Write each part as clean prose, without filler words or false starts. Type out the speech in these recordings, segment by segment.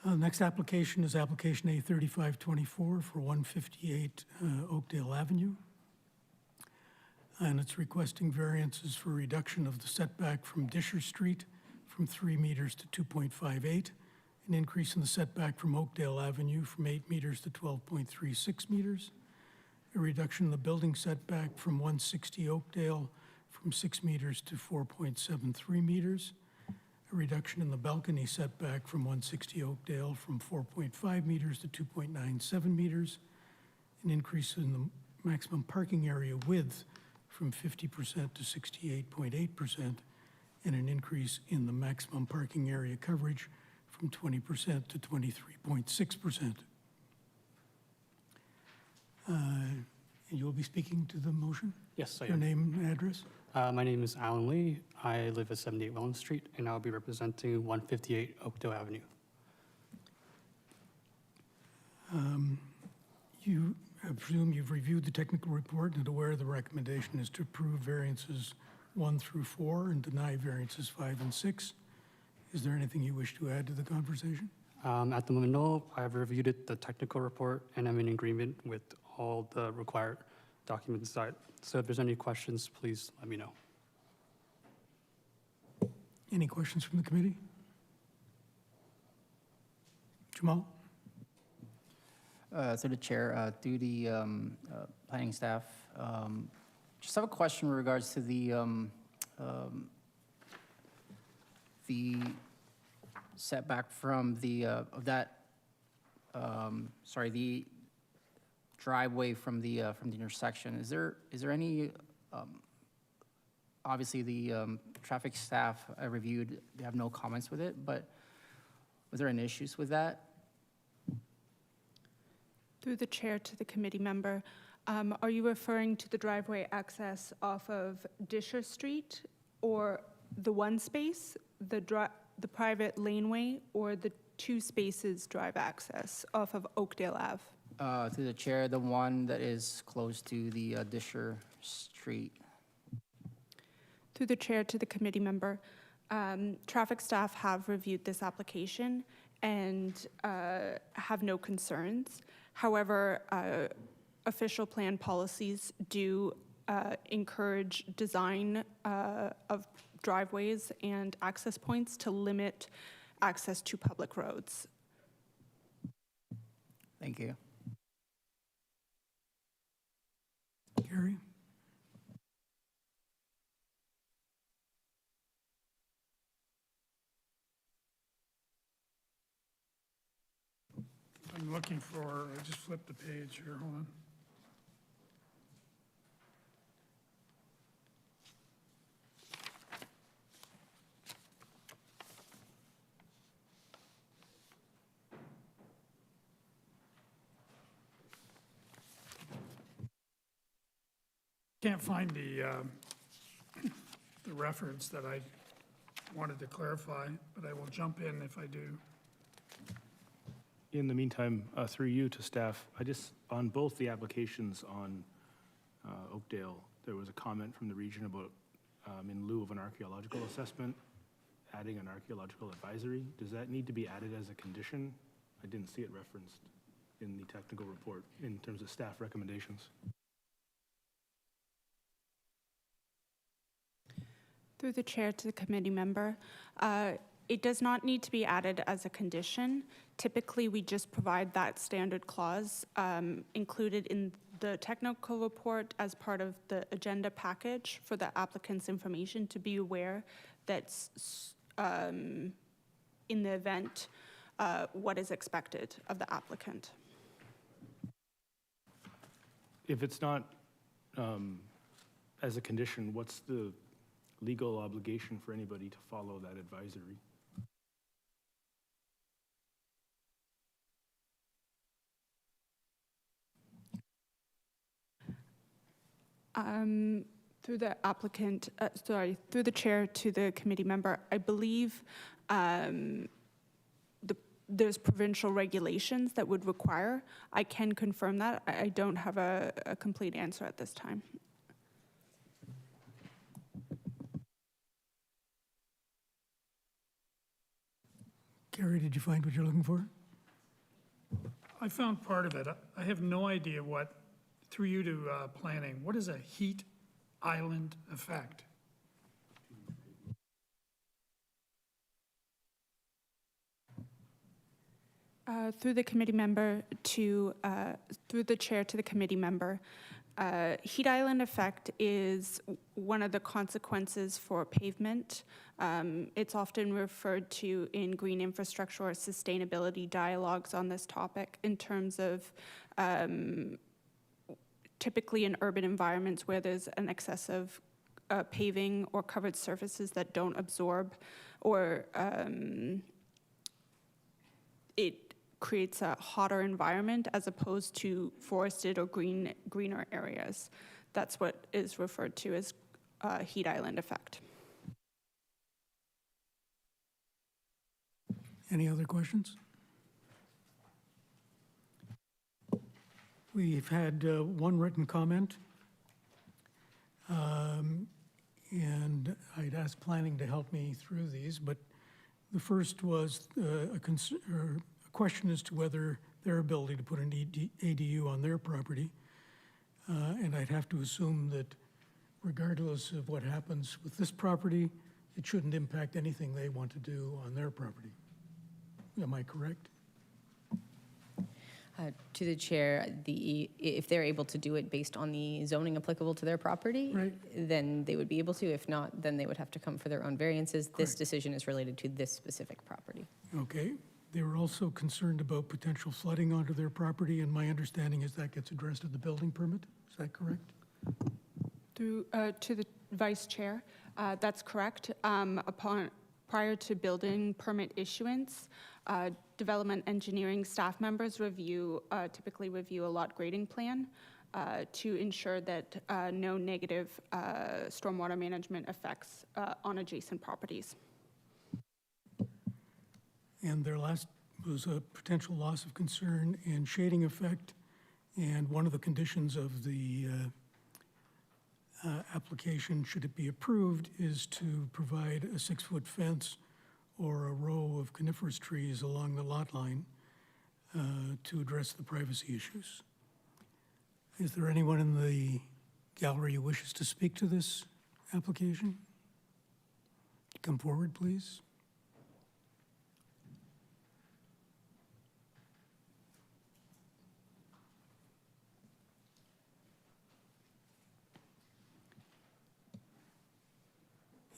Next application is application A3524 for 158 Oakdale Avenue. And it's requesting variances for reduction of the setback from Disher Street from 3 meters to 2.58, an increase in the setback from Oakdale Avenue from 8 meters to 12.36 meters, a reduction in the building setback from 160 Oakdale from 6 meters to 4.73 meters, a reduction in the balcony setback from 160 Oakdale from 4.5 meters to 2.97 meters, an increase in the maximum parking area width from 50% to 68.8%, and an increase in the maximum parking area coverage from 20% to 23.6%. You will be speaking to the motion? Yes, I Your am. name and address? My name is Alan Lee. I live at 78 Welland Street, and I'll be representing 158 Oakdale Avenue. I presume you've reviewed the technical report and aware the recommendation is to approve variances 1 through 4 and deny variances 5 and 6. Is there anything you wish to add to the conversation? At the moment, no. I've reviewed the technical report, and I'm in agreement with all the required documents inside. So if there's any questions, please let me know. Any questions from the committee? Jamal? Through the chair, through the planning staff, just have a question in regards to the setback from the the driveway from the intersection. Is there any? Obviously, the traffic staff I reviewed, they have no comments with it, but was there any issues with that? Through the chair to the committee member, are you referring to the driveway access off of Disher Street, or the one space, the private laneway, or the 2 spaces drive access off of Oakdale Ave? Through the chair, the one that is close to the Disher Street. Through the chair to the committee member, traffic staff have reviewed this application and have no concerns. However, official plan policies do encourage design of driveways and access points to limit access to public roads. Thank you. Gary? I'm looking for, I just flipped the page here, hold on. Can't find the reference that I wanted to clarify, but I will jump in if I do. In the meantime, through you to staff, on both the applications on Oakdale, there was a comment from the region about, in lieu of an archaeological assessment, adding an archaeological advisory. Does that need to be added as a condition? I didn't see it referenced in the technical report in terms of staff recommendations. Through the chair to the committee member, it does not need to be added as a condition. Typically, we just provide that standard clause included in the technical report as part of the agenda package for the applicant's information to be aware that's in the event what is expected of the applicant. If it's not as a condition, what's the legal obligation for anybody to follow that advisory? Through the applicant, through the chair to the committee member, I believe there's provincial regulations that would require. I can confirm that. I don't have a complete answer at this time. Gary, did you find what you're looking for? I found part of it. I have no idea what, through you to planning, what is a heat island effect? Through the committee member to, through the chair to the committee member, heat island effect is one of the consequences for pavement. It's often referred to in green infrastructure or sustainability dialogues on this topic in terms of typically in urban environments where there's an excess of paving or covered surfaces that don't absorb, or it creates a hotter environment as opposed to forested or greener areas. That's what is referred to as heat island effect. Any other questions? We've had one written comment. And I'd asked planning to help me through these, but the first was a question as to whether their ability to put an ADU on their property. And I'd have to assume that regardless of what happens with this property, it shouldn't impact anything they want to do on their property. Am I correct? To the chair, if they're able to do it based on the zoning applicable to their property, Right. then they would be able to. If not, then they would have to come for their own variances. This Correct. decision is related to this specific property. Okay. They were also concerned about potential flooding onto their property, and my understanding is that gets addressed at the building permit. Is that correct? Through to the vice chair, that's correct. Prior to building permit issuance, development engineering staff members typically review a lot grading plan to ensure that no negative stormwater management effects on adjacent properties. And their last was a potential loss of concern and shading effect. And one of the conditions of the application, should it be approved, is to provide a 6-foot fence or a row of coniferous trees along the lot line to address the privacy issues. Is there anyone in the gallery who wishes to speak to this application? Come forward, please.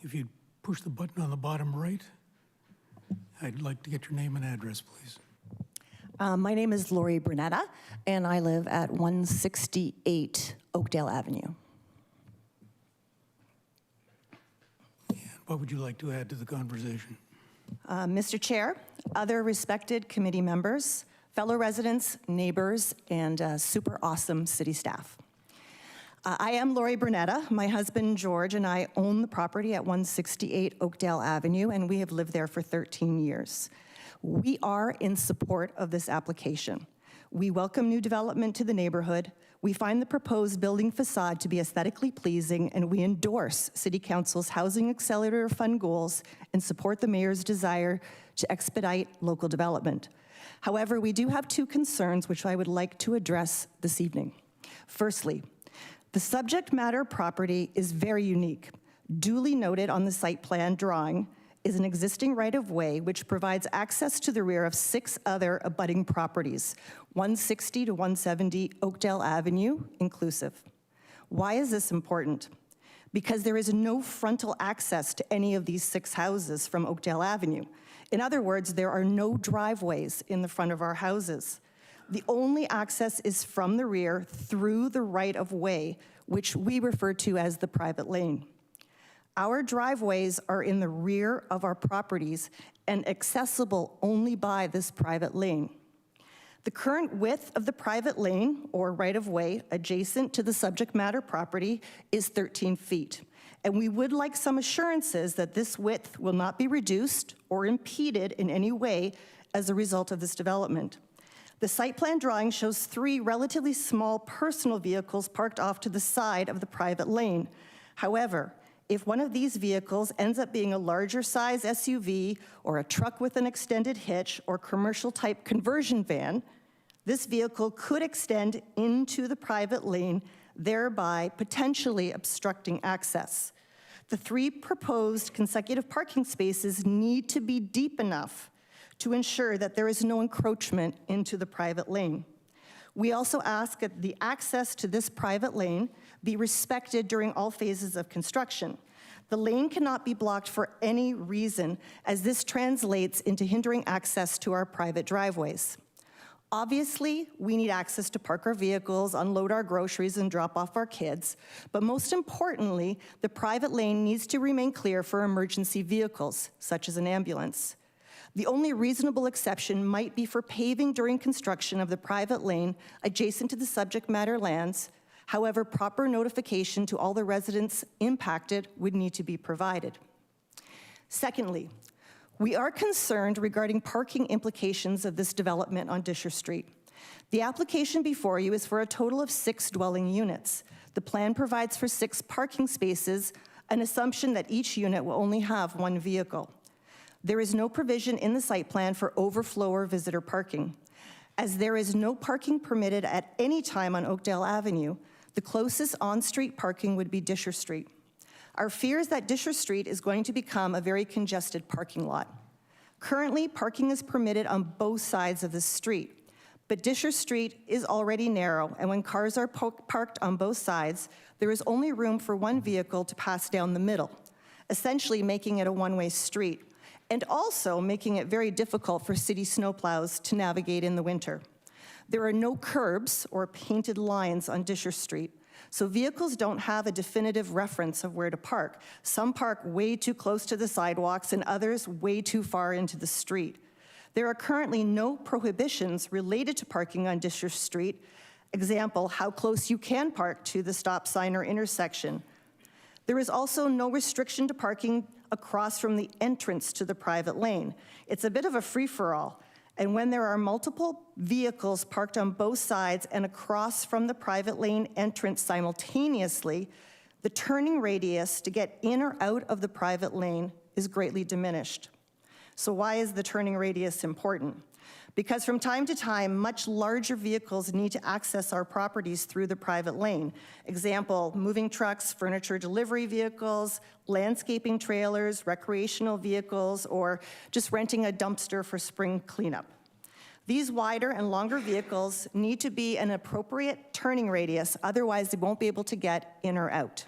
If you'd push the button on the bottom right, I'd like to get your name and address, please. My name is Lori Brunetta, and I live at 168 Oakdale Avenue. And what would you like to add to the conversation? Mr. Chair, other respected committee members, fellow residents, neighbors, and super awesome city staff. I am Lori Brunetta. My husband, George, and I own the property at 168 Oakdale Avenue, and we have lived there for 13 years. We are in support of this application. We welcome new development to the neighborhood. We find the proposed building facade to be aesthetically pleasing, and we endorse City Council's Housing Accelerator Fund goals and support the mayor's desire to expedite local development. However, we do have two concerns which I would like to address this evening. Firstly, the subject matter property is very unique. Duly noted on the site plan drawing is an existing right-of-way which provides access to the rear of 6 other abutting properties, 160 to 170 Oakdale Avenue inclusive. Why is this important? Because there is no frontal access to any of these 6 houses from Oakdale Avenue. In other words, there are no driveways in the front of our houses. The only access is from the rear through the right-of-way, which we refer to as the private lane. Our driveways are in the rear of our properties and accessible only by this private lane. The current width of the private lane, or right-of-way, adjacent to the subject matter property is 13 feet. And we would like some assurances that this width will not be reduced or impeded in any way as a result of this development. The site plan drawing shows 3 relatively small personal vehicles parked off to the side of the private lane. However, if one of these vehicles ends up being a larger size SUV or a truck with an extended hitch or commercial type conversion van, this vehicle could extend into the private lane, thereby potentially obstructing access. The 3 proposed consecutive parking spaces need to be deep enough to ensure that there is no encroachment into the private lane. We also ask that the access to this private lane be respected during all phases of construction. The lane cannot be blocked for any reason, as this translates into hindering access to our private driveways. Obviously, we need access to park our vehicles, unload our groceries, and drop off our kids. But most importantly, the private lane needs to remain clear for emergency vehicles, such as an ambulance. The only reasonable exception might be for paving during construction of the private lane adjacent to the subject matter lands. However, proper notification to all the residents impacted would need to be provided. Secondly, we are concerned regarding parking implications of this development on Disher Street. The application before you is for a total of 6 dwelling units. The plan provides for 6 parking spaces, an assumption that each unit will only have 1 vehicle. There is no provision in the site plan for overflow or visitor parking. As there is no parking permitted at any time on Oakdale Avenue, the closest on-street parking would be Disher Street. Our fear is that Disher Street is going to become a very congested parking lot. Currently, parking is permitted on both sides of the street, but Disher Street is already narrow, and when cars are parked on both sides, there is only room for 1 vehicle to pass down the middle, essentially making it a one-way street, and also making it very difficult for city snowplows to navigate in the winter. There are no curbs or painted lines on Disher Street, so vehicles don't have a definitive reference of where to park. Some park way too close to the sidewalks and others way too far into the street. There are currently no prohibitions related to parking on Disher Street. Example, how close you can park to the stop sign or intersection. There is also no restriction to parking across from the entrance to the private lane. It's a bit of a free-for-all. And when there are multiple vehicles parked on both sides and across from the private lane entrance simultaneously, the turning radius to get in or out of the private lane is greatly diminished. So why is the turning radius important? Because from time to time, much larger vehicles need to access our properties through the private lane. Example, moving trucks, furniture delivery vehicles, landscaping trailers, recreational vehicles, or just renting a dumpster for spring cleanup. These wider and longer vehicles need to be an appropriate turning radius, otherwise they won't be able to get in or out.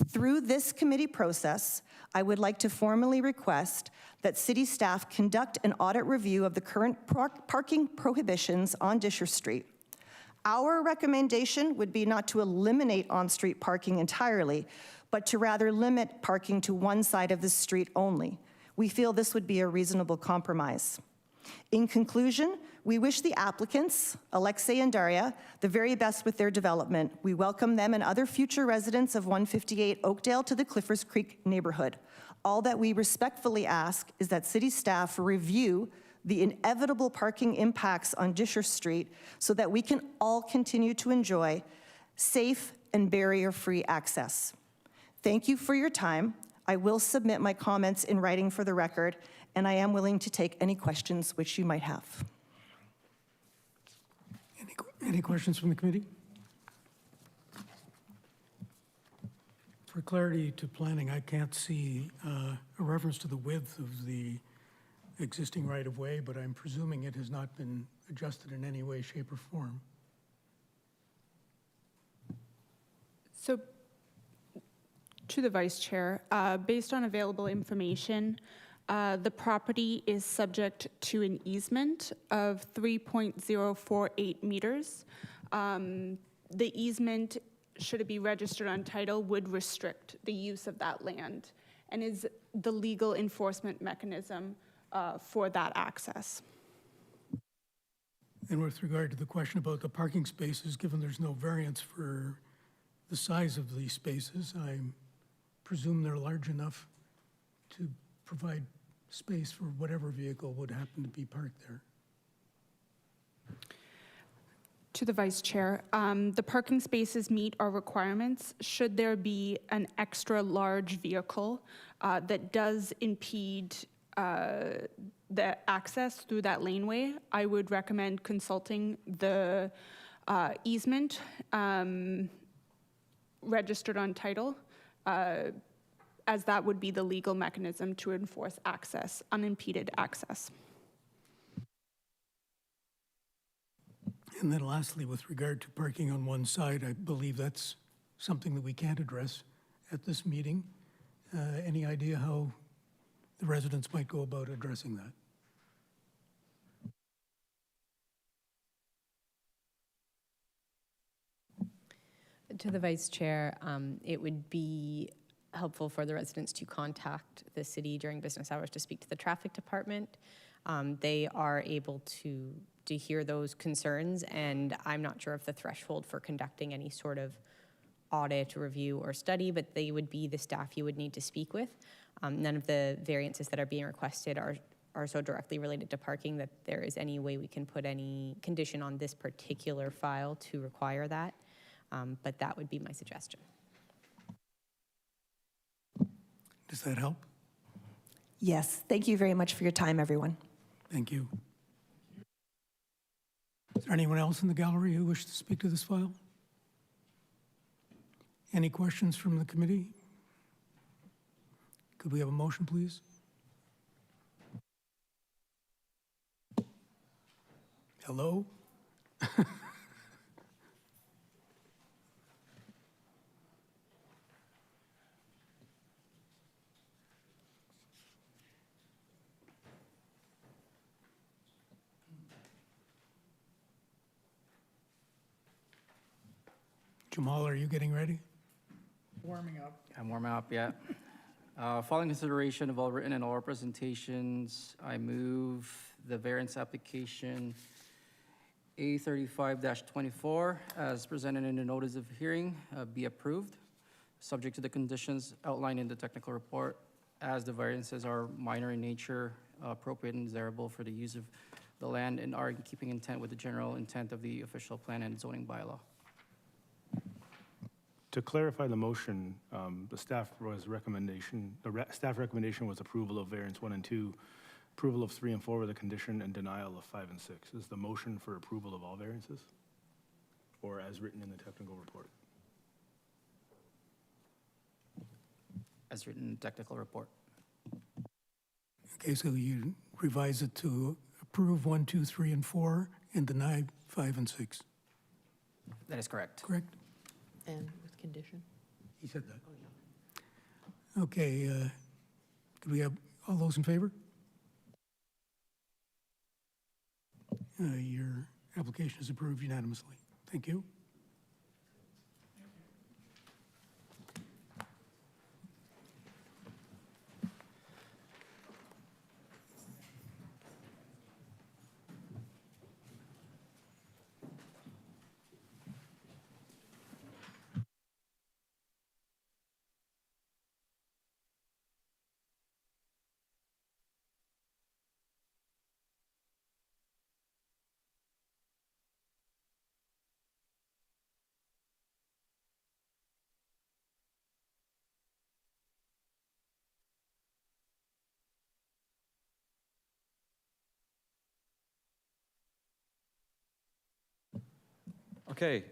Through this committee process, I would like to formally request that city staff conduct an audit review of the current parking prohibitions on Disher Street. Our recommendation would be not to eliminate on-street parking entirely, but to rather limit parking to one side of the street only. We feel this would be a reasonable compromise. In conclusion, we wish the applicants, Alexei and Daria, the very best with their development. We welcome them and other future residents of 158 Oakdale to the Cliffers Creek neighborhood. All that we respectfully ask is that city staff review the inevitable parking impacts on Disher Street so that we can all continue to enjoy safe and barrier-free access. Thank you for your time. I will submit my comments in writing for the record, and I am willing to take any questions which you might have. Any questions from the committee? For clarity to planning, I can't see a reference to the width of the existing right-of-way, but I'm presuming it has not been adjusted in any way, shape, or form. So, to the Vice Chair, based on available information, the property is subject to an easement of 3.048 meters. The easement, should it be registered on title, would restrict the use of that land and is the legal enforcement mechanism for that access. And with regard to the question about the parking spaces, given there's no variance for the size of these spaces, I presume they're large enough to provide space for whatever vehicle would happen to be parked there. To the Vice Chair, the parking spaces meet our requirements. Should there be an extra large vehicle that does impede the access through that laneway, I would recommend consulting the easement registered on title, as that would be the legal mechanism to enforce access, unimpeded access. And then lastly, with regard to parking on one side, I believe that's something that we can't address at this meeting. Any idea how the residents might go about addressing that? To the Vice Chair, it would be helpful for the residents to contact the city during business hours to speak to the traffic department. They are able to hear those concerns, and I'm not sure if the threshold for conducting any sort of audit, review, or study, but they would be the staff you would need to speak with. None of the variances that are being requested are so directly related to parking that there is any way we can put any condition on this particular file to require that. But that would be my suggestion. Does that help? Yes, thank you very much for your time, everyone. Thank you. Is there anyone else in the gallery who wishes to speak to this file? Any questions from the committee? Could we have a motion, please? Hello? Jamal, are you getting ready? Warming up. I'm warming up, yeah. Following consideration of all written and oral representations, I move the variance application A35-24 as presented in the notice of hearing be approved, subject to the conditions outlined in the technical report, as the variances are minor in nature, appropriate and desirable for the use of the land, and are in keeping intent with the general intent of the official plan and zoning bylaw. To clarify the motion, the staff recommendation was approval of variance 1 and 2, approval of 3 and 4 with a condition, and denial of 5 and 6. Is the motion for approval of all variances? Or as written in the technical report? As written in the technical report. Okay, so you revise it to approve 1, 2, 3, and 4, and deny 5 and 6, That is correct. correct? And with condition? He said that. Okay, could we have all those in favor? Your application is approved unanimously. Thank you. Okay,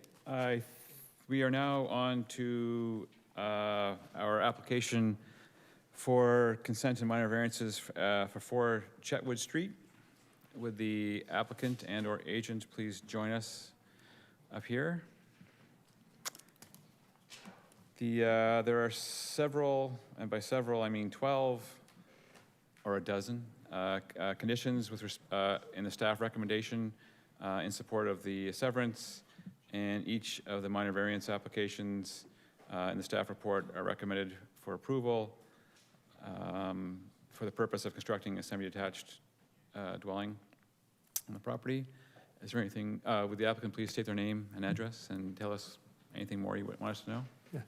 we are now on to our application for consent and minor variances for 4 Chetwood Street. Would the applicant and/or agent please join us up here? There are several, and by several I mean 12 or a dozen, conditions in the staff recommendation in support of the severance, and each of the minor variance applications in the staff report are recommended for approval for the purpose of constructing a semi-detached dwelling on the property. Is there anything, would the applicant please state their name and address and tell us anything more you would want us to know? Yeah.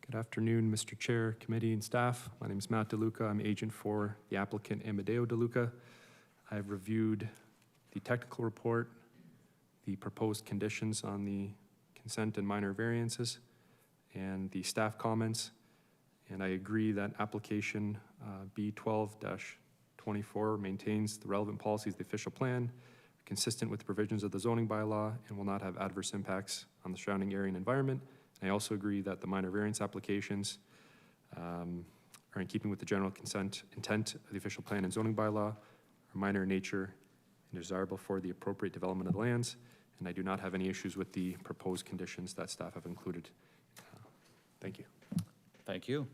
Good afternoon, Mr. Chair, committee, and staff. My name is Matt DeLuca. I'm agent for the applicant Amadeo DeLuca. I've reviewed the technical report, the proposed conditions on the consent and minor variances, and the staff comments. And I agree that application B12-24 maintains the relevant policies of the official plan, consistent with the provisions of the zoning bylaw, and will not have adverse impacts on the surrounding area and environment. I also agree that the minor variance applications are in keeping with the general consent intent of the official plan and zoning bylaw, are minor in nature, and desirable for the appropriate development of the lands. And I do not have any issues with the proposed conditions that staff have included. Thank you. Thank you.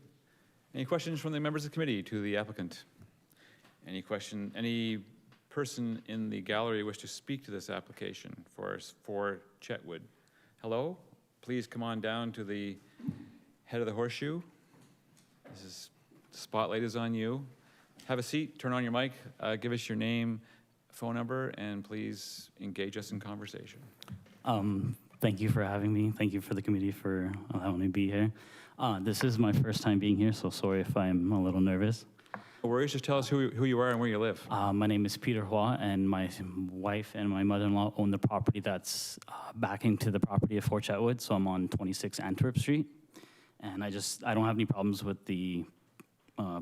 Any questions from the members of the committee to the applicant? Any person in the gallery wish to speak to this application for Chetwood? Hello? Please come on down to the head of the horseshoe. The spotlight is on you. Have a seat, turn on your mic, give us your name, phone number, and please engage us in conversation. Thank you for having me. Thank you for the committee for allowing me to be here. This is my first time being here, so sorry if I'm a little nervous. No worries, just tell us who you are and where you live. My name is Peter Hua, and my wife and my mother-in-law own the property that's backing to the property of Fort Chetwood, so I'm on 26 Antwerp Street. And I don't have any problems with the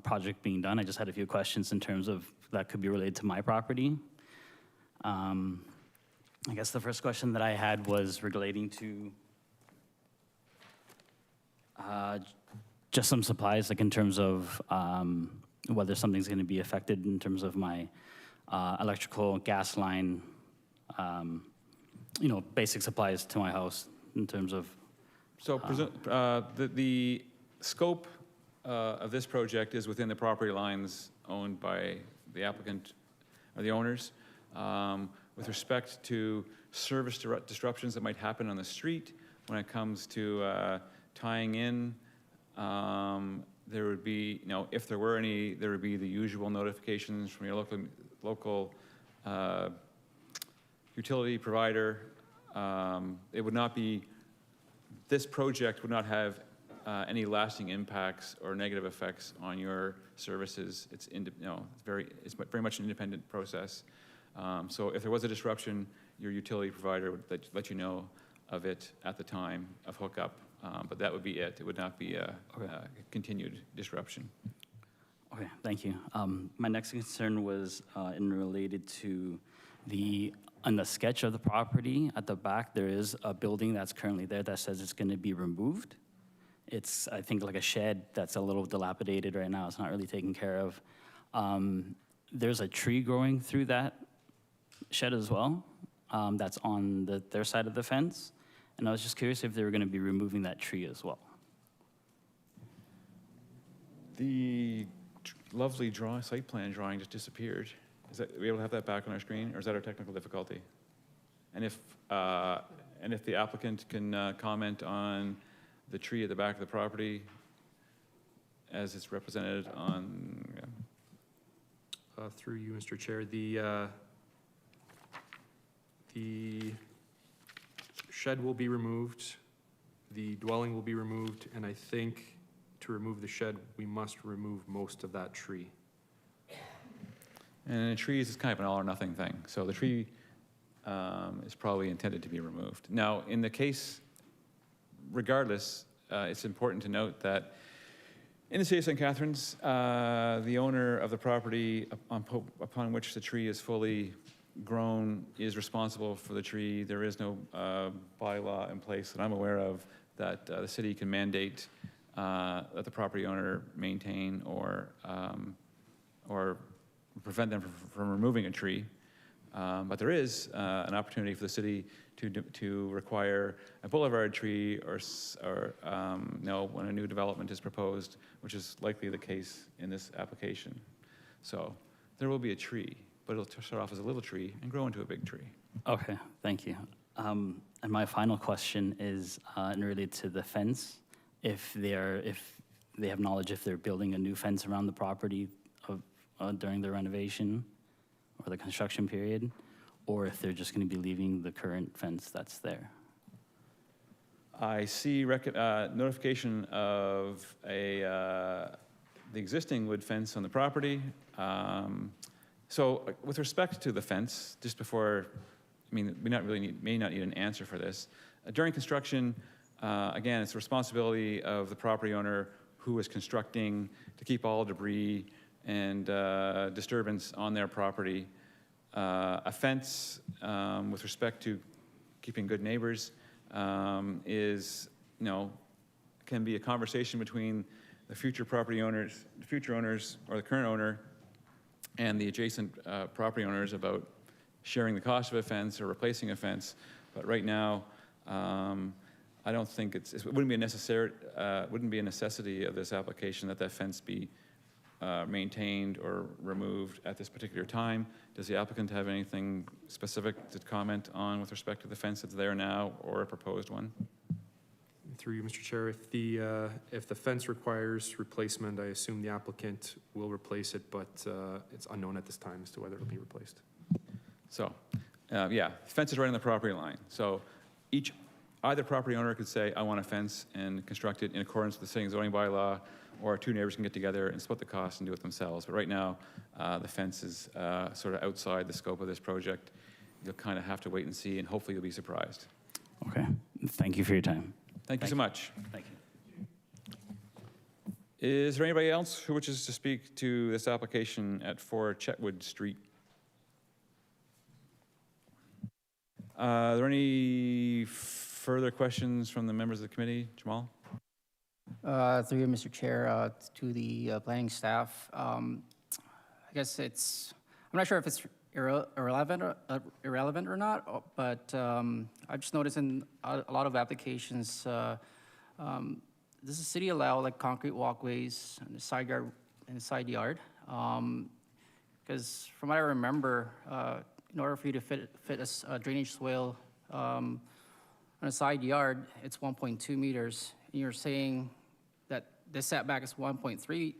project being done. I just had a few questions in terms of that could be related to my property. I guess the first question that I had was relating to just some supplies, like in terms of whether something's going to be affected in terms of my electrical, gas line, basic supplies to my house in terms of. So the scope of this project is within the property lines owned by the applicant or the owners. With respect to service disruptions that might happen on the street, when it comes to tying in, there would be, if there were any, there would be the usual notifications from your local utility provider. It would not be, this project would not have any lasting impacts or negative effects on your services. It's very much an independent process. So if there was a disruption, your utility provider would let you know of it at the time of hookup, but that would be it. It would not be a continued disruption. Okay, thank you. My next concern was related to on the sketch of the property at the back, there is a building that's currently there that says it's going to be removed. It's, I think, like a shed that's a little dilapidated right now. It's not really taken care of. There's a tree growing through that shed as well, that's on their side of the fence. And I was just curious if they were going to be removing that tree as well. The lovely site plan drawing just disappeared. Are we able to have that back on our screen, or is that our technical difficulty? And if the applicant can comment on the tree at the back of the property as it's represented on. Through you, Mr. Chair, the shed will be removed, the dwelling will be removed, and I think to remove the shed, we must remove most of that tree. And trees is kind of an all or nothing thing. So the tree is probably intended to be removed. Now, in the case, regardless, it's important to note that in the city of St. Catharines, the owner of the property upon which the tree is fully grown is responsible for the tree. There is no bylaw in place that I'm aware of that the city can mandate that the property owner maintain or prevent them from removing a tree. But there is an opportunity for the city to require a boulevard tree or when a new development is proposed, which is likely the case in this application. So there will be a tree, but it'll start off as a little tree and grow into a big tree. Okay, thank you. And my final question is related to the fence. If they have knowledge if they're building a new fence around the property during the renovation or the construction period, or if they're just going to be leaving the current fence that's there. I see notification of the existing wood fence on the property. So with respect to the fence, just before I mean, may not need an answer for this. During construction, again, it's the responsibility of the property owner who is constructing to keep all debris and disturbance on their property. A fence, with respect to keeping good neighbors, is, can be a conversation between the future property owners, the future owners, or the current owner, and the adjacent property owners about sharing the cost of a fence or replacing a fence. But right now, I don't think it wouldn't be a necessity of this application that that fence be maintained or removed at this particular time. Does the applicant have anything specific to comment on with respect to the fence that's there now or a proposed one? Through you, Mr. Chair, if the fence requires replacement, I assume the applicant will replace it, but it's unknown at this time as to whether it'll be replaced. So, yeah, fence is right on the property line. So either property owner could say, I want a fence and construct it in accordance with the same zoning bylaw, or two neighbors can get together and split the cost and do it themselves. But right now, the fence is sort of outside the scope of this project. You'll kind of have to wait and see, and hopefully you'll be surprised. Okay, thank you for your time. Thank you so much. Thank you. Is there anybody else who wishes to speak to this application at 4 Chetwood Street? Are there any further questions from the members of the committee? Jamal? Through you, Mr. Chair, to the planning staff. I guess I'm not sure if it's irrelevant or not, but I've just noticed in a lot of applications, does the city allow like concrete walkways in the side yard? Because from what I remember, in order for you to fit a drainage swale on a side yard, it's 1.2 meters. And you're saying that the setback is 1.32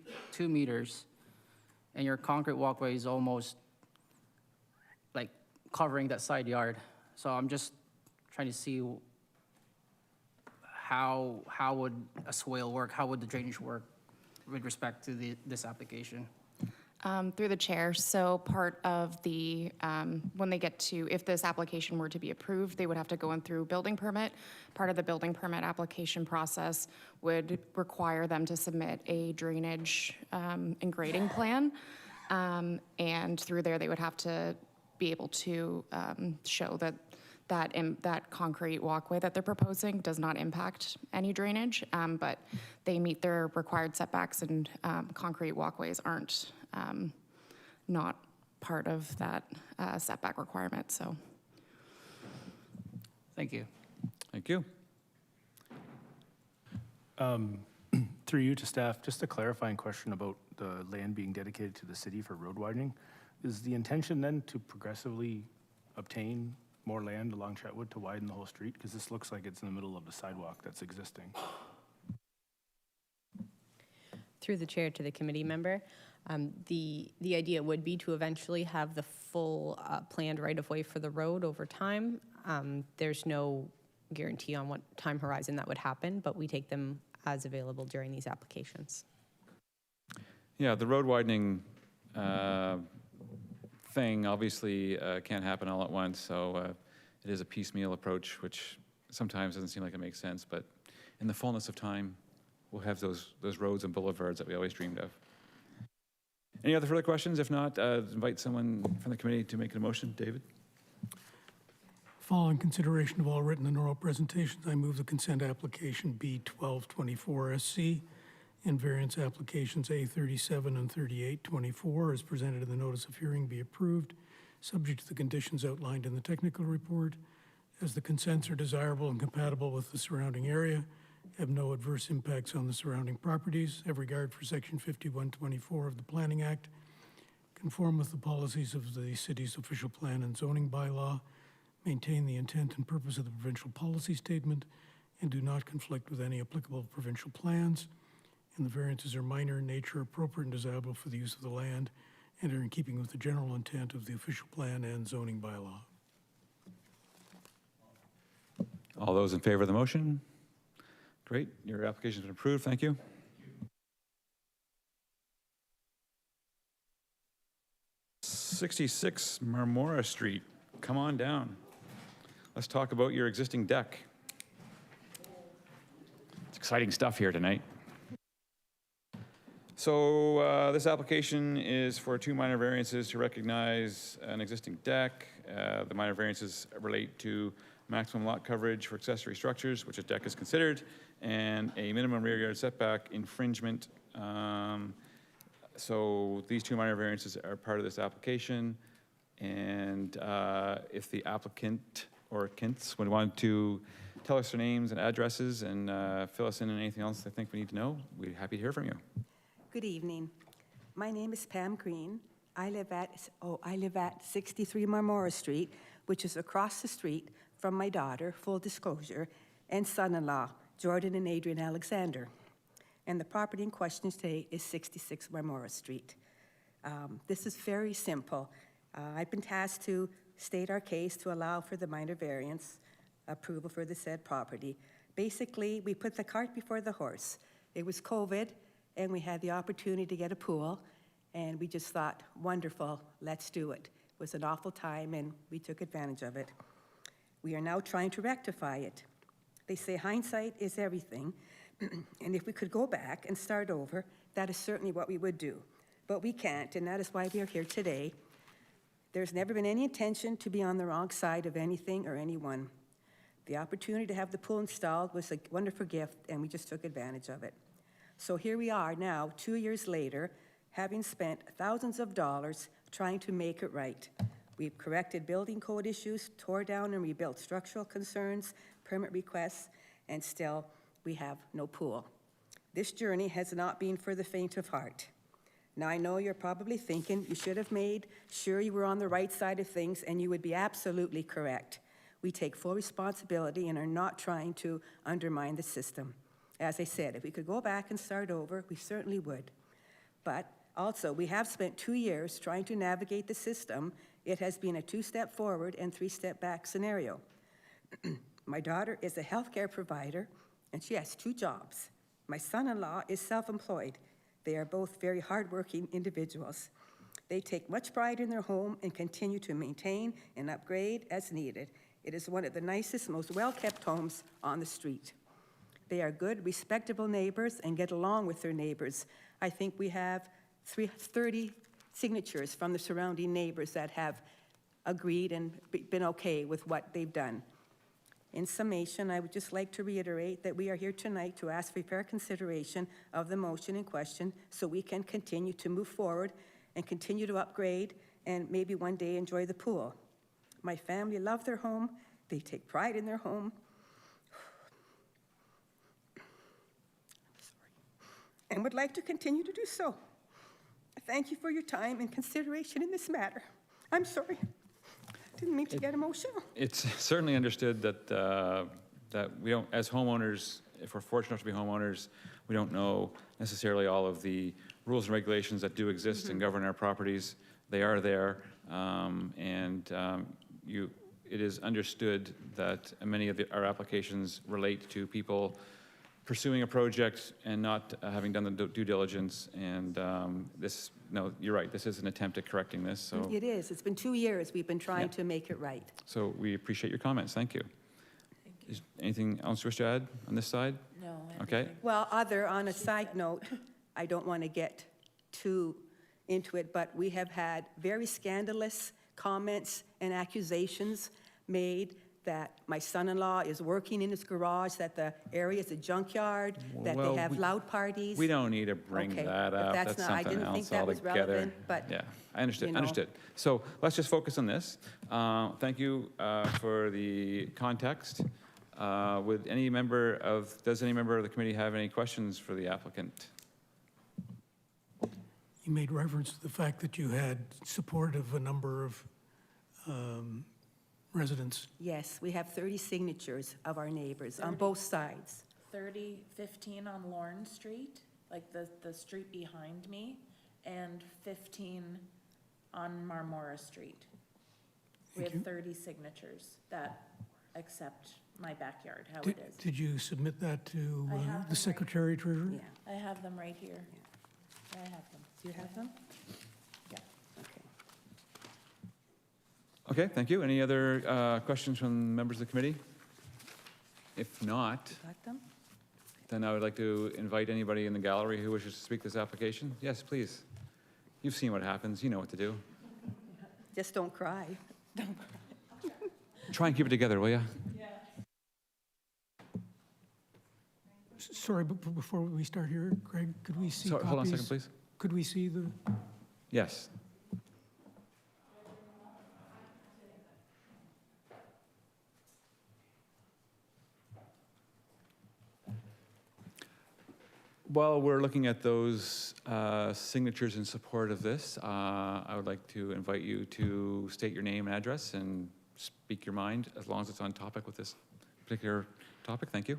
meters, and your concrete walkway is almost like covering that side yard. So I'm just trying to see how would a swale work? How would the drainage work with respect to this application? Through the chair, so part of the, when they get to, if this application were to be approved, they would have to go in through building permit. Part of the building permit application process would require them to submit a drainage and grading plan. And through there, they would have to be able to show that concrete walkway that they're proposing does not impact any drainage, but they meet their required setbacks, and concrete walkways aren't not part of that setback requirement, so. Thank you. Thank you. Through you to staff, just a clarifying question about the land being dedicated to the city for road widening. Is the intention then to progressively obtain more land along Chetwood to widen the whole street? Because this looks like it's in the middle of the sidewalk that's existing. Through the chair to the committee member, the idea would be to eventually have the full planned right-of-way for the road over time. There's no guarantee on what time horizon that would happen, but we take them as available during these applications. Yeah, the road widening thing obviously can't happen all at once, so it is a piecemeal approach, which sometimes doesn't seem like it makes sense, but in the fullness of time, we'll have those roads and boulevards that we always dreamed of. Any other further questions? If not, invite someone from the committee to make a motion. David? Following consideration of all written and oral presentations, I move the consent application B1224SC and variance applications A37 and 3824 as presented in the notice of hearing be approved, subject to the conditions outlined in the technical report, as the consents are desirable and compatible with the surrounding area, have no adverse impacts on the surrounding properties, have regard for Section 5124 of the Planning Act, conform with the policies of the city's official plan and zoning bylaw, maintain the intent and purpose of the provincial policy statement, and do not conflict with any applicable provincial plans, and the variances are minor in nature, appropriate and desirable for the use of the land, and are in keeping with the general intent of the official plan and zoning bylaw. All those in favor of the motion? Great, your application's been approved, thank you. 66 Marmora Street, come on down. let's talk about your existing deck. It's exciting stuff here tonight. So this application is for 2 minor variances to recognize an existing deck. The minor variances relate to maximum lot coverage for accessory structures, which a deck is considered, and a minimum rear yard setback infringement. So these 2 minor variances are part of this application. And if the applicant or kints would want to tell us their names and addresses and fill us in on anything else they think we need to know, we'd be happy to hear from you. Good evening. My name is Pam Green. I live at 63 Marmora Street, which is across the street from my daughter, full disclosure, and son-in-law, Jordan and Adrian Alexander. And the property in question today is 66 Marmora Street. This is very simple. I've been tasked to state our case to allow for the minor variance approval for the said property. Basically, we put the cart before the horse. It was COVID, and we had the opportunity to get a pool, and we just thought, wonderful, let's do it. It was an awful time, and we took advantage of it. We are now trying to rectify it. They say hindsight is everything, and if we could go back and start over, that is certainly what we would do. But we can't, and that is why we are here today. There's never been any intention to be on the wrong side of anything or anyone. The opportunity to have the pool installed was a wonderful gift, and we just took advantage of it. So here we are now, 2 years later, having spent thousands of dollars trying to make it right. We've corrected building code issues, tore down and rebuilt structural concerns, permit requests, and still we have no pool. This journey has not been for the faint of heart. Now, I know you're probably thinking you should have made sure you were on the right side of things, and you would be absolutely correct. We take full responsibility and are not trying to undermine the system. As I said, if we could go back and start over, we certainly would. But also, we have spent 2 years trying to navigate the system. It has been a 2-step forward and 3-step back scenario. My daughter is a healthcare provider, and she has 2 jobs. My son-in-law is self-employed. They are both very hardworking individuals. They take much pride in their home and continue to maintain and upgrade as needed. It is one of the nicest, most well-kept homes on the street. They are good, respectable neighbors and get along with their neighbors. I think we have 30 signatures from the surrounding neighbors that have agreed and been okay with what they've done. In summation, I would just like to reiterate that we are here tonight to ask for fair consideration of the motion in question so we can continue to move forward and continue to upgrade and maybe one day enjoy the pool. My family love their home. They take pride in their home. And would like to continue to do so. Thank you for your time and consideration in this matter. I'm sorry. Didn't mean to get emotional. It's certainly understood that, that we don't, as homeowners, if we're fortunate enough to be homeowners, we don't know necessarily all of the rules and regulations that do exist and govern our properties. They are there, it is understood that many of our applications relate to people pursuing a project and not having done the due diligence. And no, you're right, this is an attempt at correcting this, so. It is. It's been 2 years we've been trying to make it right. So we appreciate your comments, thank you. Is anything else you wish to add on this side? No. Okay, Well, on a side note, I don't want to get too into it, but we have had very scandalous comments and accusations made that my son-in-law is working in his garage, that the area is a junkyard, that Well, they have loud parties. we don't need to bring Okay, that if up, that's that's not- I something didn't think else that was altogether. relevant, but, Yeah, I understood, you know. understood. So let's just focus on this. Thank you for the context. Does any member of the committee have any questions for the applicant? You made reference to the fact that you had support of a number of residents. Yes, we have 30 signatures of our neighbors on both sides. 15 on Lorne Street, like the street behind me, and 15 on Marmora Street. We Thank have you. 30 signatures that accept my backyard, how Did it is. did you submit that to I have them the right- Secretary Treasurer? Yeah. I have them right here. I have them. Do you have them? Yeah. Okay. Okay, thank you. Any other questions from members of the committee? If not, Got them? then I would like to invite anybody in the gallery who wishes to speak to this application. Yes, please. You've seen what happens. You know what to do. Just don't cry. Try and keep it together, will you? Sorry, but before we start here, Greg, could we see Sorry, copies? hold on a second, please. Could we see the, Yes. While we're looking at those signatures in support of this, I would like to invite you to state your name and address and speak your mind, as long as it's on topic with this particular topic. Thank you.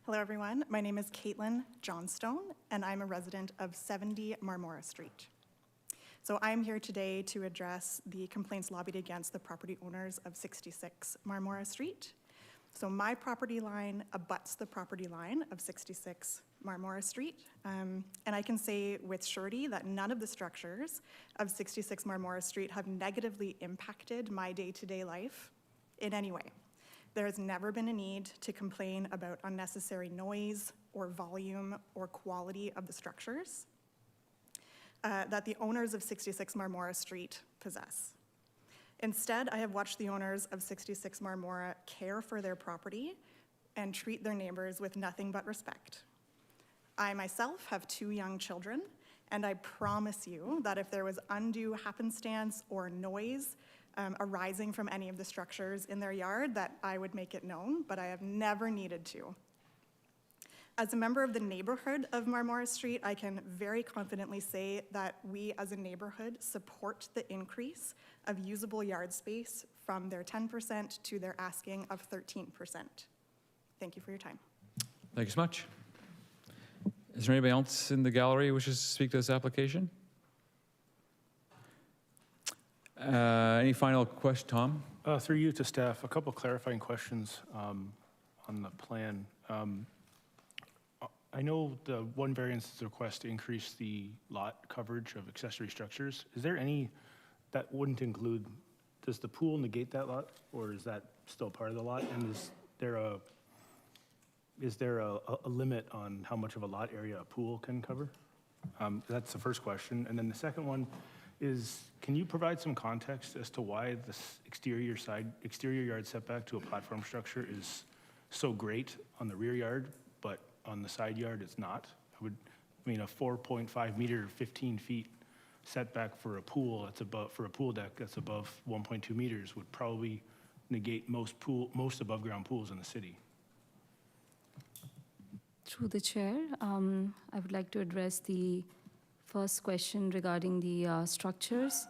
Hello, everyone. My name is Caitlin Johnstone, and I'm a resident of 70 Marmora Street. So I'm here today to address the complaints lobbied against the property owners of 66 Marmora Street. So my property line abuts the property line of 66 Marmora Street, and I can say with surety that none of the structures of 66 Marmora Street have negatively impacted my day-to-day life in any way. There has never been a need to complain about unnecessary noise or volume or quality of the structures that the owners of 66 Marmora Street possess. Instead, I have watched the owners of 66 Marmora care for their property and treat their neighbors with nothing but respect. I myself have 2 young children, and I promise you that if there was undue happenstance or noise arising from any of the structures in their yard, that I would make it known, but I have never needed to. As a member of the neighborhood of Marmora Street, I can very confidently say that we as a neighborhood support the increase of usable yard space from their 10% to their asking of 13%. Thank you for your time. Thank you so much. Is there anybody else in the gallery who wishes to speak to this application? Any final question, Tom? Through you to staff, a couple clarifying questions on the plan. I know the one variance is the request to increase the lot coverage of accessory structures. Is there any that wouldn't include, does the pool negate that lot, or is that still part of the lot? And is there a limit on how much of a lot area a pool can cover? That's the first question. And then the second one is, can you provide some context as to why this exterior yard setback to a platform structure is so great on the rear yard, but on the side yard it's not? I mean, a 4.5 meter, 15 feet setback for a pool, for a pool deck that's above 1.2 meters would probably negate most above ground pools in the city. Through the chair, I would like to address the first question regarding the structures.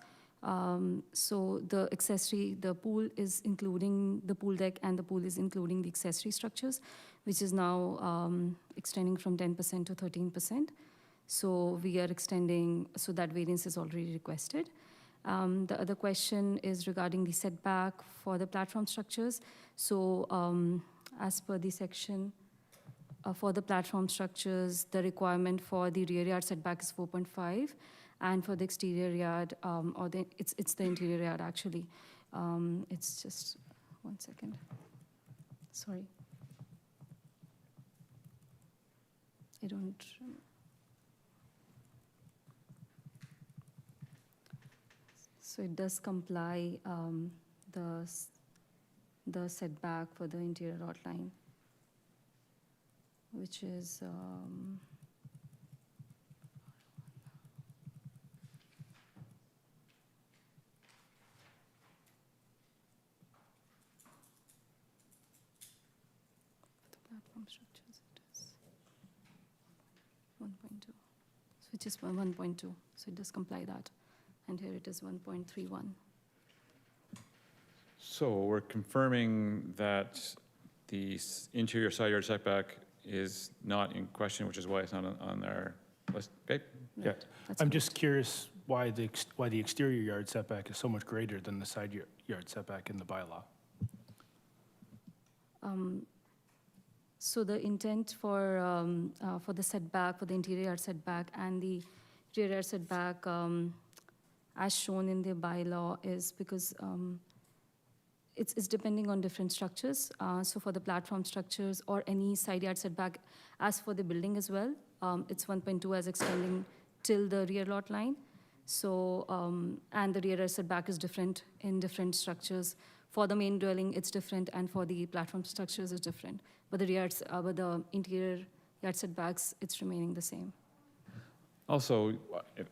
So the pool is including the pool deck, and the pool is including the accessory structures, which is now extending from 10% to 13%. So we are extending, so that variance is already requested. The other question is regarding the setback for the platform structures. So as per the section, for the platform structures, the requirement for the rear yard setback is 4.5, and for the exterior yard, it's the interior yard actually. It's just, 1 second. Sorry. I don't. So it does comply the setback for the interior outline, which is the platform structures, it is 1.2, which is 1.2, so it does comply that, and here it is 1.31. So we're confirming that the interior side yard setback is not in question, which is why it's not on our list. Okay? Yeah, I'm just curious why the exterior yard setback is so much greater than the side yard setback in the bylaw. So the intent for the setback, for the interior yard setback and the rear yard setback, as shown in the bylaw, is because it's depending on different structures. So for the platform structures or any side yard setback, as for the building as well, it's 1.2 as extending till the rear lot line. So, and the rear yard setback is different in different structures. For the main dwelling, it's different, and for the platform structures, it's different. But but the interior yard setbacks, it's remaining the same. Also,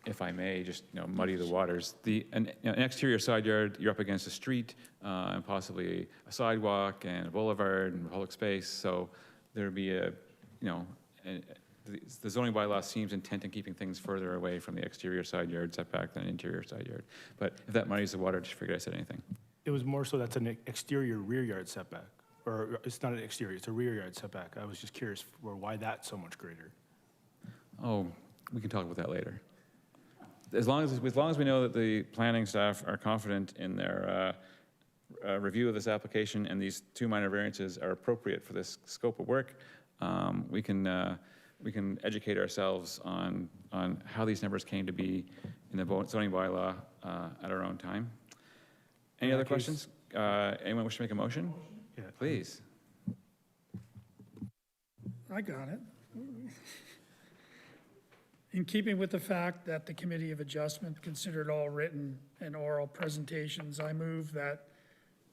if I may, just, muddy the waters, an exterior side yard, you're up against a street, and possibly a sidewalk and a boulevard and public space, so there'd be the zoning bylaw seems intent in keeping things further away from the exterior side yard setback than an interior side yard. But if that muddies the water, just figured I said anything. It was more so that's an exterior rear yard setback, or it's not an exterior, it's a rear yard setback. I was just curious for why that's so much greater. Oh, we can talk about that later. As long as we know that the planning staff are confident in their review of this application and these two minor variances are appropriate for this scope of work, we can educate ourselves on how these numbers came to be in the zoning bylaw at our own time. Any other questions? Anyone wish to make a motion? Yeah. Please. I got it. In keeping with the fact that the Committee of Adjustment considered all written and oral presentations, I move that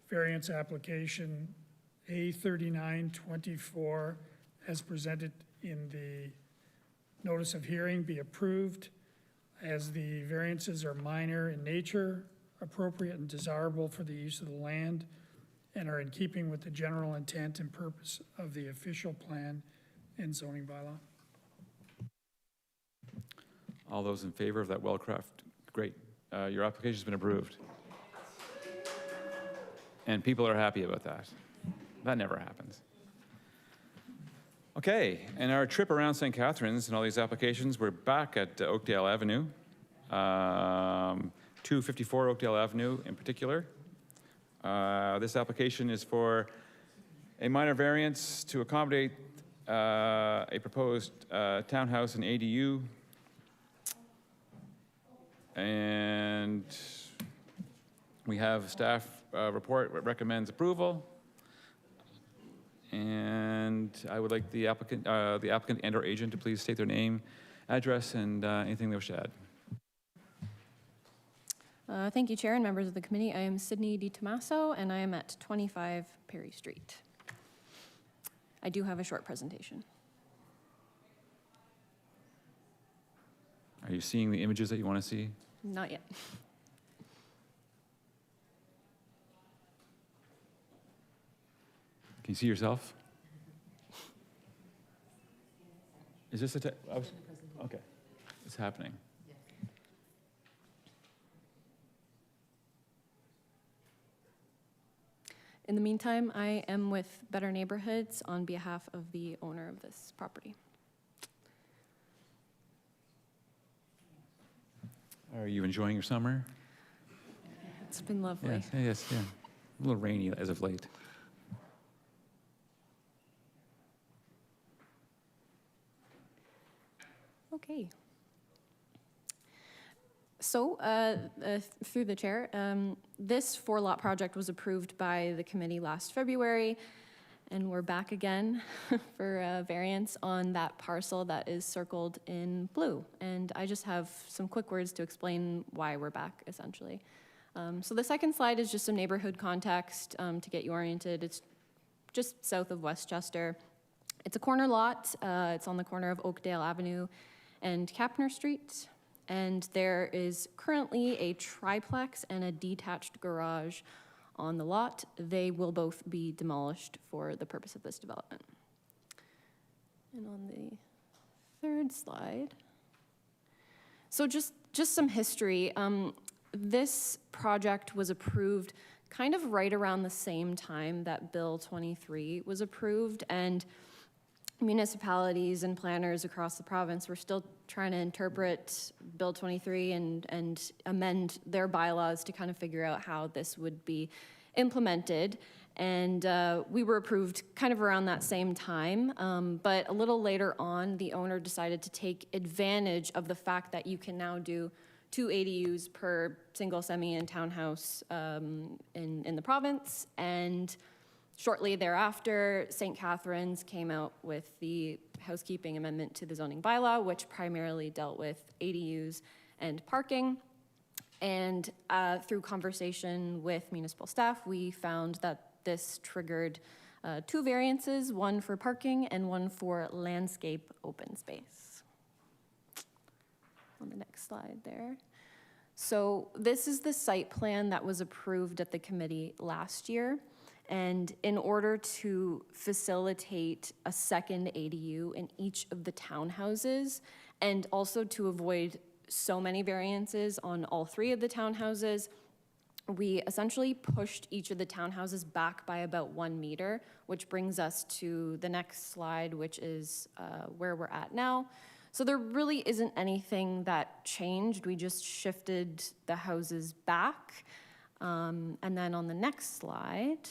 variance application A3924 as presented in the notice of hearing be approved, as the variances are minor in nature, appropriate and desirable for the use of the land, and are in keeping with the general intent and purpose of the official plan and zoning bylaw. All those in favor of that well-crafted, great. Your application's been approved. And people are happy about that. That never happens. Okay, and our trip around St. Catharines and all these applications, we're back at Oakdale Avenue, 254 Oakdale Avenue in particular. This application is for a minor variance to accommodate a proposed townhouse and ADU. And we have staff report that recommends approval. And I would like the applicant and/or agent to please state their name, address, and anything they wish to add. Thank you, Chair and members of the committee. I am Sydney DiTomaso, and I am at 25 Perry Street. I do have a short presentation. Are you seeing the images that you want to see? Not yet. Can you see yourself? Is this okay, it's happening. In the meantime, I am with Better Neighborhoods on behalf of the owner of this property. Are you enjoying your summer? It's been lovely. Yes. A little rainy as of late. Okay. So, through the chair, this 4-lot project was approved by the committee last February, and we're back again for a variance on that parcel that is circled in blue. And I just have some quick words to explain why we're back, essentially. So the second slide is just some neighborhood context to get you oriented. It's just south of Westchester. It's a corner lot. It's on the corner of Oakdale Avenue and Kapner Street. And there is currently a triplex and a detached garage on the lot. They will both be demolished for the purpose of this development. And on the third slide, so just some history. This project was approved kind of right around the same time that Bill 23 was approved, and municipalities and planners across the province were still trying to interpret Bill 23 and amend their bylaws to kind of figure out how this would be implemented. And we were approved kind of around that same time, but a little later on, the owner decided to take advantage of the fact that you can now do 2 ADUs per single, semi, and townhouse in the province. And shortly thereafter, St. Catharines came out with the housekeeping amendment to the zoning bylaw, which primarily dealt with ADUs and parking. And through conversation with municipal staff, we found that this triggered 2 variances, one for parking and one for landscape open space. On the next slide there. So this is the site plan that was approved at the committee last year. And in order to facilitate a second ADU in each of the townhouses, and also to avoid so many variances on all 3 of the townhouses, we essentially pushed each of the townhouses back by about 1 meter, which brings us to the next slide, which is where we're at now. So there really isn't anything that changed. We just shifted the houses back. And then on the next slide,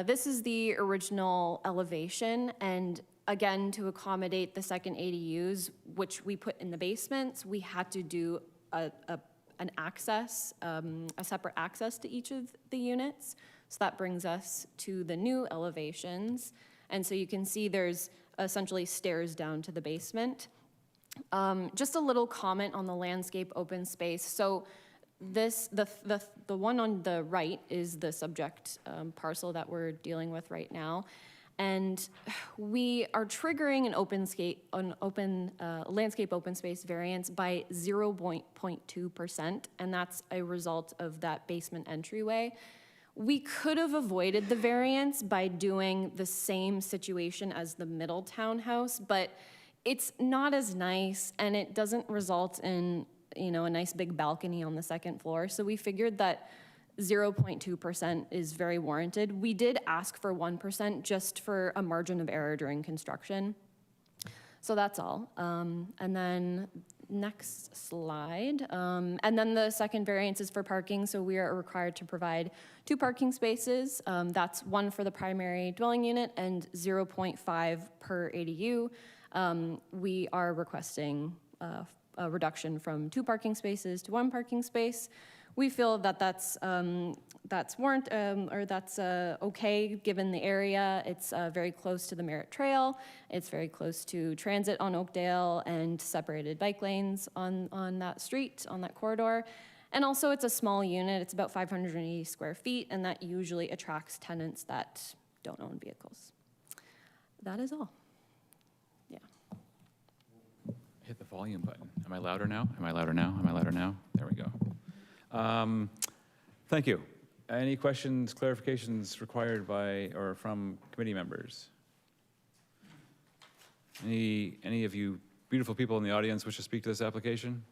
this is the original elevation, and again, to accommodate the second ADUs, which we put in the basements, we had to do an access, a separate access to each of the units. So that brings us to the new elevations. And so you can see there's essentially stairs down to the basement. Just a little comment on the landscape open space. So the one on the right is the subject parcel that we're dealing with right now. And we are triggering an landscape open space variance by 0.2%, and that's a result of that basement entryway. We could have avoided the variance by doing the same situation as the middle townhouse, but it's not as nice, and it doesn't result in, a nice big balcony on the second floor. So we figured that 0.2% is very warranted. We did ask for 1% just for a margin of error during construction. So that's all. And then next slide. And then the second variance is for parking. So we are required to provide 2 parking spaces. That's 1 for the primary dwelling unit and 0.5 per ADU. We are requesting a reduction from 2 parking spaces to 1 parking space. We feel that that's okay given the area. It's very close to the Merritt Trail. It's very close to transit on Oakdale and separated bike lanes on that street, on that corridor. And also it's a small unit. It's about 580 square feet, and that usually attracts tenants that don't own vehicles. That is all. Yeah. Hit the volume button. Am I louder now? Am I louder now? Am I louder now? There we go. Thank you. Any questions, clarifications required by or from committee members? Any of you beautiful people in the audience wish to speak to this application?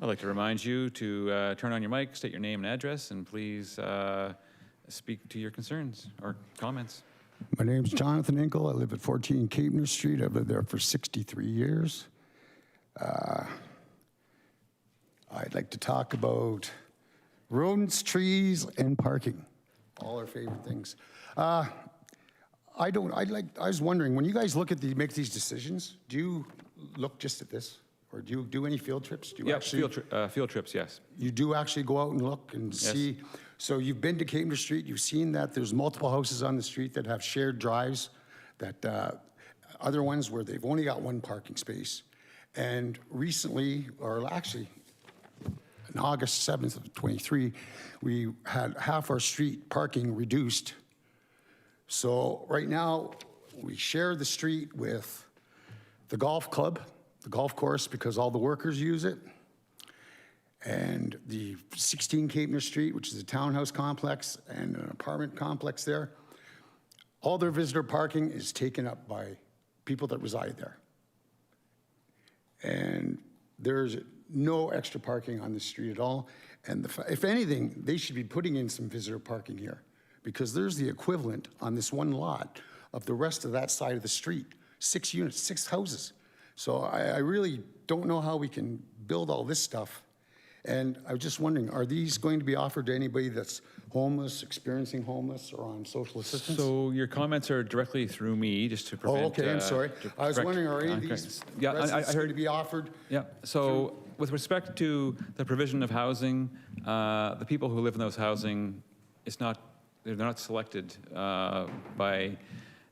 I'd like to remind you to turn on your mic, state your name and address, and please speak to your concerns or comments. My name's Jonathan Inkle. I live at 14 Capener Street. I've lived there for 63 years. I'd like to talk about rodents, trees, and parking, all our favorite things. I was wondering, when you guys make these decisions, do you look just at this? Or do you do any field trips? Do you field trips, yes. You do actually go out and look and see? So you've been to Capener Street, you've seen that there's multiple houses on the street that have shared drives, that other ones where they've only got 1 parking space. And recently, or actually, on August 7th of 23, we had half our street parking reduced. So right now, we share the street with the golf club, the golf course, because all the workers use it, and the 16 Capener Street, which is a townhouse complex and an apartment complex there. All their visitor parking is taken up by people that reside there. And there's no extra parking on the street at all. And if anything, they should be putting in some visitor parking here, because there's the equivalent on this one lot of the rest of that side of the street. 6 units, 6 houses. So I really don't know how we can build all this stuff And I was just wondering, are these going to be offered to anybody that's homeless, experiencing homeless, or on social assistance? So your comments are directly through me, just to prevent. Oh, okay, I'm sorry. to I was correct- wondering, are any of correct- these Yeah, residents I going heard. to be offered? Yeah, so with respect to the provision of housing, the people who live in those housing, they're not selected by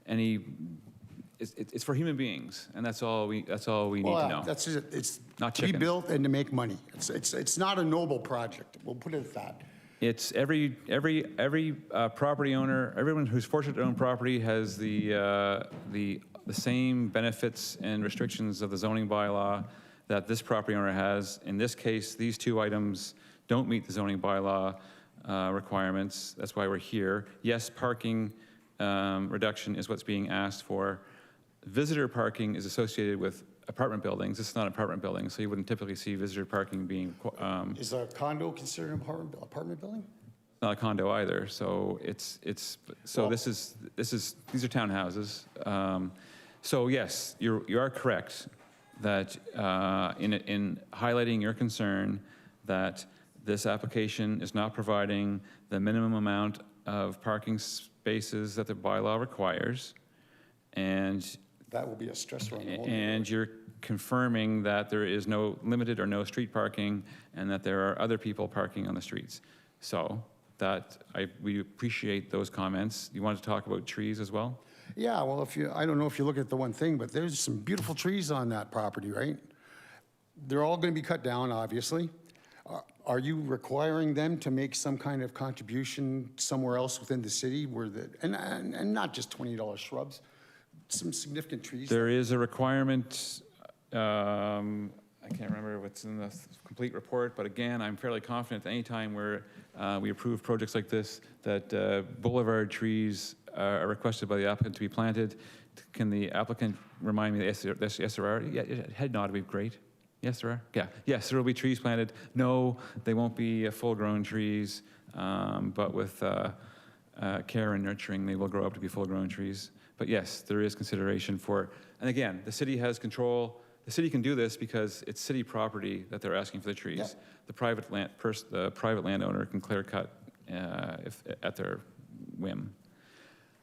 any, it's for human beings, and that's all we need to know. That's it. It's Not to be chickens. built and to make money. It's not a noble project. We'll put it at that. It's every property owner, everyone who's fortunate to own property has the same benefits and restrictions of the zoning bylaw that this property owner has. In this case, these two items don't meet the zoning bylaw requirements. That's why we're here. Yes, parking reduction is what's being asked for. Visitor parking is associated with apartment buildings. This is not an apartment building, so you wouldn't typically see visitor parking being Is a condo considered an apartment building? not a condo either. So Well- these are townhouses. So yes, you are correct that in highlighting your concern that this application is not providing the minimum amount of parking spaces that the bylaw requires, and That will be a stressor on the whole. and you're confirming that there is no limited or no street parking, and that there are other people parking on the streets. So we appreciate those comments. You want to talk about trees as well? Yeah, well, I don't know if you look at the one thing, but there's some beautiful trees on that property, right? They're all going to be cut down, obviously. Are you requiring them to make some kind of contribution somewhere else within the city and not just $20 shrubs, some significant trees? There is a requirement, I can't remember what's in the complete report, but again, I'm fairly confident that anytime we approve projects like this, that boulevard trees are requested by the applicant to be planted. Can the applicant remind me, yes, there are? Yeah, head nod would be great. Yes, there are? Yeah. Yes, there will be trees planted. No, they won't be full-grown trees, but with care and nurturing, they will grow up to be full-grown trees. But yes, there is consideration for, and again, the city has control. The city can do this because it's city property that they're asking for the trees. Yeah. The private landowner can clear cut if at their whim.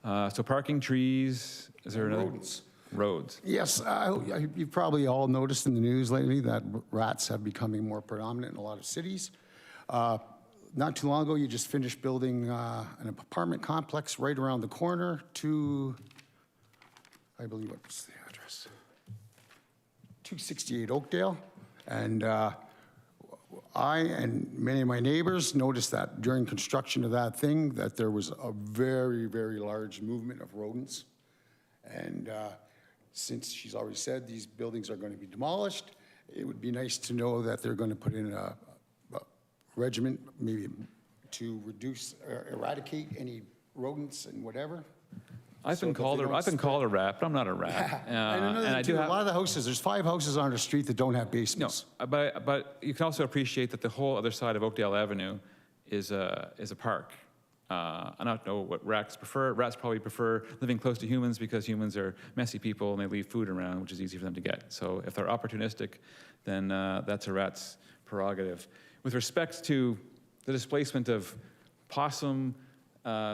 So parking, trees, is there another? Rodents. Roads. Yes, you've probably all noticed in the news lately that rats have becoming more predominant in a lot of cities. Not too long ago, you just finished building an apartment complex right around the corner to, I believe, what's the address? 268 Oakdale. And I and many of my neighbors noticed that during construction of that thing, that there was a very, very large movement of rodents. And since she's already said these buildings are going to be demolished, it would be nice to know that they're going to put in a regimen, maybe to reduce or eradicate any rodents and whatever. I've been called a rat, but I'm not a rat. And another thing too, a lot of the houses, there's 5 houses on the street that don't have basements. No, but you can also appreciate that the whole other side of Oakdale Avenue is a park. I don't know what rats prefer. Rats probably prefer living close to humans because humans are messy people and they leave food around, which is easy for them to get. So if they're opportunistic, then that's a rat's prerogative. With respect to the displacement of possum,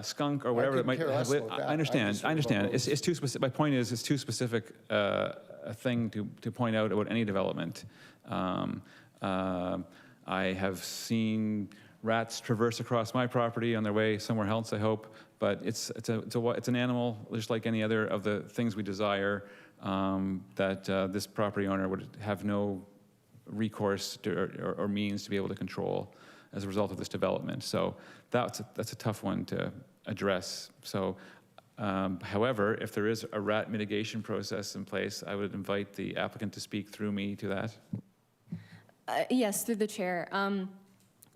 skunk, or whatever it might couldn't care less have. about that. I understand. just I understand. about It's too specific. My point is, it's too specific a thing to point out about any development. I have seen rats traverse across my property on their way somewhere else, I hope, but it's an animal just like any other of the things we desire that this property owner would have no recourse to, or means to be able to control as a result of this development. So that's a tough one to address. So, however, if there is a rat mitigation process in place, I would invite the applicant to speak through me to that. Yes, through the chair.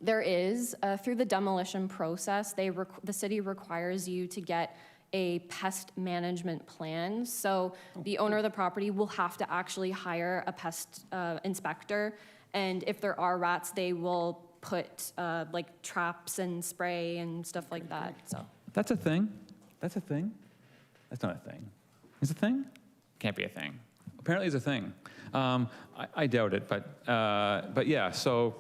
There is, through the demolition process, the city requires you to get a pest management plan. So the owner of the property will have to actually hire a pest inspector. And if there are rats, they will put like traps and spray and stuff like that, so. That's a thing. That's a thing. That's not a thing. Is it a thing? Can't be a thing. Apparently it's a thing. I doubt it, but yeah, so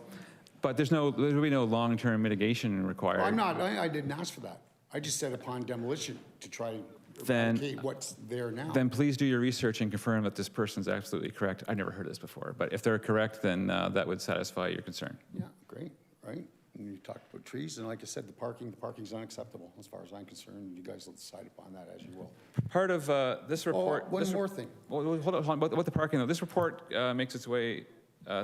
But there will be no long-term mitigation required. Well, I'm not, I didn't ask for that. I just said upon demolition to try and Then- eradicate what's there now. Then please do your research and confirm that this person's absolutely correct. I've never heard of this before, but if they're correct, then that would satisfy your concern. Yeah, great, right? And you talked about trees, and like I said, the parking's unacceptable as far as I'm concerned. You guys will decide upon that as you will. Part of this report. one this more thing. Well, hold on, about the parking though. This report makes its way,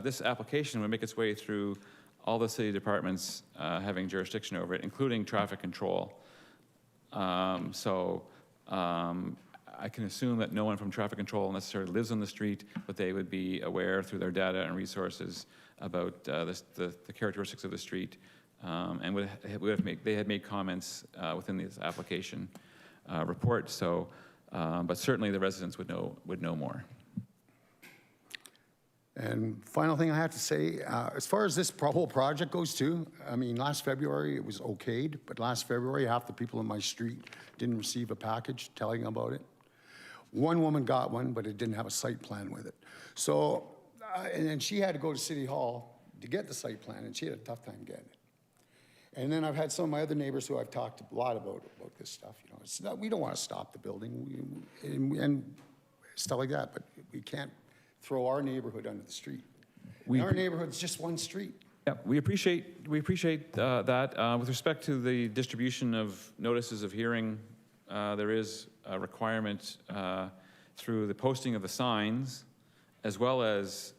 this application would make its way through all the city departments having jurisdiction over it, including traffic control. I can assume that no one from traffic control necessarily lives on the street, but they would be aware through their data and resources about the characteristics of the street, and they had made comments within this application report. So, but certainly the residents would know more. And final thing I have to say, as far as this whole project goes too, I mean, last February it was okayed, but last February half the people in my street didn't receive a package telling them about it. One woman got one, but it didn't have a site plan with it. So, and then she had to go to City Hall to get the site plan, and she had a tough time getting it. And then I've had some of my other neighbors who I've talked a lot about this stuff. You know, it's not, we don't want to stop the building and stuff like that, but we can't throw our neighborhood under the street. And our neighborhood's just one street. Yeah, we appreciate that. With respect to the distribution of notices of hearing, there is a requirement through the posting of the signs, as well as,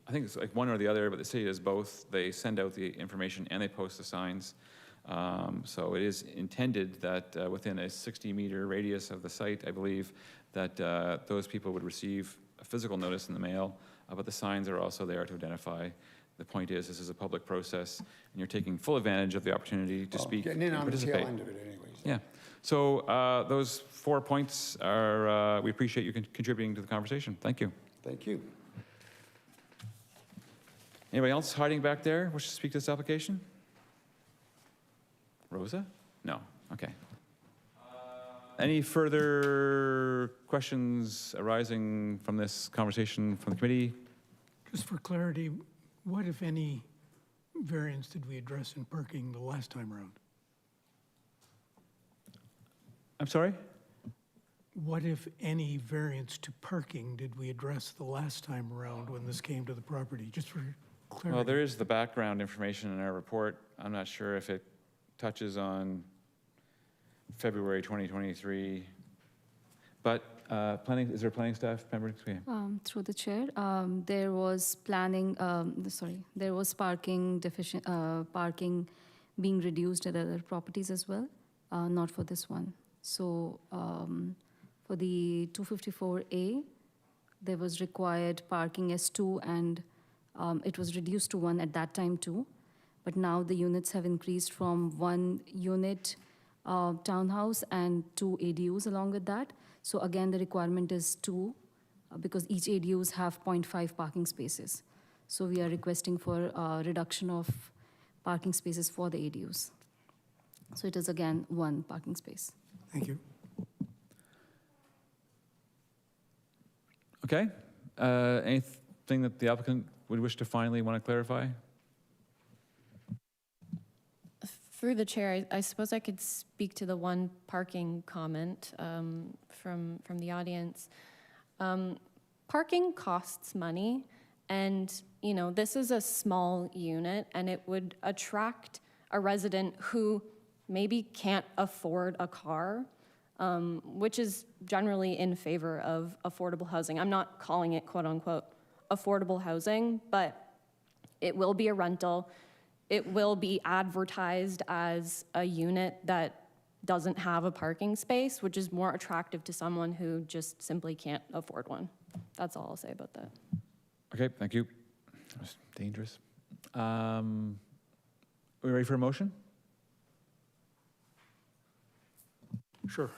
I think it's like one or the other, but the city does both. They send out the information and they post the signs. So it is intended that within a 60-meter radius of the site, I believe, that those people would receive a physical notice in the mail, but the signs are also there to identify. The point is, this is a public process, and you're taking full advantage of the opportunity to speak Getting in and on the tail participate. end of it anyways. Yeah. So those 4 points are, we appreciate you contributing to the conversation. Thank you. Thank you. Anybody else hiding back there wish to speak to this application? Rosa? No. Okay. Any further questions arising from this conversation from the committee? Just for clarity, what, if any, variance did we address in parking the last time around? I'm sorry? What, if any, variance to parking did we address the last time around when this came to the property? Just for clarity. Well, there is the background information in our report. I'm not sure if it touches on February 2023. But is there a planning staff member? Through the chair, there was there was parking being reduced at other properties as well, not for this one. So for the 254A, there was required parking as 2, and it was reduced to 1 at that time too. But now the units have increased from 1 unit townhouse and 2 ADUs along with that. So again, the requirement is 2 because each ADUs have 0.5 parking spaces. So we are requesting for a reduction of parking spaces for the ADUs. So it is again 1 parking space. Thank you. Okay. Anything that the applicant would wish to finally want to clarify? Through the chair, I suppose I could speak to the one parking comment from the audience. Parking costs money, and this is a small unit, and it would attract a resident who maybe can't afford a car, which is generally in favor of affordable housing. I'm not calling it quote unquote affordable housing, but it will be a rental. It will be advertised as a unit that doesn't have a parking space, which is more attractive to someone who just simply can't afford one. That's all I'll say about that. Okay, thank you. That was dangerous. Are we ready for a motion? Sure.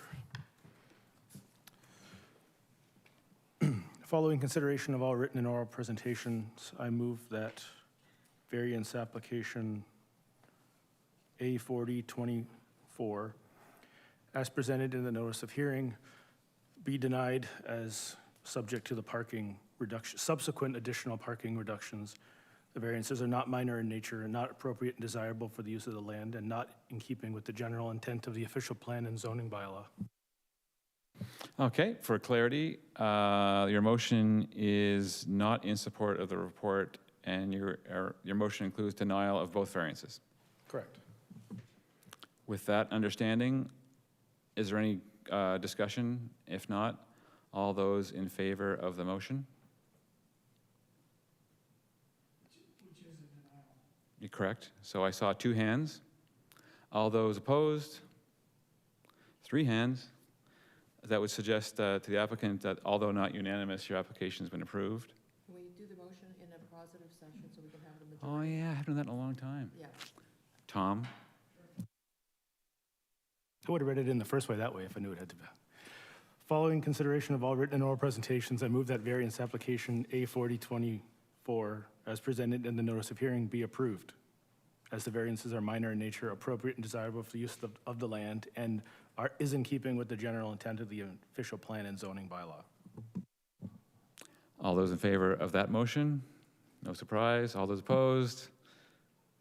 Following consideration of all written and oral presentations, I move that variance application A4024, as presented in the notice of hearing, be denied as subject to the parking reduction, subsequent additional parking reductions The variances are not minor in nature and not appropriate and desirable for the use of the land and not in keeping with the general intent of the official plan and zoning bylaw. Okay, for clarity, your motion is not in support of the report, and your motion includes denial of both variances. Correct. With that understanding, is there any discussion? If not, all those in favor of the motion? You're correct. So I saw 2 hands. All those opposed? 3 hands. That would suggest to the applicant that although not unanimous, your application's been approved. Can we do the motion in a positive session so we can have the Oh majority? yeah, I haven't done that in a long time. Yeah. Tom? I would have read it in the first way that way if I knew it had to be. Following consideration of all written and oral presentations, I move that variance application A4024, as presented in the notice of hearing, be approved, as the variances are minor in nature, appropriate and desirable for the use of the land, and is in keeping with the general intent of the official plan and zoning bylaw. All those in favor of that motion? No surprise. All those opposed?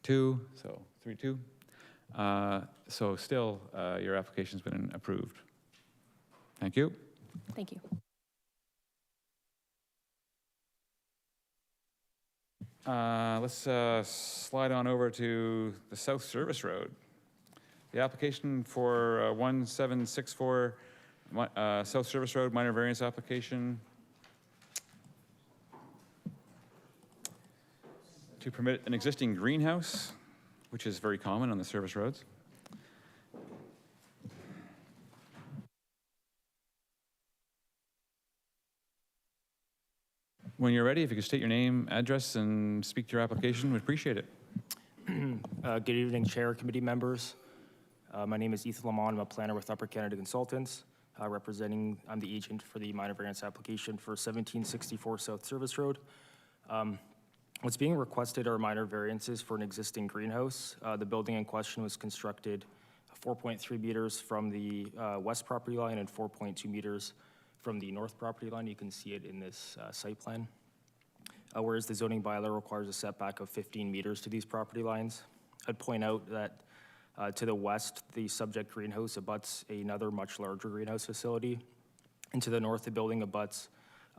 2, so 3-2. So still, your application's been approved. Thank you. Thank you. Let's slide on over to the South Service Road. The application for 1764 South Service Road, minor variance application to permit an existing greenhouse, which is very common on the service roads. When you're ready, if you could state your name, address, and speak to your application, we'd appreciate it. Good evening, Chair, committee members. My name is Ethan Lamont. I'm a planner with Upper Canada Consultants, I'm the agent for the minor variance application for 1764 South Service Road. What's being requested are minor variances for an existing greenhouse. The building in question was constructed 4.3 meters from the west property line and 4.2 meters from the north property line. You can see it in this site plan. Whereas the zoning bylaw requires a setback of 15 meters to these property lines. I'd point out that to the west, the subject greenhouse abuts another much larger greenhouse facility. And to the north, the building abuts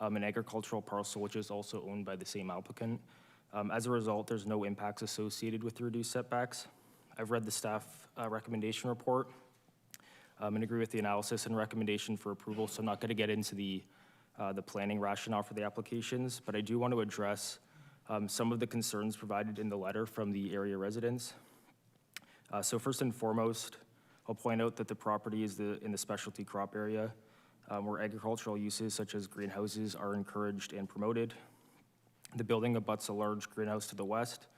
an agricultural parcel, which is also owned by the same applicant. As a result, there's no impacts associated with the reduced setbacks. I've read the staff recommendation report and agree with the analysis and recommendation for approval, so I'm not going to get into the planning rationale for the applications, but I do want to address some of the concerns provided in the letter from the area residents. So first and foremost, I'll point out that the property is in the specialty crop area where agricultural uses such as greenhouses are encouraged and promoted. The building abuts a large greenhouse to the west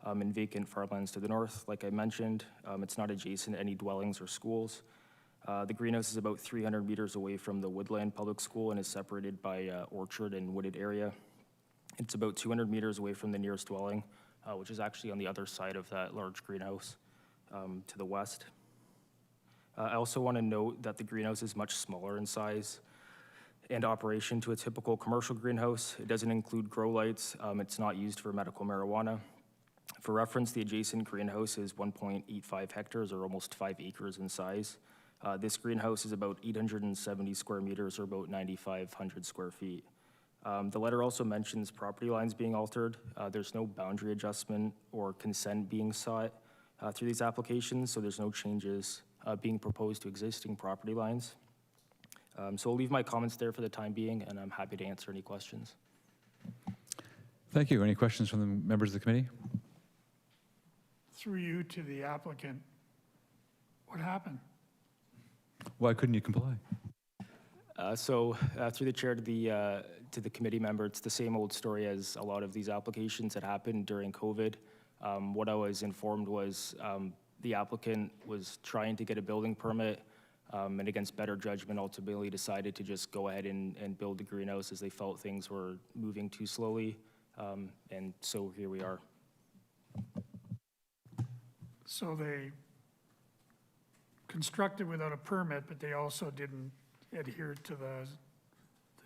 and vacant farmlands to the north. Like I mentioned, it's not adjacent to any dwellings or schools. The greenhouse is about 300 meters away from the Woodland Public School and is separated by orchard and wooded area. It's about 200 meters away from the nearest dwelling, which is actually on the other side of that large greenhouse to the west. I also want to note that the greenhouse is much smaller in size and operation to a typical commercial greenhouse. It doesn't include grow lights. It's not used for medical marijuana. For reference, the adjacent greenhouse is 1.85 hectares or almost 5 acres in size. This greenhouse is about 870 square meters or about 9,500 square feet. The letter also mentions property lines being altered. There's no boundary adjustment or consent being sought through these applications, so there's no changes being proposed to existing property lines. So I'll leave my comments there for the time being, and I'm happy to answer any questions. Thank you. Any questions from the members of the committee? Through you to the applicant, what happened? Why couldn't you comply? Through the chair to the committee member, it's the same old story as a lot of these applications that happened during COVID. What I was informed was the applicant was trying to get a building permit and against better judgment ultimately decided to just go ahead and build the greenhouse as they felt things were moving too slowly. And so here we are. So they constructed without a permit, but they also didn't adhere to the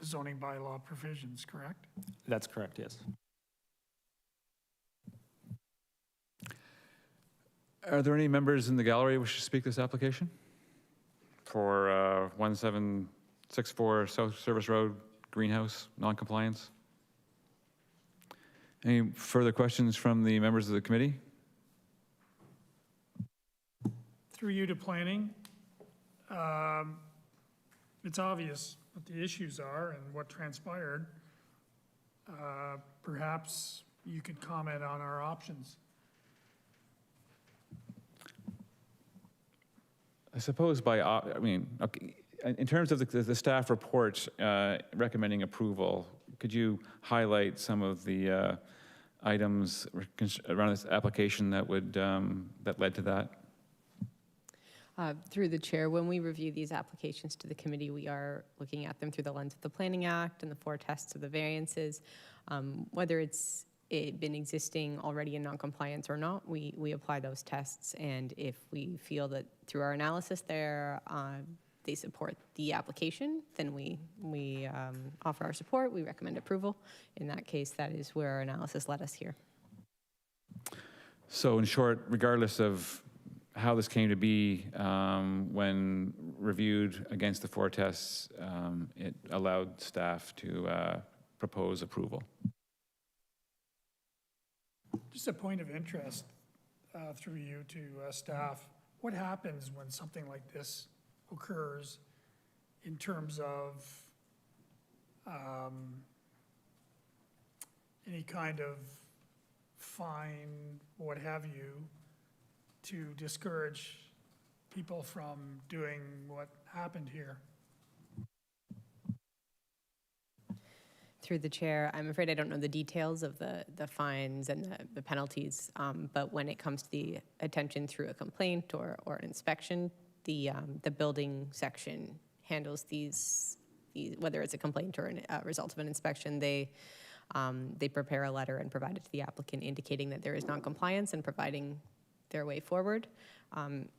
zoning bylaw provisions, correct? That's correct, yes. Are there any members in the gallery who wish to speak this application? For 1764 South Service Road, greenhouse, non-compliance? Any further questions from the members of the committee? Through you to planning, it's obvious what the issues are and what transpired. Perhaps you could comment on our options. I suppose okay, in terms of the staff report recommending approval, could you highlight some of the items around this application that would, that led to that? Through the chair, when we review these applications to the committee, we are looking at them through the lens of the Planning Act and the 4 tests of the variances. Whether it's been existing already in noncompliance or not, we apply those tests, and if we feel that through our analysis there, they support the application, then we offer our support, we recommend approval. In that case, that is where our analysis led us here. So in short, regardless of how this came to be, when reviewed against the 4 tests, it allowed staff to propose approval. Just a point of interest through you to staff. What happens when something like this occurs in terms of any kind of fine, what have you, to discourage people from doing what happened here? Through the chair, I'm afraid I don't know the details of the fines and the penalties, but when it comes to the attention through a complaint or an inspection, the building section handles these, whether it's a complaint or a result of an inspection. They prepare a letter and provide it to the applicant indicating that there is non-compliance and providing their way forward.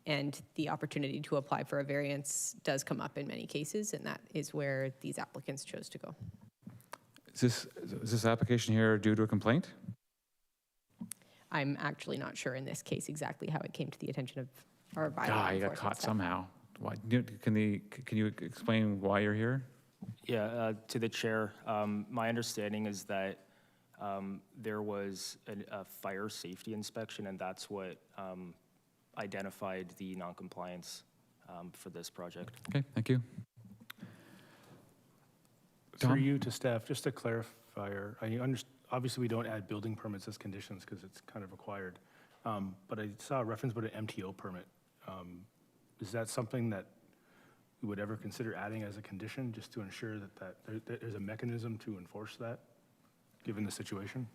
And the opportunity to apply for a variance does come up in many cases, and that is where these applicants chose to go. Is this application here due to a complaint? I'm actually not sure in this case exactly how it came to the attention of our bylaw. You got caught somehow. Why, can you explain why you're here? Yeah, to the chair, my understanding is that there was a fire safety inspection, and that's what identified the noncompliance for this project. Okay, thank you. Through you to staff, just to clarify, obviously we don't add building permits as conditions because it's kind of required. But I saw a reference about an MTO permit. Is that something that we would ever consider adding as a condition, just to ensure that there's a mechanism to enforce that, given the situation?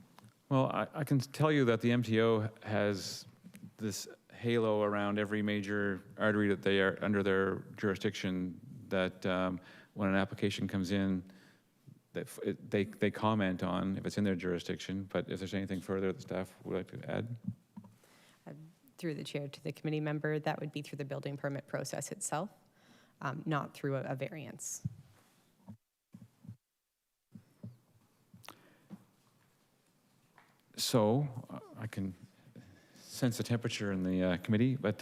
Well, I can tell you that the MTO has this halo around every major artery that they are under their jurisdiction, that when an application comes in, that they comment on if it's in their jurisdiction. But if there's anything further the staff would like to add? Through the chair to the committee member, that would be through the building permit process itself, not through a variance. So I can sense the temperature in the committee, but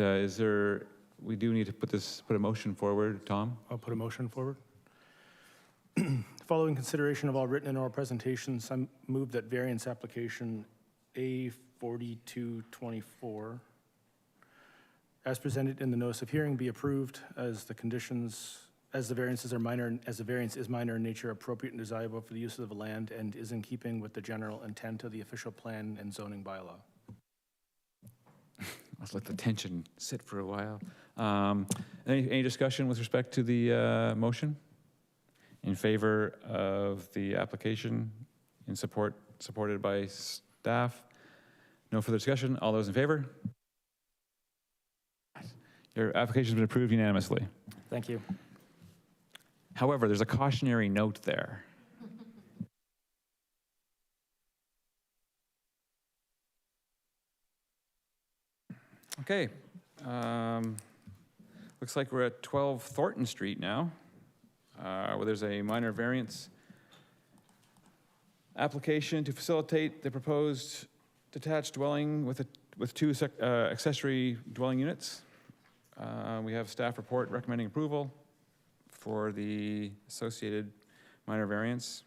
we do need to put a motion forward. Tom? I'll put a motion forward. Following consideration of all written and oral presentations, I move that variance application A4224, as presented in the notice of hearing, be approved as the variance is minor in nature, appropriate and desirable for the use of the land, and is in keeping with the general intent of the official plan and zoning bylaw. Let's let the tension sit for a while. Any discussion with respect to the motion? In favor of the application, supported by staff? No further discussion. All those in favor? Your application's been approved unanimously. Thank you. However, there's a cautionary note there. Okay. Looks like we're at 12 Thornton Street now, where there's a minor variance application to facilitate the proposed detached dwelling with a with two accessory dwelling units. We have staff report recommending approval for the associated minor variance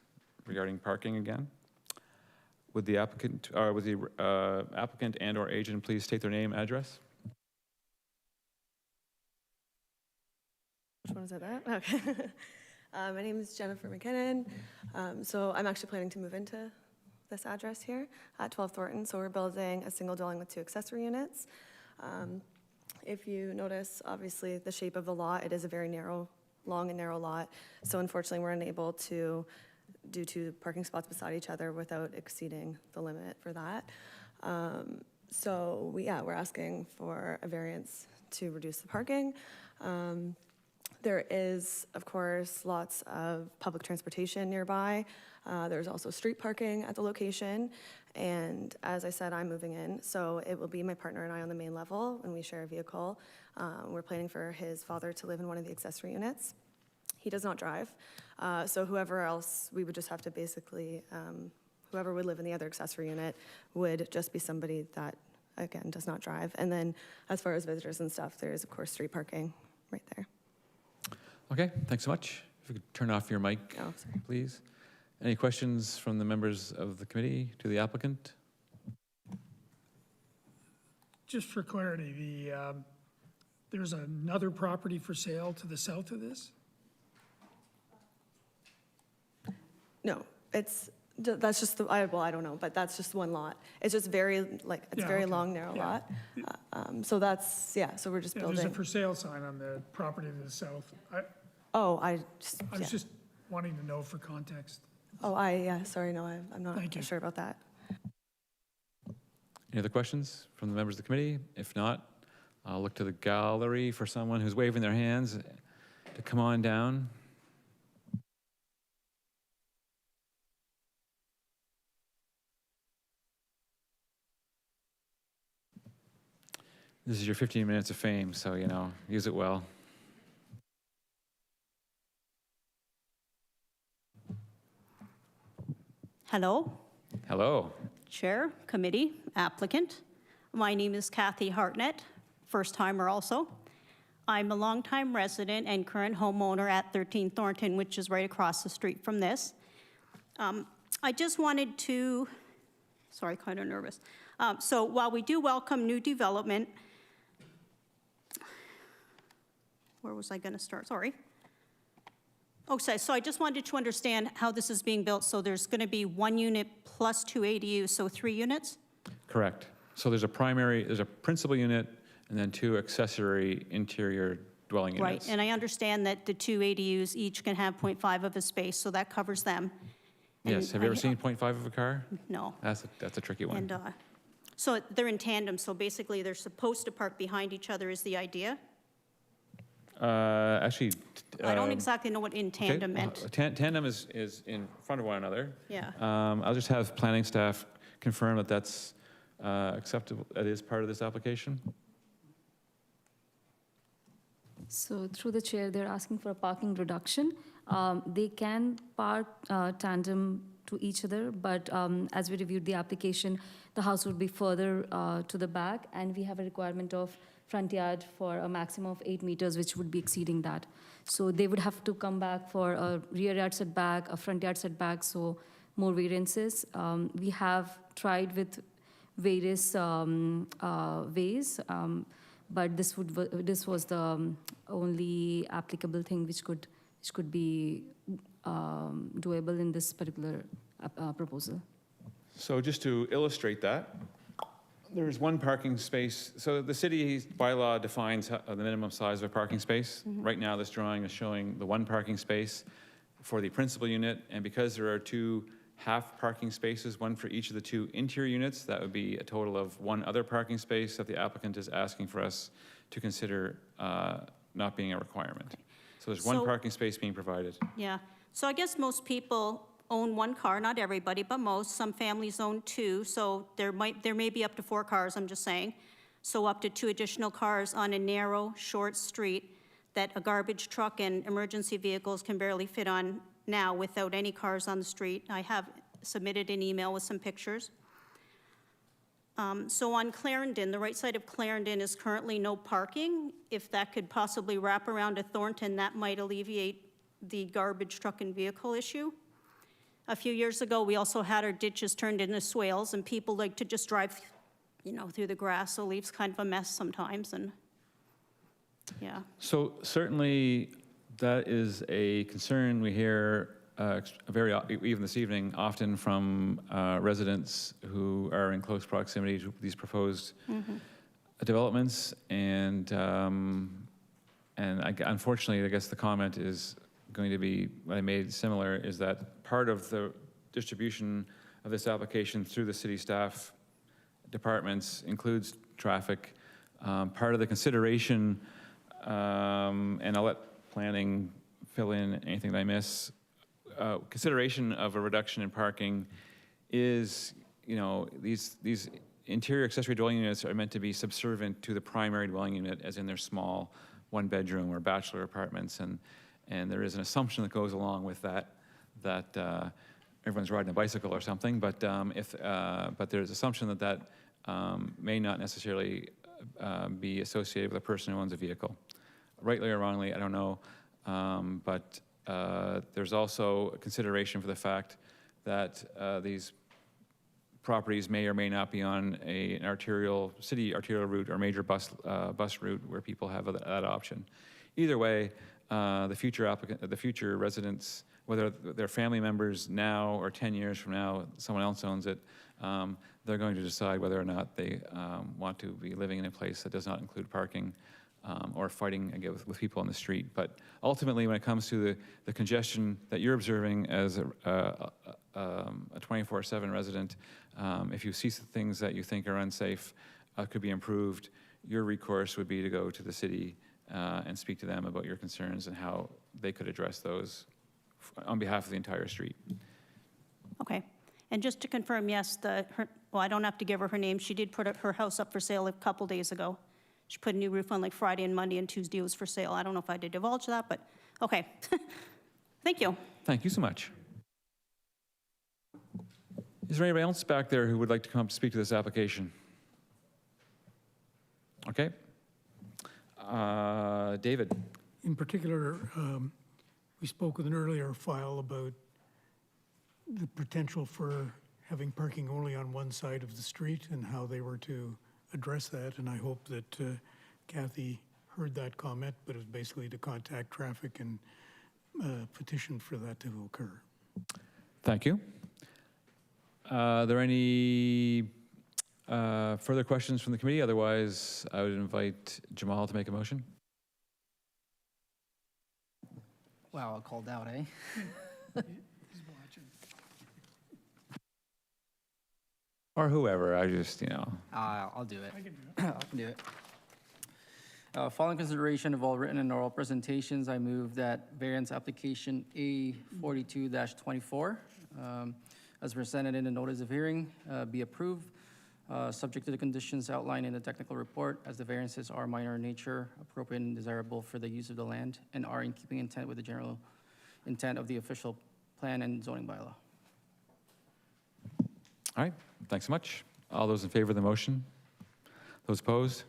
regarding parking again. Would the applicant and/or agent please state their name, address? Which one is it? That? Okay. My name is Jennifer McKinnon. So I'm actually planning to move into this address here at 12 Thornton. So we're building a single dwelling with 2 accessory units. If you notice, obviously, the shape of the lot, it is a very long and narrow lot. So unfortunately, we're unable to do 2 parking spots beside each other without exceeding the limit for that. So we're asking for a variance to reduce the parking. There is, of course, lots of public transportation nearby. There's also street parking at the location. And as I said, I'm moving in, so it will be my partner and I on the main level, and we share a vehicle. We're planning for his father to live in one of the accessory units. He does not drive, so whoever else, we would just have to basically, whoever would live in the other accessory unit would just be somebody that, again, does not drive. And then as far as visitors and stuff, there is, of course, street parking right there. Okay, thanks so much. If you could turn off your mic, please. Any questions from the members of the committee to the applicant? Just for clarity, there's another property for sale to the south of this? No, that's just the, I don't know, but that's just one lot. It's just very, very long, narrow lot. So that's, so we're just There's building. a for sale sign on the property to the south. I I was just wanting to know for context. Sorry, no, I'm not sure about that. Any other questions from the members of the committee? If not, I'll look to the gallery for someone who's waving their hands to come on down. This is your 15 minutes of fame, so, use it well. Hello, Hello. Chair, Committee, Applicant. My name is Kathy Hartnett, first-timer also. I'm a longtime resident and current homeowner at 13 Thornton, which is right across the street from this. I just wanted to, sorry, kind of nervous. So while we do welcome new development, where was I going to start? Sorry. Okay, so I just wanted to understand how this is being built. So there's going to be 1 unit plus 2 ADUs, so 3 units? Correct. So there's a principal unit, and then 2 accessory interior dwelling units. Right, and I understand that the 2 ADUs each can have 0.5 of a space, so that covers them. Yes, have you ever seen 0.5 of a car? No. That's a tricky one. And so they're in tandem, so basically they're supposed to park behind each other is the idea? Actually. I don't exactly know what in tandem meant. Tandem is in front of one another. Yeah. I'll just have planning staff confirm that that's acceptable, that is part of this application. So through the chair, they're asking for a parking reduction. They can park tandem to each other, but as we reviewed the application, the house would be further to the back, and we have a requirement of front yard for a maximum of 8 meters, which would be exceeding that. So they would have to come back for a rear yard setback, a front yard setback, so more variances. We have tried with various ways, but this was the only applicable thing which could be doable in this particular proposal. So just to illustrate that, there's 1 parking space. So the city bylaw defines the minimum size of a parking space. Mm-hmm. Right now, this drawing is showing the 1 parking space for the principal unit, and because there are 2 half parking spaces, 1 for each of the 2 interior units, that would be a total of 1 other parking space that the applicant is asking for us to consider not being a requirement. Okay. So there's 1 parking space being provided. Yeah, so I guess most people own 1 car, not everybody, but most. Some families own 2, so there may be up to 4 cars, I'm just saying. So up to 2 additional cars on a narrow, short street that a garbage truck and emergency vehicles can barely fit on now without any cars on the street. I have submitted an email with some pictures. So on Clarendon, the right side of Clarendon is currently no parking. If that could possibly wrap around to Thornton, that might alleviate the garbage truck and vehicle issue. A few years ago, we also had our ditches turned into swales, and people like to just drive, through the grass, so it leaves kind of a mess sometimes, and, yeah. So certainly, that is a concern we hear even this evening, often from residents who are in close proximity to these proposed developments. And unfortunately, I guess the comment is going to be, what I made similar, is that part of the distribution of this application through the city staff departments includes traffic. Part of the consideration, and I'll let planning fill in anything that I miss, consideration of a reduction in parking is, these interior accessory dwelling units are meant to be subservient to the primary dwelling unit, as in their small one-bedroom or bachelor apartments, and there is an assumption that goes along with that everyone's riding a bicycle or something, but there's assumption that may not necessarily be associated with a person who owns a vehicle. Rightly or wrongly, I don't know, but there's also a consideration for the fact that these properties may or may not be on an city arterial route or major bus route where people have that option. Either way, the future residents, whether they're family members now or 10 years from now, someone else owns it, they're going to decide whether or not they want to be living in a place that does not include parking, or fighting again with people on the street. But ultimately, when it comes to the congestion that you're observing as a 24/7 resident, if you see things that you think are unsafe, could be improved, your recourse would be to go to the city and speak to them about your concerns and how they could address those on behalf of the entire street. Okay. And just to confirm, yes, I don't have to give her name. She did put her house up for sale a couple days ago. She put a new roof on like Friday and Monday, and Tuesday it was for sale. I don't know if I did divulge that, but okay. Thank you. Thank you so much. Is there anybody else back there who would like to come up to speak to this application? Okay. David. In particular, we spoke with an earlier file about the potential for having parking only on one side of the street and how they were to address that. And I hope that Kathy heard that comment, but it's basically to contact traffic and petition for that to occur. Thank you. Are there any further questions from the committee? Otherwise, I would invite Jamal to make a motion. Wow, I called out, eh? He's watching. Or whoever, I just, I'll do it. I can do it. I can do it. Following consideration of all written and oral presentations, I move that variance application A42-24, as presented in the notice of hearing, be approved, subject to the conditions outlined in the technical report, as the variances are minor in nature, appropriate and desirable for the use of the land, and are in keeping intent with the general intent of the official plan and zoning bylaw. All right, thanks so much. All those in favor of the motion? Those opposed?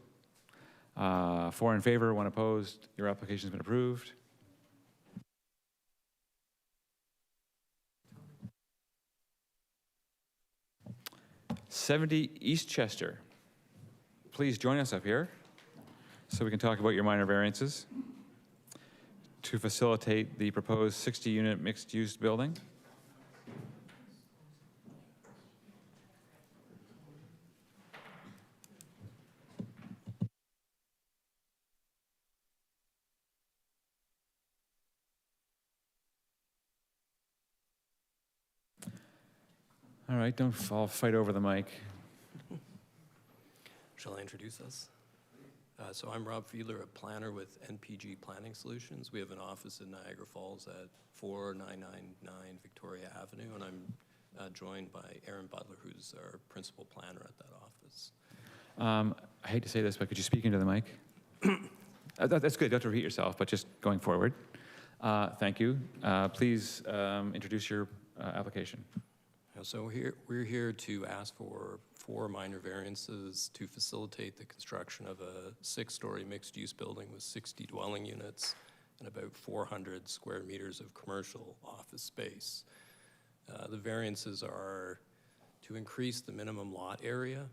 4 in favor, 1 opposed. Your application's been approved. '70 East Chester. Please join us up here so we can talk about your minor variances to facilitate the proposed 60-unit mixed-use building. All right, don't all fight over the mic. Shall I introduce us? So I'm Rob Fiedler, a planner with NPG Planning Solutions. We have an office in Niagara Falls at 4999 Victoria Avenue, and I'm joined by Aaron Butler, who's our principal planner at that office. I hate to say this, but could you speak into the mic? That's good, you don't have to repeat yourself, but just going forward. Thank you. Please introduce your application. So we're here to ask for 4 minor variances to facilitate the construction of a 6-story mixed-use building with 60 dwelling units and about 400 square meters of commercial office space. The variances are to increase the minimum lot area,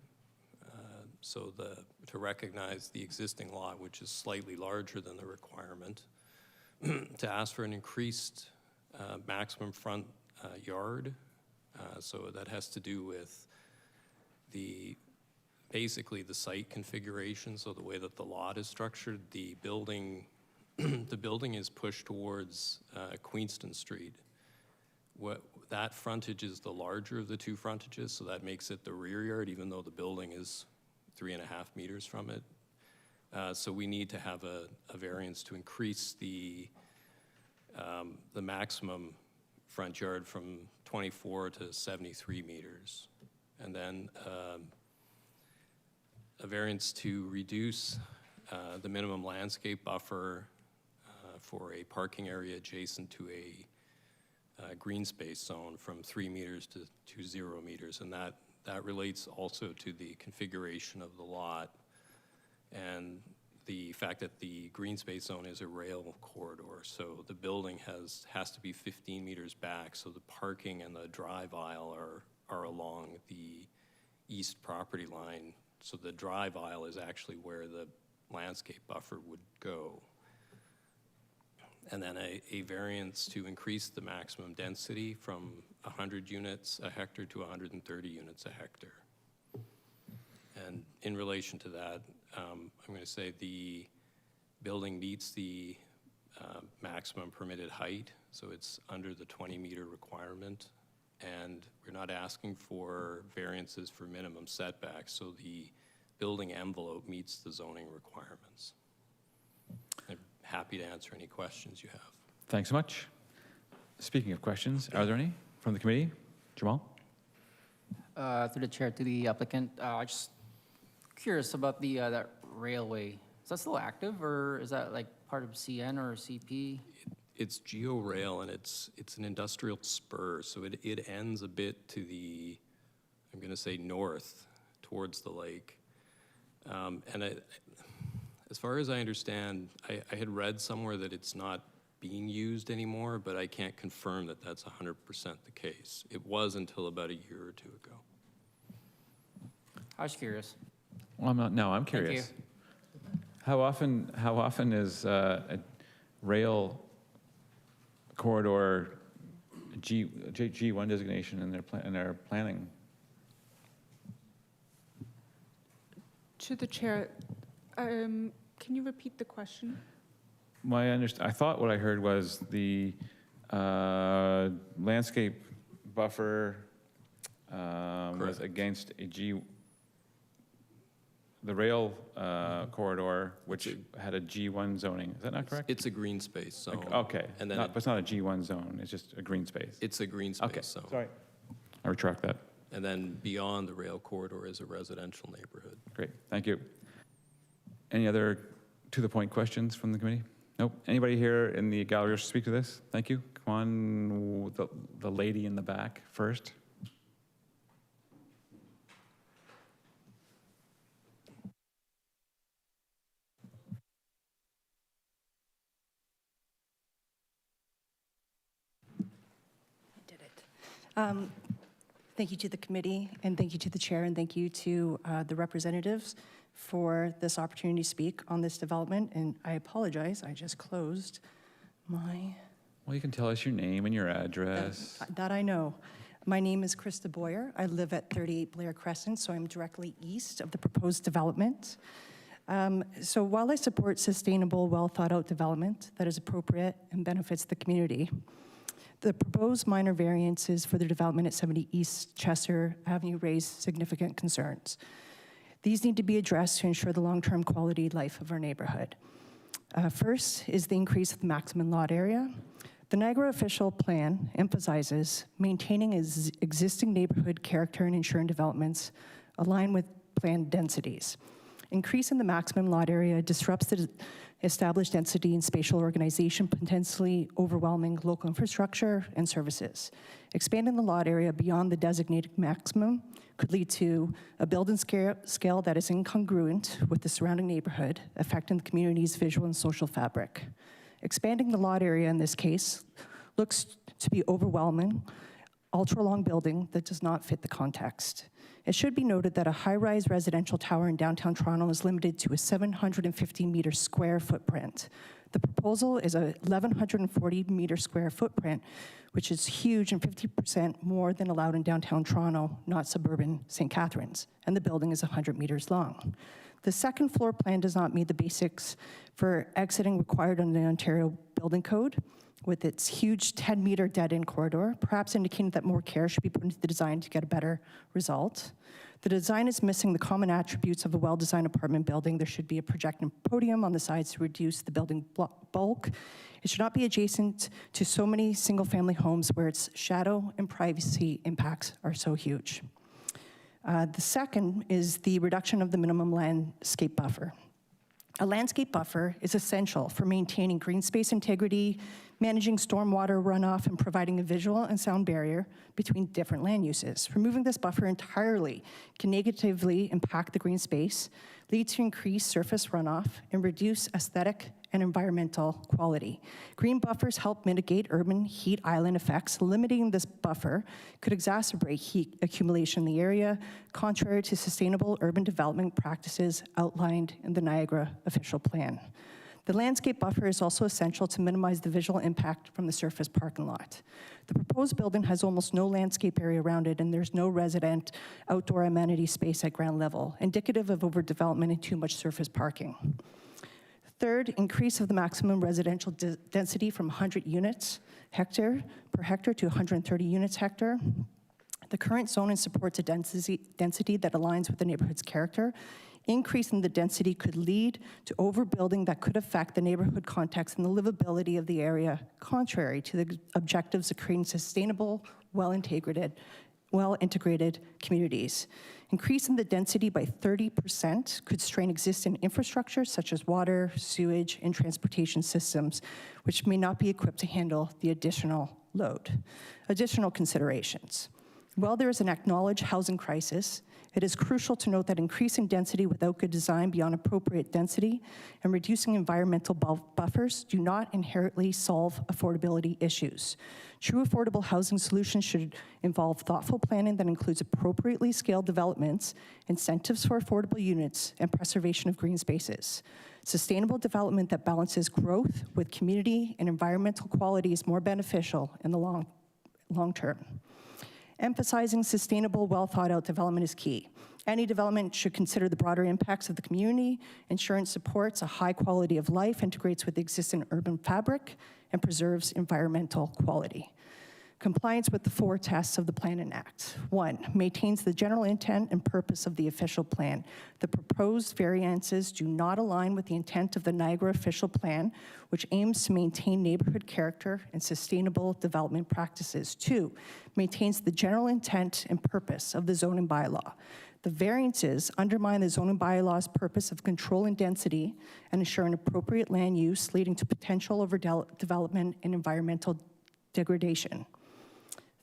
to recognize the existing lot, which is slightly larger than the requirement, to ask for an increased maximum front yard. So that has to do with basically the site configuration, so the way that the lot is structured. The building, the building is pushed towards Queenston Street. That frontage is the larger of the 2 frontages, so that makes it the rear yard, even though the building is 3.5 meters from it. So we need to have a variance to increase the maximum front yard from 24 to 73 meters. And then a variance to reduce the minimum landscape buffer for a parking area adjacent to a green space zone from 3 meters to 0 meters. And that relates also to the configuration of the lot and the fact that the green space zone is a rail corridor. So the building has to be 15 meters back, so the parking and the drive aisle are along the east property line. So the drive aisle is actually where the landscape buffer would go. And then a variance to increase the maximum density from 100 units a hectare to 130 units a hectare. And in relation to that, I'm going to say the building meets the maximum permitted height, so it's under the 20-meter requirement. And we're not asking for variances for minimum setbacks, so the building envelope meets the zoning requirements. I'm happy to answer any questions you have. Thanks so much. Speaking of questions, are there any from the committee? Jamal? Through the chair to the applicant, I just curious about the that railway. Is that still active, or is that like part of CN or CP? It's GeoRail, and it's an industrial spur, so it ends a bit to the, I'm going to say north, towards the lake. As far as I understand, I had read somewhere that it's not being used anymore, but I can't confirm that that's 100% the case. It was until about a year or 2 ago. I was curious. Well, I'm curious. Thank you. How often is a rail corridor G1 designation in their planning? To the chair, can you repeat the question? I thought what I heard was the landscape buffer was against the rail corridor, which had a G1 zoning. Is that not correct? It's a green space zone. Okay, And then but it's not a G1 zone, it's just a green space. it's a green space Okay, zone. sorry. I retract that. And then beyond the rail corridor is a residential neighborhood. Great, thank you. Any other to-the-point questions from the committee? Nope. Anybody here in the gallery wish to speak to this? Thank you. Come on, the lady in the back first. Thank you to the committee, and thank you to the chair, and thank you to the representatives for this opportunity to speak on this development. And I apologize, I just closed my... Well, you can tell us your name and your address. That I know. My name is Krista Boyer. I live at 38 Blair Crescent, so I'm directly east of the proposed development. So while I support sustainable, well-thought-out development that is appropriate and benefits the community, the proposed minor variances for the development at 70 East Chester Avenue raise significant concerns. These need to be addressed to ensure the long-term quality life of our neighborhood. First is the increase of the maximum lot area. The Niagara official plan emphasizes maintaining existing neighborhood character and ensuring developments align with planned densities. increase in the maximum lot area disrupts the established density and spatial organization, potentially overwhelming local infrastructure and services. Expanding the lot area beyond the designated maximum could lead to a building scale that is incongruent with the surrounding neighborhood, affecting the community's visual and social fabric. Expanding the lot area in this case looks to be overwhelming, ultra-long building that does not fit the context. It should be noted that a high-rise residential tower in downtown Toronto is limited to a 750-meter square footprint. The proposal is a 1,140-meter square footprint, which is huge and 50% more than allowed in downtown Toronto, not suburban St. Catharines, and the building is 100 meters long. The second floor plan does not meet the basics for exiting required under the Ontario Building Code, with its huge 10-meter dead-end corridor, perhaps indicating that more care should be put into the design to get a better result. The design is missing the common attributes of a well-designed apartment building. There should be a projecting podium on the sides to reduce the building bulk. It should not be adjacent to so many single-family homes where its shadow and privacy impacts are so huge. The second is the reduction of the minimum landscape buffer. A landscape buffer is essential for maintaining green space integrity, managing stormwater runoff, and providing a visual and sound barrier between different land uses. Removing this buffer entirely can negatively impact the green space, lead to increased surface runoff, and reduce aesthetic and environmental quality. Green buffers help mitigate urban heat island effects. Limiting this buffer could exacerbate heat accumulation in the area, contrary to sustainable urban development practices outlined in the Niagara official plan. The landscape buffer is also essential to minimize the visual impact from the surface parking lot. The proposed building has almost no landscape area around it, and there's no resident outdoor amenity space at ground level, indicative of overdevelopment and too much surface parking. Third, increase of the maximum residential density from 100 units per hectare to 130 units hectare. The current zoning supports a density that aligns with the neighborhood's character. Increasing the density could lead to overbuilding that could affect the neighborhood context and the livability of the area, contrary to the objectives of creating sustainable, well-integrated communities. Increasing the density by 30% could strain existing infrastructure such as water, sewage, and transportation systems, which may not be equipped to handle the additional load. Additional considerations. While there is an acknowledged housing crisis, it is crucial to note that increasing density without good design beyond appropriate density and reducing environmental buffers do not inherently solve affordability issues. True affordable housing solutions should involve thoughtful planning that includes appropriately scaled developments, incentives for affordable units, and preservation of green spaces. Sustainable development that balances growth with community and environmental quality is more beneficial in the long term. Emphasizing sustainable, well-thought-out development is key. Any development should consider the broader impacts of the community, ensuring it supports a high quality of life, integrates with the existing urban fabric, and preserves environmental quality. Compliance with the 4 tests of the Plan and Act. 1, maintains the general intent and purpose of the official plan. The proposed variances do not align with the intent of the Niagara official plan, which aims to maintain neighborhood character and sustainable development practices. 2, maintains the general intent and purpose of the zoning bylaw. The variances undermine the zoning bylaw's purpose of controlling density and ensuring appropriate land use, leading to potential overdevelopment and environmental degradation.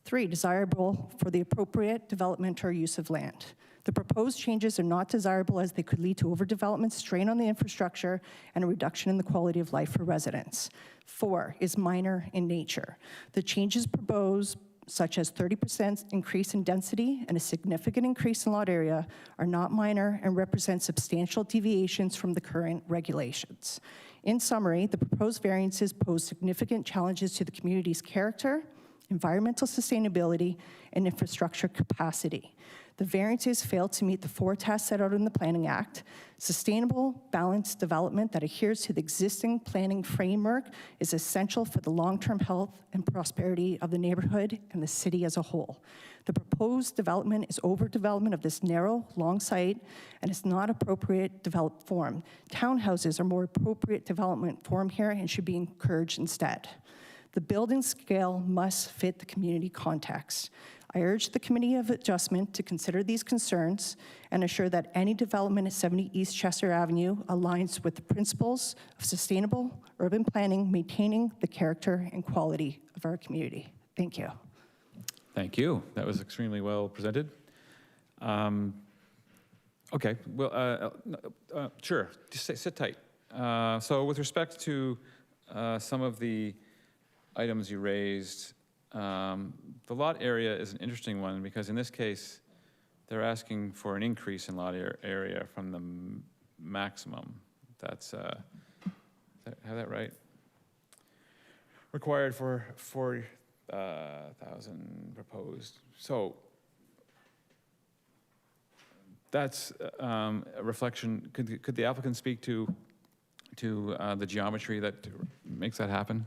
3, desirable for the appropriate development or use of land. The proposed changes are not desirable as they could lead to overdevelopment, strain on the infrastructure, and a reduction in the quality of life for residents. 4, is minor in nature. The changes proposed, such as 30% increase in density and a significant increase in lot area, are not minor and represent substantial deviations from the current regulations. In summary, the proposed variances pose significant challenges to the community's character, environmental sustainability, and infrastructure capacity. The variances fail to meet the 4 tests set out in the Planning Act. Sustainable, balanced development that adheres to the existing planning framework is essential for the long-term health and prosperity of the neighborhood and the city as a whole. The proposed development is overdevelopment of this narrow, long site, and is not appropriate developed form. Townhouses are more appropriate development form here and should be encouraged instead. The building scale must fit the community context. I urge the Committee of Adjustment to consider these concerns and assure that any development at 70 East Chester Avenue aligns with the principles of sustainable urban planning, maintaining the character and quality of our community. Thank you. Thank you. That was extremely well presented. Okay, well, sure, just sit tight. So with respect to some of the items you raised, the lot area is an interesting one because in this case, they're asking for an increase in lot area from the maximum. That's, have that right? Required for 40,000 proposed. So that's a reflection. Could the applicant speak to the geometry that makes that happen?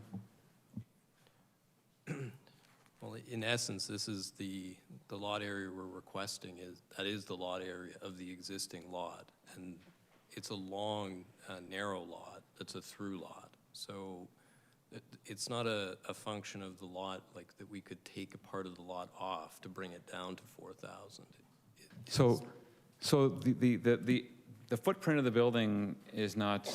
Well, in essence, this is the lot area we're requesting that is the lot area of the existing lot. And it's a long, narrow lot. It's a through lot. So it's not a function of the lot like that we could take a part of the lot off to bring it down to 4,000. So the footprint of the building is not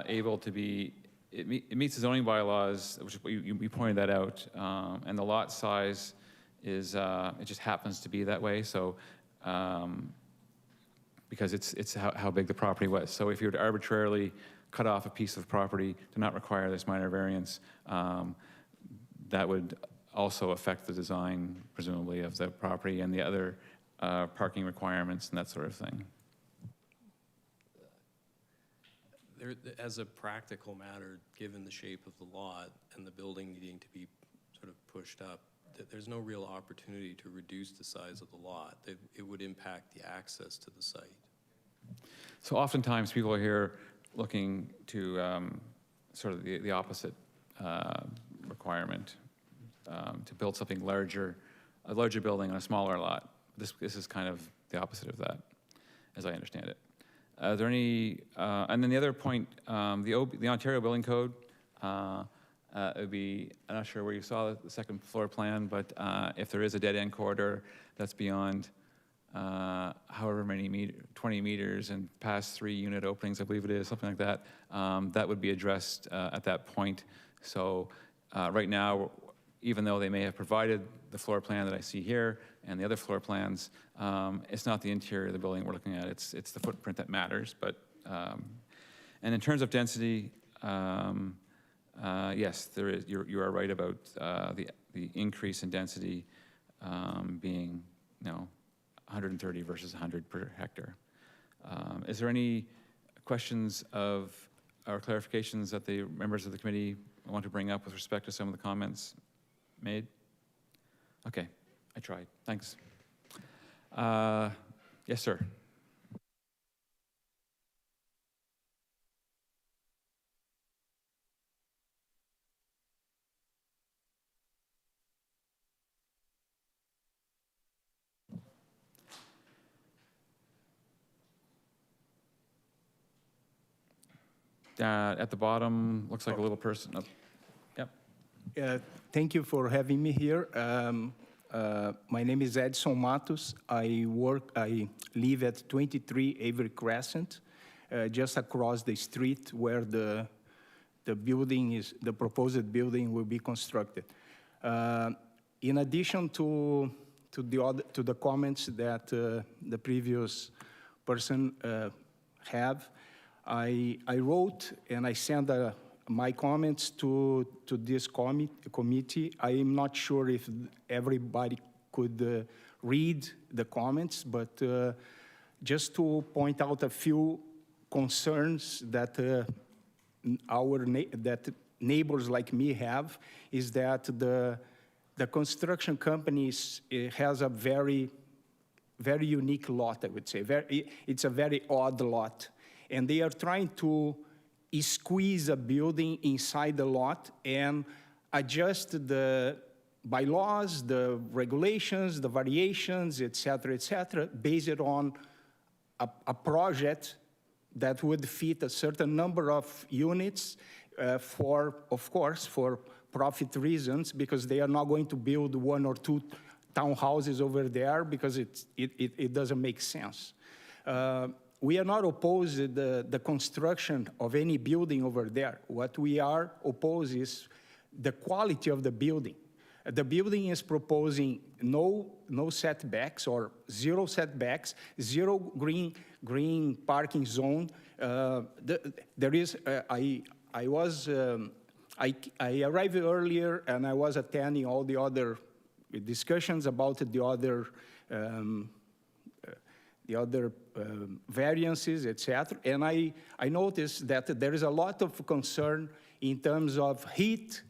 able to be, it meets the zoning bylaws, which you pointed that out, and the lot size is, it just happens to be that way, so, because it's how big the property was. So if you were to arbitrarily cut off a piece of property to not require this minor variance, that would also affect the design, presumably, of the property and the other parking requirements and that sort of thing. As a practical matter, given the shape of the lot and the building needing to be sort of pushed up, there's no real opportunity to reduce the size of the lot. It would impact the access to the site. So oftentimes people are here looking to sort of the opposite requirement, to build something larger, a larger building on a smaller lot. This is kind of the opposite of that, as I understand it. Are there any, and then the other point, the Ontario Building Code, it would be, I'm not sure where you saw the second floor plan, but if there is a dead-end corridor that's beyond however many 20 meters and past 3 unit openings, I believe it is, something like that, that would be addressed at that point. So right now, even though they may have provided the floor plan that I see here and the other floor plans, it's not the interior of the building we're looking at. It's the footprint that matters. But and in terms of density, yes, there is. You are right about the increase in density being 130 versus 100 per hectare. Is there any questions of or clarifications that the members of the committee want to bring up with respect to some of the comments made? Okay, I tried. Thanks. Yes, sir. At the bottom, looks like a little person. Oh, yep. Thank you for having me here. My name is Edson Matos. I live at 23 Avery Crescent, just across the street where the building is, the proposed building will be constructed. In addition to the comments that the previous person have, I wrote and I sent my comments to this committee. I am not sure if everybody could read the comments, but just to point out a few concerns that that neighbors like me have is that the construction companies has a very unique lot, I would say. It's a very odd lot. And they are trying to squeeze a building inside the lot and adjust the bylaws, the regulations, the variations, et cetera, based on a project that would fit a certain number of units of course, for profit reasons, because they are not going to build 1 or 2 townhouses over there because it doesn't make sense. We are not opposed to the construction of any building over there. What we are opposed is the quality of the building. The building is proposing no setbacks or zero setbacks, zero green parking zone. There is, I arrived earlier and I was attending all the other discussions about the other variances, etc. And I noticed that there is a lot of concern in terms of heat,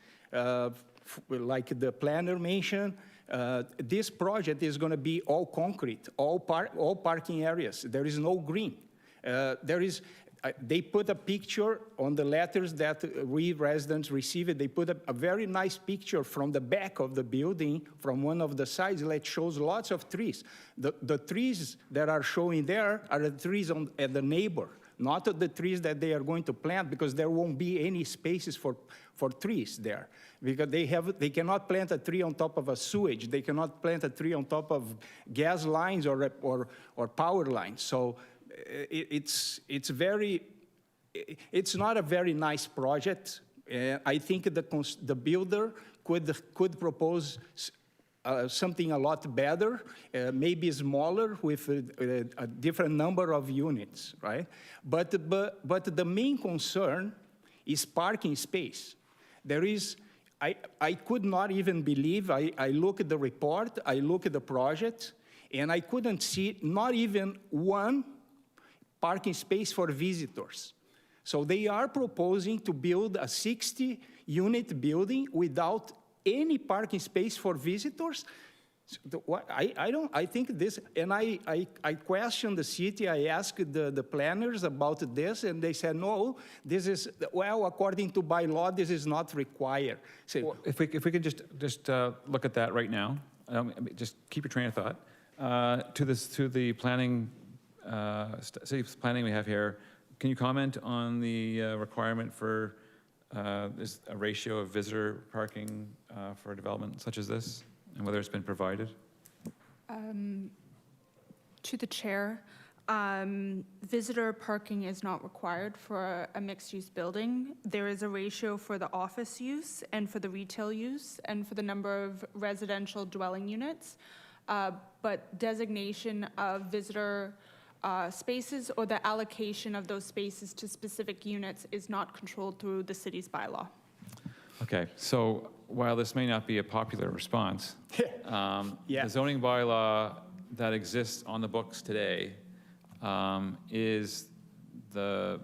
like the planner mentioned. This project is going to be all concrete, all parking areas. There is no green. They put a picture on the letters that we residents received. They put a very nice picture from the back of the building, from one of the sides, that shows lots of trees. The trees that are showing there are the trees at the neighbor, not the trees that they are going to plant, because there won't be any spaces for trees there. Because they cannot plant a tree on top of a sewage. They cannot plant a tree on top of gas lines or power lines. So it's not a very nice project. I think the builder could propose something a lot better, maybe smaller with a different number of units, right? But the main concern is parking space. There is, I could not even believe, I look at the report, I look at the project, and I couldn't see not even one parking space for visitors. So they are proposing to build a 60-unit building without any parking space for visitors. I think this, and I questioned the city. I asked the planners about this, and they said, no, this is, well, according to bylaw, this is not required. So, well, if we can just look at that right now, just keep your train of thought. To the planning, city planning we have here, can you comment on the requirement for there's a ratio of visitor parking for a development such as this, and whether it's been provided? To the chair, visitor parking is not required for a mixed-use building. There is a ratio for the office use and for the retail use and for the number of residential dwelling units, but designation of visitor spaces or the allocation of those spaces to specific units is not controlled through the city's bylaw. Okay, so while this may not be a popular response, yeah. the zoning bylaw that exists on the books today is the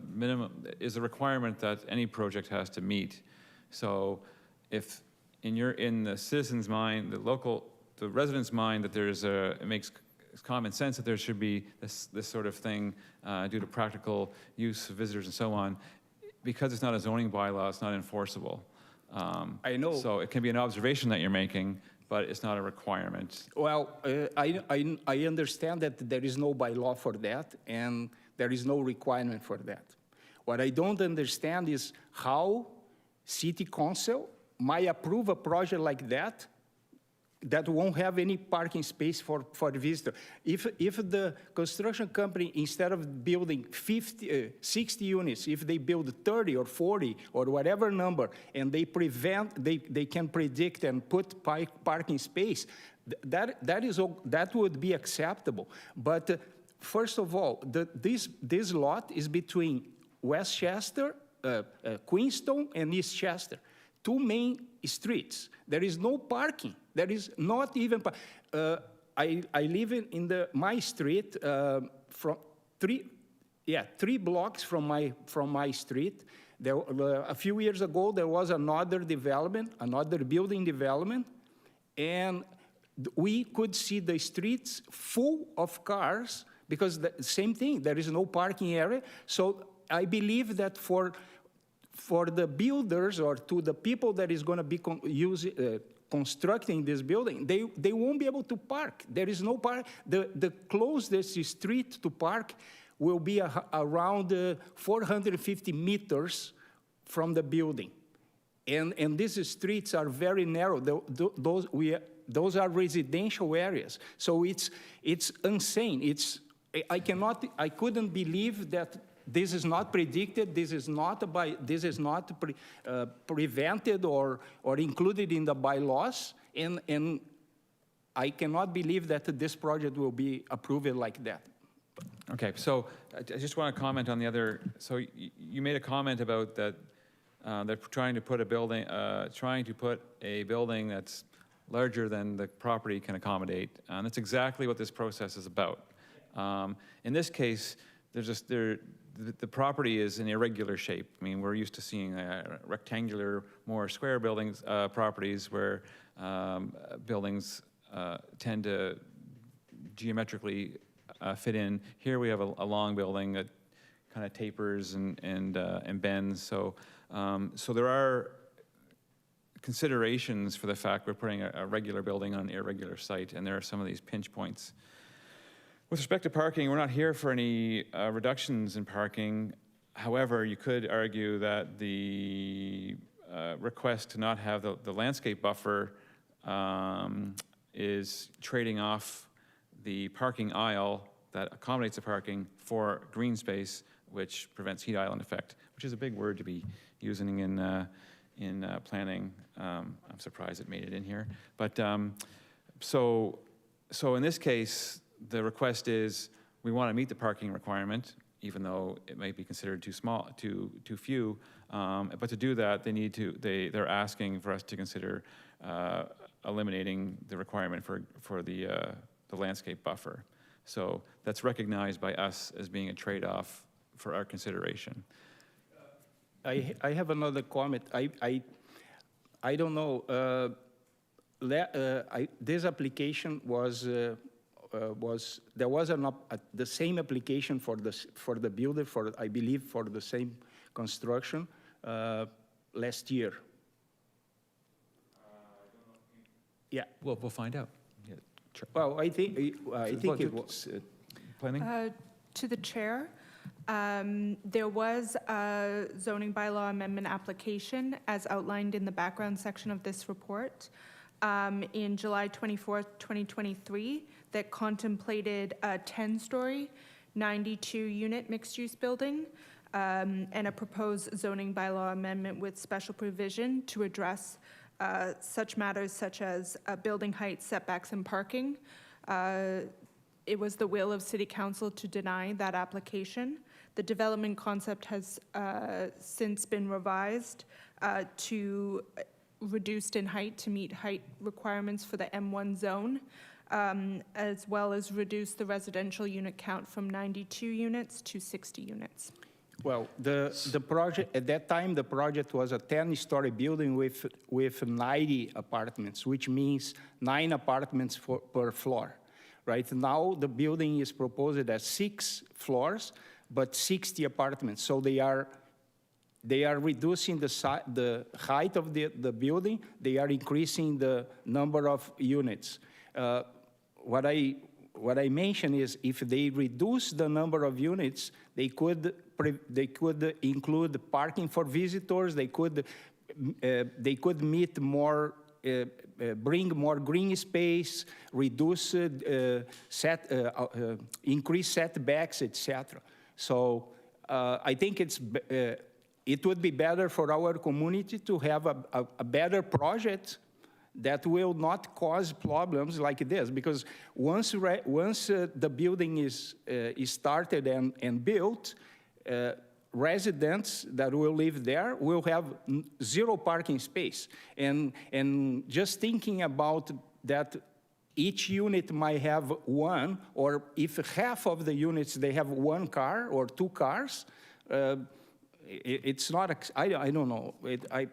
requirement that any project has to meet. So if in the citizen's mind, the resident's mind, that it makes common sense that there should be this sort of thing due to practical use of visitors and so on, because it's not a zoning bylaw, it's not enforceable. I know. So it can be an observation that you're making, but it's not a requirement. Well, I understand that there is no bylaw for that, and there is no requirement for that. What I don't understand is how city council might approve a project like that won't have any parking space for the visitor. If the construction company, instead of building 60 units, if they build 30 or 40 or whatever number, and they can predict and put parking space, that would be acceptable. But first of all, this lot is between Westchester, Queenstone, and Eastchester, two main streets. There is no parking. There is not even. I live in my street from three blocks from my street. A few years ago, there was another building development, and we could see the streets full of cars because the same thing. There is no parking area. So I believe that for the builders or to the people that is going to be constructing this building, they won't be able to park. There is no park. The closest street to park will be around 450 meters from the building. And these streets are very narrow. those are residential areas. So it's insane. I couldn't believe that this is not predicted, this is not prevented or included in the bylaws, and I cannot believe that this project will be approved like that. Okay, so I just want to comment on the other, so you made a comment about that they're trying to put a building that's larger than the property can accommodate. And that's exactly what this process is about. In this case, the property is in irregular shape. I mean, we're used to seeing rectangular, more square buildings, properties where buildings tend to geometrically fit in. Here we have a long building that kind of tapers and bends. So there are considerations for the fact we're putting a regular building on an irregular site, and there are some of these pinch points. With respect to parking, we're not here for any reductions in parking. However, you could argue that the request to not have the landscape buffer is trading off the parking aisle that accommodates the parking for green space, which prevents heat island effect, which is a big word to be using in planning. I'm surprised it made it in here. But so in this case, the request is we want to meet the parking requirement, even though it might be considered too small, too few. But to do that, they're asking for us to consider eliminating the requirement for the landscape buffer. So that's recognized by us as being a trade-off for our consideration. I have another comment. I don't know. This application was there was the same application for the builder I believe for the same construction last year. Yeah. Well, we'll find out. Yeah. Well, I think it was planning. To the chair, there was a zoning bylaw amendment application as outlined in the background section of this report in July 24th, 2023, that contemplated a 10-story, 92-unit mixed-use building and a proposed zoning bylaw amendment with special provision to address such matters such as building height, setbacks, and parking. It was the will of City Council to deny that application. The development concept has since been revised to reduced in height to meet height requirements for the M1 zone, as well as reduce the residential unit count from 92 units to 60 units. Well, the project, at that time, the project was a 10-story building with 90 apartments, which means 9 apartments per floor. Right now, the building is proposed as 6 floors, but 60 apartments. So they are reducing the height of the building. They are increasing the number of units. What I mentioned is if they reduce the number of units, they could include parking for visitors. They could meet more, bring more green space, reduce increase setbacks, etc. So I think it would be better for our community to have a better project that will not cause problems like this, because once the building is started and built, residents that will live there will have 0 parking space. And just thinking about that, each unit might have 1, or if half of the units, they have 1 car or 2 cars, it's not, I don't know.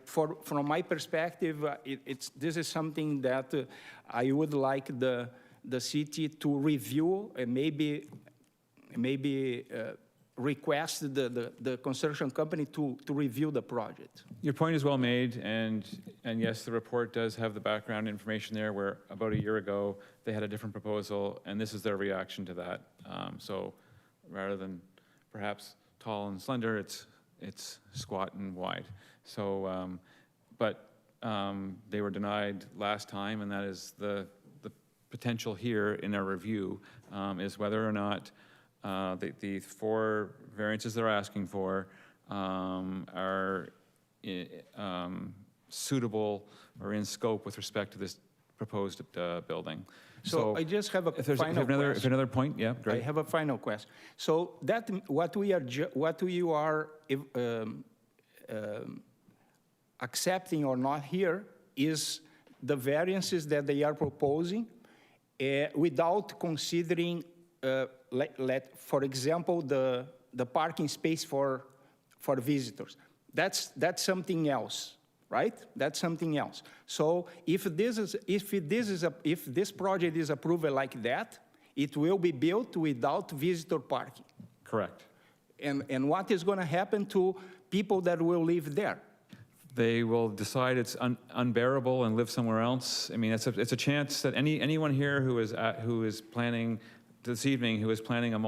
From my perspective, this is something that I would like the city to review and maybe request the construction company to review the project. Your point is well made, and yes, the report does have the background information there where about a year ago they had a different proposal, and this is their reaction to that. So rather than perhaps tall and slender, it's squat and wide. So, but they were denied last time, and that is the potential here in our review is whether or not the 4 variances they're asking for are suitable or in scope with respect to this proposed building. So I just have a if there's final another, question. another point, yeah, I great. have a final question. So that what you are accepting or not here is the variances that they are proposing without considering, for example, the parking space for visitors. That's something else, right? That's something else. So if this project is approved like that, it will be built without visitor parking. Correct. And what is going to happen to people that will live there? They will decide it's unbearable and live somewhere else. I mean, it's a chance that anyone here who is planning this evening, who is planning a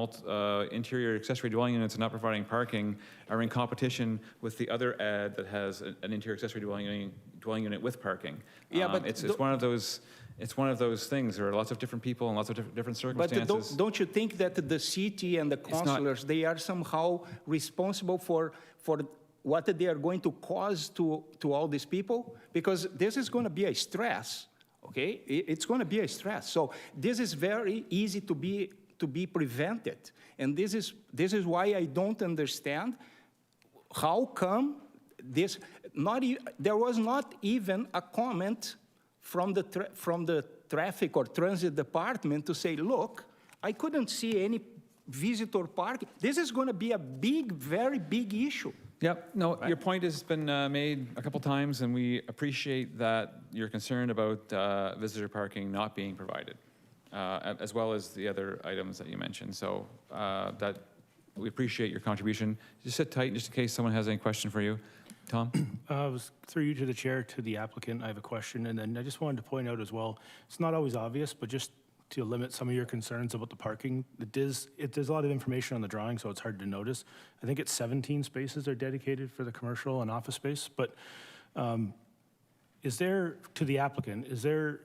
interior accessory dwelling units and not providing parking, are in competition with the other ad that has an interior accessory dwelling unit with parking. Yeah, but it's one of those. It's one of those things. There are lots of different people and lots of different circumstances. But don't you think that the city and the councilors, they are somehow responsible for what they are going to cause to all these people? Because this is going to be a stress, okay? It's going to be a stress. So this is very easy to be prevented. And this is why I don't understand how come this, there was not even a comment from the traffic or transit department to say, look, I couldn't see any visitor parking. This is going to be a very big issue. Yep, no, your point has been made a couple times, and we appreciate that you're concerned about visitor parking not being provided, as well as the other items that you mentioned. So that we appreciate your contribution. Just sit tight just in case someone has any question for you. Tom? Through you to the chair, to the applicant, I have a question, and then I just wanted to point out as well, it's not always obvious, but just to limit some of your concerns about the parking, there's a lot of information on the drawing, so it's hard to notice. I think it's 17 spaces are dedicated for the commercial and office space, but is there, to the applicant, is there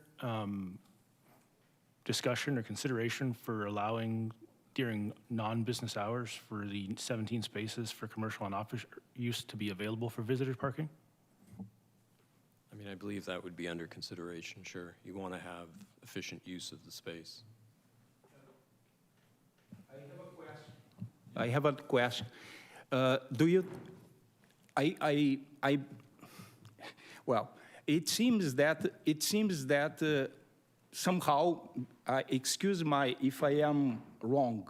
discussion or consideration for allowing during non-business hours for the 17 spaces for commercial and office use to be available for visitor parking? I mean, I believe that would be under consideration, sure. You want to have efficient use of the space. I have a question. Well, it seems that somehow, excuse me if I am wrong,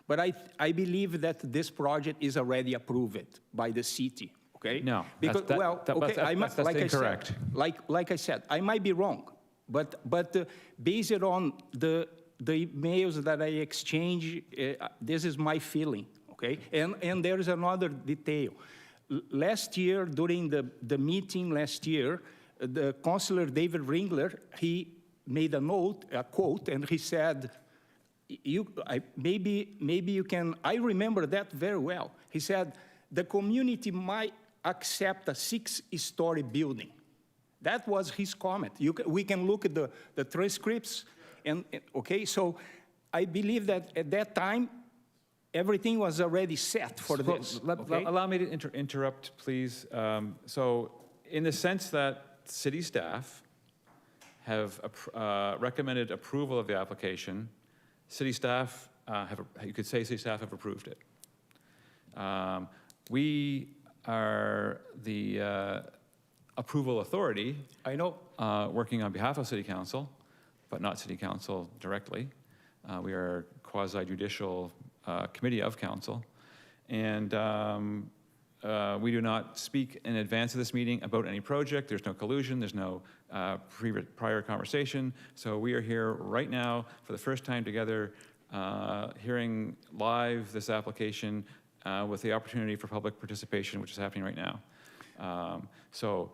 but I believe that this project is already approved by the city. Okay? No, because that's incorrect. Like I said, I might be wrong, but based on the emails that I exchange, this is my feeling. Okay, and there is another detail. Last year, during the meeting last year, the Councillor David Ringler, he made a quote, and he said, maybe you can, I remember that very well. He said, the community might accept a 6-story building. That was his comment. We can look at the transcripts, and okay, so I believe that at that time, everything was already set for this. Allow me to interrupt, please. So in the sense that city staff have recommended approval of the application, city staff you could say city staff have approved it. We are the approval authority. I know. Working on behalf of City Council, but not City Council directly. We are quasi-judicial committee of council. And we do not speak in advance of this meeting about any project. There's no collusion. There's no prior conversation. So we are here right now for the first time together, hearing live this application with the opportunity for public participation, which is happening right now. So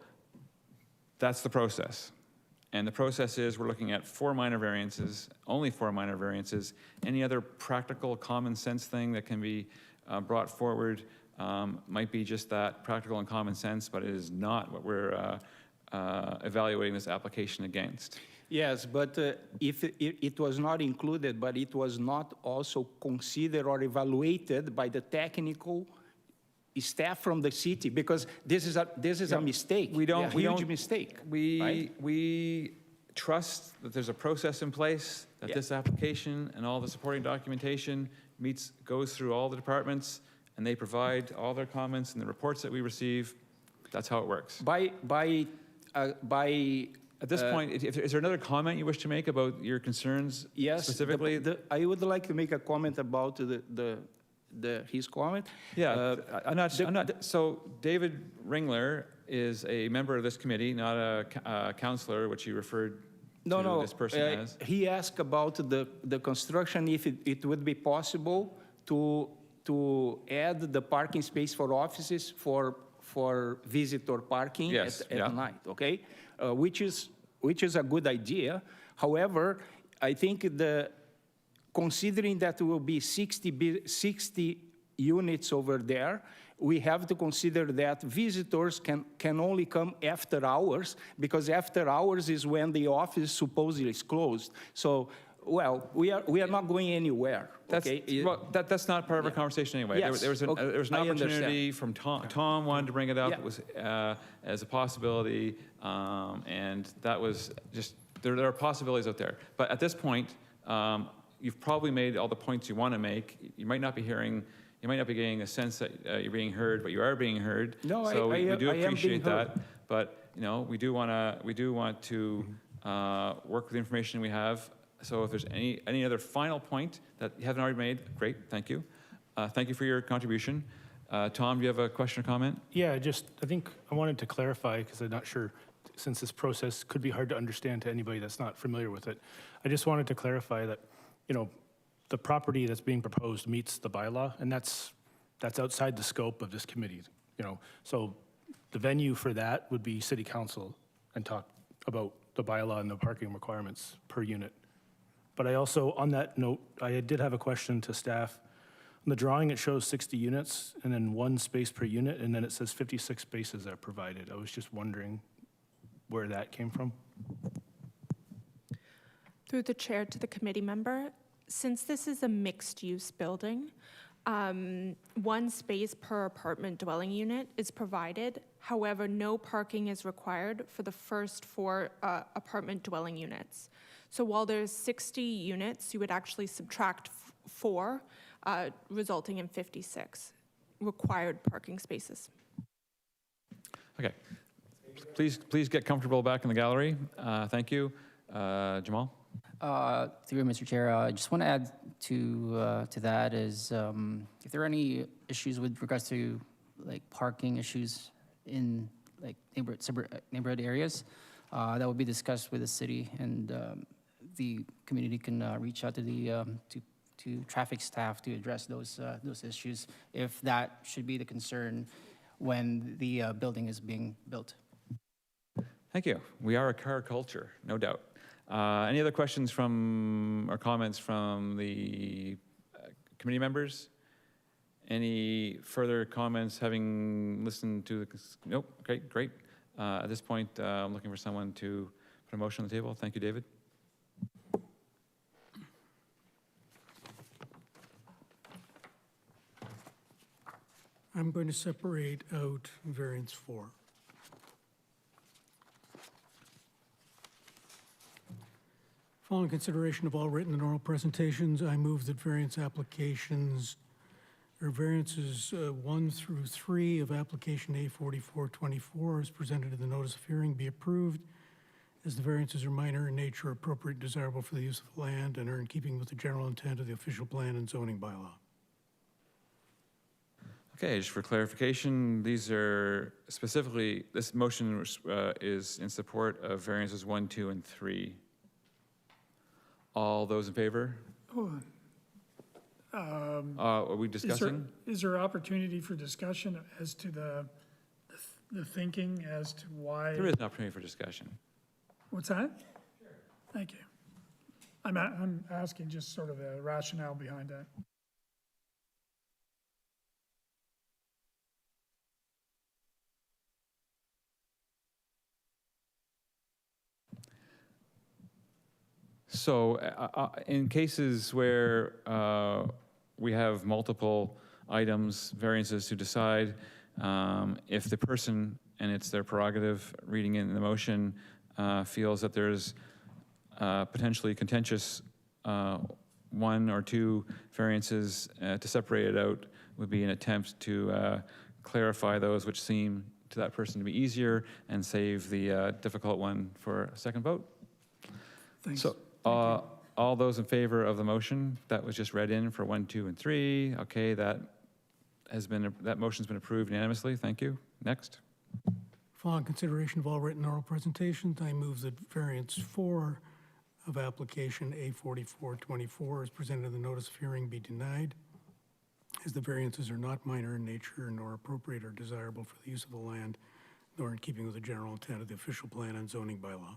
that's the process. And the process is we're looking at 4 minor variances, only 4 minor variances. Any other practical, common sense thing that can be brought forward might be just that, practical and common sense, but it is not what we're evaluating this application against. Yes, but if it was not included, but it was not also considered or evaluated by the technical staff from the city, because this is a mistake. A huge mistake. right? We trust that there's a process in place, that this application and all the supporting documentation goes through all the departments, and they provide all their comments and the reports that we receive. That's how it works. At this point, is there another comment you wish to make about your concerns specifically? I would like to make a comment about his comment. Yeah, I'm not, so David Ringler is a member of this committee, not a counselor, which you referred to this person as. He asked about the construction, if it would be possible to add the parking space for offices for visitor parking at night, okay? Which is a good idea. However, I think considering that there will be 60 units over there, we have to consider that visitors can only come after hours, because after hours is when the office supposedly is closed. So, well, we are not going anywhere. That's not part of our conversation anyway. Yes, There was an opportunity from Tom. Tom wanted to bring it up. Yeah. It was as a possibility, and that was just there are possibilities out there. But at this point, you've probably made all the points you want to make. You might not be getting a sense that you're being heard, but you are being heard. No, so we do appreciate heard. that. But we do want to work with the information we have. So if there's any other final point that you haven't already made, great, thank you. Thank you for your contribution. Tom, do you have a question or comment? Yeah, I think I wanted to clarify, because I'm not sure, since this process could be hard to understand to anybody that's not familiar with it. I just wanted to clarify that, the property that's being proposed meets the bylaw, and that's outside the scope of this committee, So the venue for that would be city council and talk about the bylaw and the parking requirements per unit. But I also, on that note, I did have a question to staff. On the drawing, it shows 60 units and then 1 space per unit, and then it says 56 spaces are provided. I was just wondering where that came from. Through the chair to the committee member, since this is a mixed-use building, 1 space per apartment dwelling unit is provided. However, no parking is required for the first 4 apartment dwelling units. So while there's 60 units, you would actually subtract 4, resulting in 56 required parking spaces. Okay. Please get comfortable back in the gallery. Thank you. Jamal? Through you, Mr. Chair, I just want to add to that is if there are any issues with regards to parking issues in neighborhood areas, that will be discussed with the city, and the community can reach out to the to traffic staff to address those issues if that should be the concern when the building is being built. Thank you. We are a car culture, no doubt. Any other questions or comments from the committee members? Any further comments having listened to nope, okay, great. At this point, I'm looking for someone to put a motion on the table. Thank you, David. I'm going to separate out variance 4. Following consideration of all written and oral presentations, I move that variances 1 through 3 of application A4424 as presented in the notice of hearing be approved, as the variances are minor in nature, appropriate, desirable for the use of the land, and are in keeping with the general intent of the official plan and zoning bylaw. Okay, just for clarification, these are specifically, this motion is in support of variances 1, 2, and 3. All those in favor? Are we discussing? Is there opportunity for discussion as to the thinking as to why? There is an opportunity for discussion. What's that? Sure. Thank you. I'm asking just sort of the rationale behind that. So in cases where we have multiple items, variances to decide, if the person, and it's their prerogative reading in the motion, feels that there's potentially contentious one or two variances, to separate it out would be an attempt to clarify those which seem to that person to be easier and save the difficult one for a second vote. Thanks. So all those in favor of the motion that was just read in for 1, 2, and 3, okay, that motion's been approved unanimously. Thank you. Next. Following consideration of all written oral presentations, I move that variance 4 of application A4424 as presented in the notice of hearing be denied, as the variances are not minor in nature nor appropriate or desirable for the use of the land, nor in keeping with the general intent of the official plan and zoning bylaw.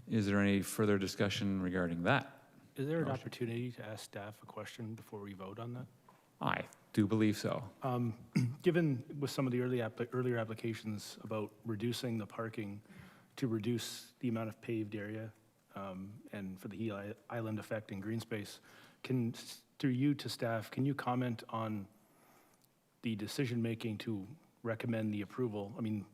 Is there any further discussion regarding that? Is there an opportunity to ask staff a question before we vote on that? I do believe so. Given with some of the earlier applications about reducing the parking to reduce the amount of paved area and for the island effect and green space, through you to staff, can you comment on the decision-making to recommend the approval? I mean,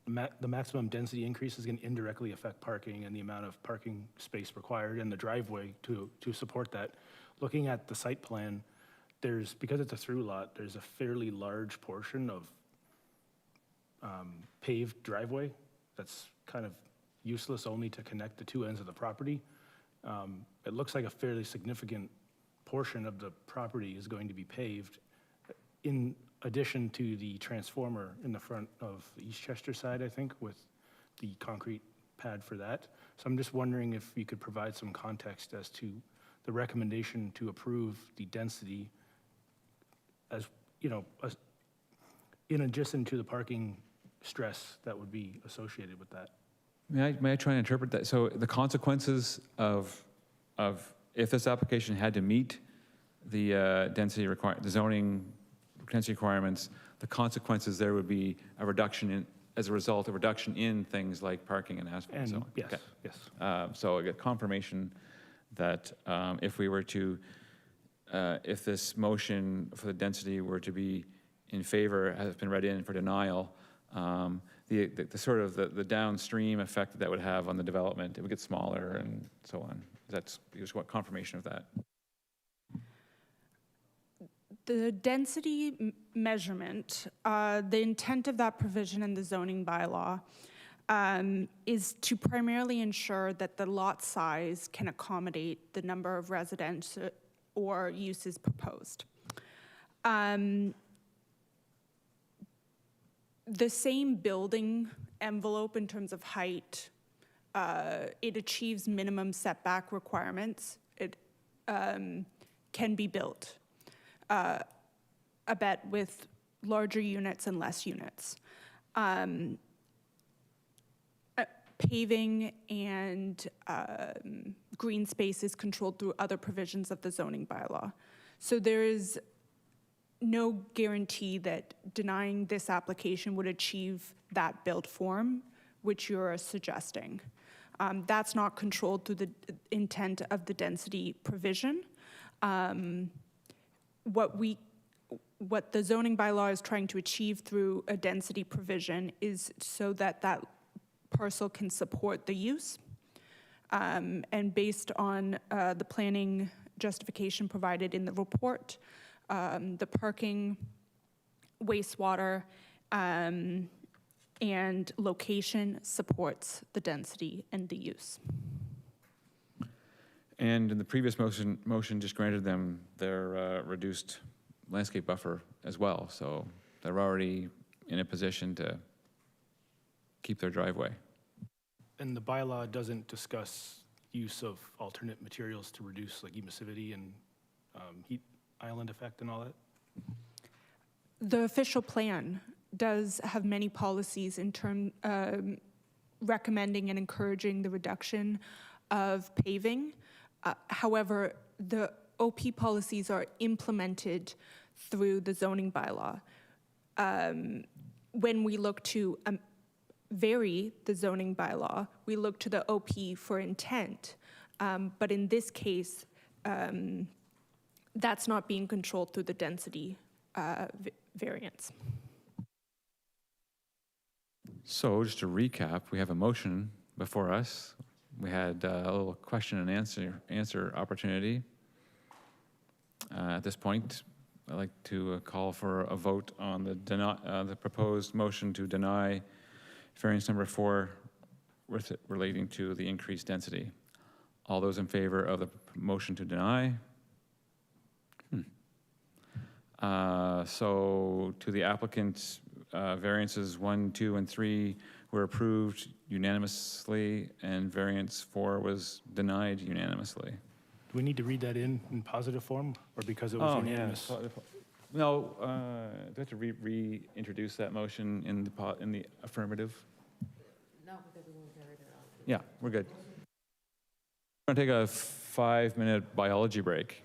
the maximum density increase is going to indirectly affect parking and the amount of parking space required and the driveway to support that. Looking at the site plan, because it's a through lot, there's a fairly large portion of paved driveway that's kind of useless only to connect the two ends of the property. It looks like a fairly significant portion of the property is going to be paved in addition to the transformer in the front of the East Chester side, I think, with the concrete pad for that. So I'm just wondering if you could provide some context as to the recommendation to approve the density as, in addition to the parking stress that would be associated with that. May I try and interpret that? So the consequences of if this application had to meet the the zoning density requirements, the consequences there would be a reduction in, as a result, a reduction in things like parking and asphalt. And so, yes, okay. yes. So I get confirmation that if we were to, if this motion for the density were to be in favor, has been read in for denial, the sort of the downstream effect that would have on the development, it would get smaller and so on. That's just what confirmation of that. The density measurement, the intent of that provision in the zoning bylaw is to primarily ensure that the lot size can accommodate the number of residents or uses proposed. The same building envelope in terms of height, it achieves minimum setback requirements. It can be built. A bit with larger units and less units. Paving and green space is controlled through other provisions of the zoning bylaw. So there is no guarantee that denying this application would achieve that built form, which you're suggesting. That's not controlled through the intent of the density provision. What the zoning bylaw is trying to achieve through a density provision is so that that parcel can support the use. And based on the planning justification provided in the report, the parking, wastewater, and location supports the density and the use. And in the previous motion just granted them their reduced landscape buffer as well. So they're already in a position to keep their driveway. And the bylaw doesn't discuss use of alternate materials to reduce like emissivity and heat island effect and all that? The official plan does have many policies in terms recommending and encouraging the reduction of paving. However, the OP policies are implemented through the zoning bylaw. When we look to vary the zoning bylaw, we look to the OP for intent. But in this case, that's not being controlled through the density variance. So just to recap, we have a motion before us. We had a little question and answer opportunity. At this point, I'd like to call for a vote on the proposed motion to deny variance number 4 relating to the increased density. All those in favor of the motion to deny? So to the applicant, variances 1, 2, and 3 were approved unanimously, and variance 4 was denied unanimously. Do we need to read that in positive form, or because it was unanimous? No, do I have to reintroduce that motion in the affirmative? No, because everyone carried it out. Yeah, we're good. We're going to take a 5-minute biology break.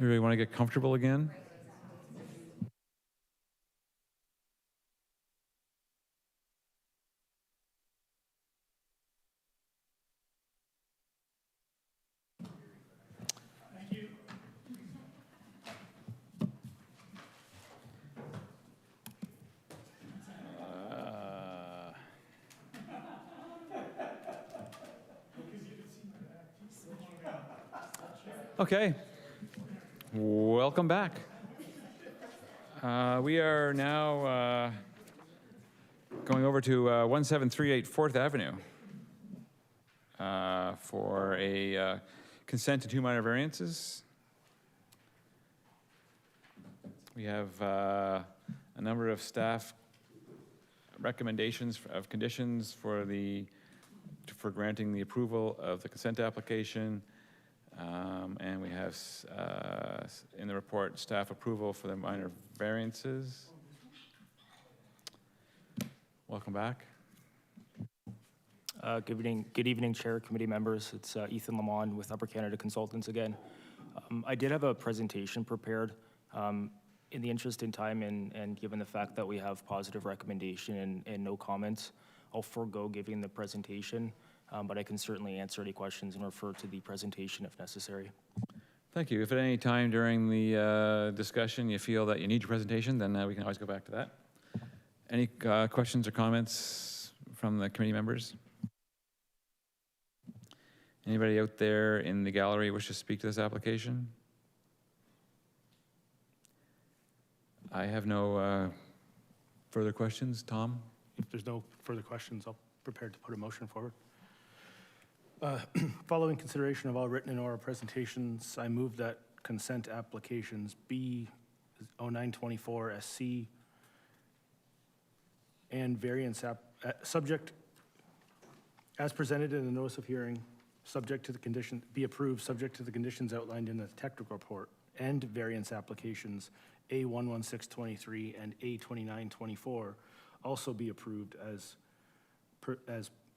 Everybody want to get comfortable again? Okay, welcome back. We are now going over to 1738 4th Avenue for a consent to 2 minor variances. We have a number of staff recommendations of conditions for granting the approval of the consent application. And we have in the report staff approval for the minor variances. Welcome back. Good evening, Chair, committee members. It's Ethan Lamont with Upper Canada Consultants again. I did have a presentation prepared. In the interest in time and given the fact that we have positive recommendation and no comments, I'll forego giving the presentation, but I can certainly answer any questions and refer to the presentation if necessary. Thank you. If at any time during the discussion you feel that you need your presentation, then we can always go back to that. Any questions or comments from the committee members? Anybody out there in the gallery wish to speak to this application? I have no further questions. Tom? If there's no further questions, I'll prepare to put a motion forward. Following consideration of all written and oral presentations, I move that consent applications B 0924 SC and variance subject as presented in the notice of hearing, subject to the condition, be approved subject to the conditions outlined in the technical report, and variance applications A11623 and A2924 also be approved as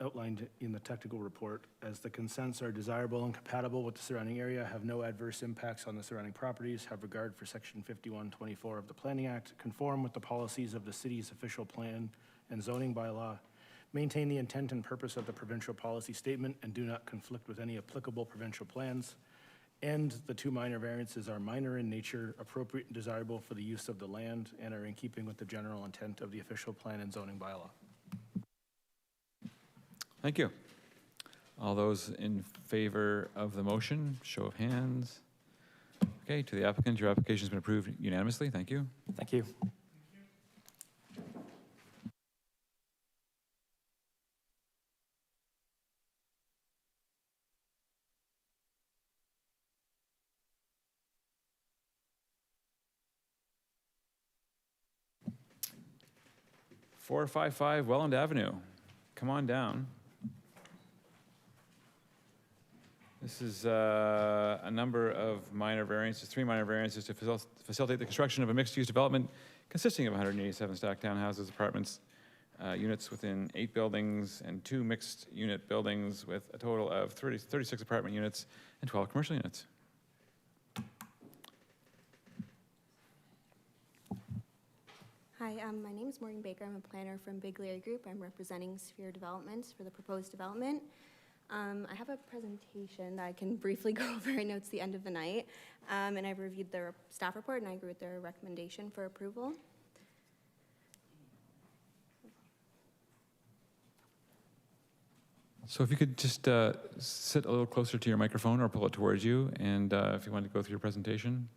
outlined in the technical report, as the consents are desirable and compatible with the surrounding area, have no adverse impacts on the surrounding properties, have regard for section 5124 of the Planning Act, conform with the policies of the city's official plan and zoning bylaw, maintain the intent and purpose of the provincial policy statement, and do not conflict with any applicable provincial plans. And the 2 minor variances are minor in nature, appropriate and desirable for the use of the land, and are in keeping with the general intent of the official plan and zoning bylaw. Thank you. All those in favor of the motion, show of hands. Okay, to the applicant, your application has been approved unanimously. Thank you. Thank you. Four 455 Welland Avenue. Come on down. This is a number of minor variances, 3 minor variances to facilitate the construction of a mixed-use development consisting of 187 stacked townhouses, apartments, units within 8 buildings, and 2 mixed-unit buildings with a total of 36 apartment units and 12 commercial units. Hi, my name is Morgan Baker. I'm a planner from Big Leary Group. I'm representing Sphere Developments for the proposed development. I have a presentation that I can briefly go over. I know it's the end of the night. And I've reviewed their staff report and I agree with their recommendation for approval. So if you could just sit a little closer to your microphone or pull it towards you, and if you want to go through your presentation.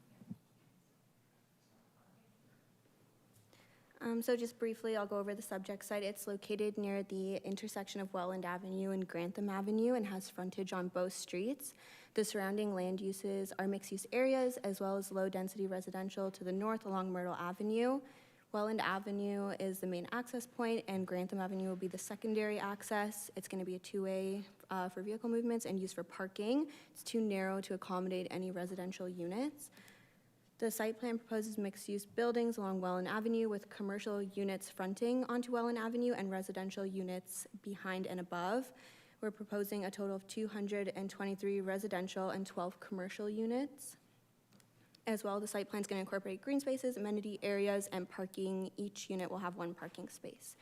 So just briefly, I'll go over the subject site. It's located near the intersection of Welland Avenue and Grantham Avenue and has frontage on both streets. The surrounding land uses are mixed-use areas as well as low-density residential to the north along Myrtle Avenue. Welland Avenue is the main access point and Grantham Avenue will be the secondary access. It's going to be a 2-way for vehicle movements and used for parking. It's too narrow to accommodate any residential units. The site plan proposes mixed-use buildings along Welland Avenue with commercial units fronting onto Welland Avenue and residential units behind and above. We're proposing a total of 223 residential and 12 commercial units. As well, the site plan is going to incorporate green spaces, amenity areas, and parking. Each unit will have one parking space.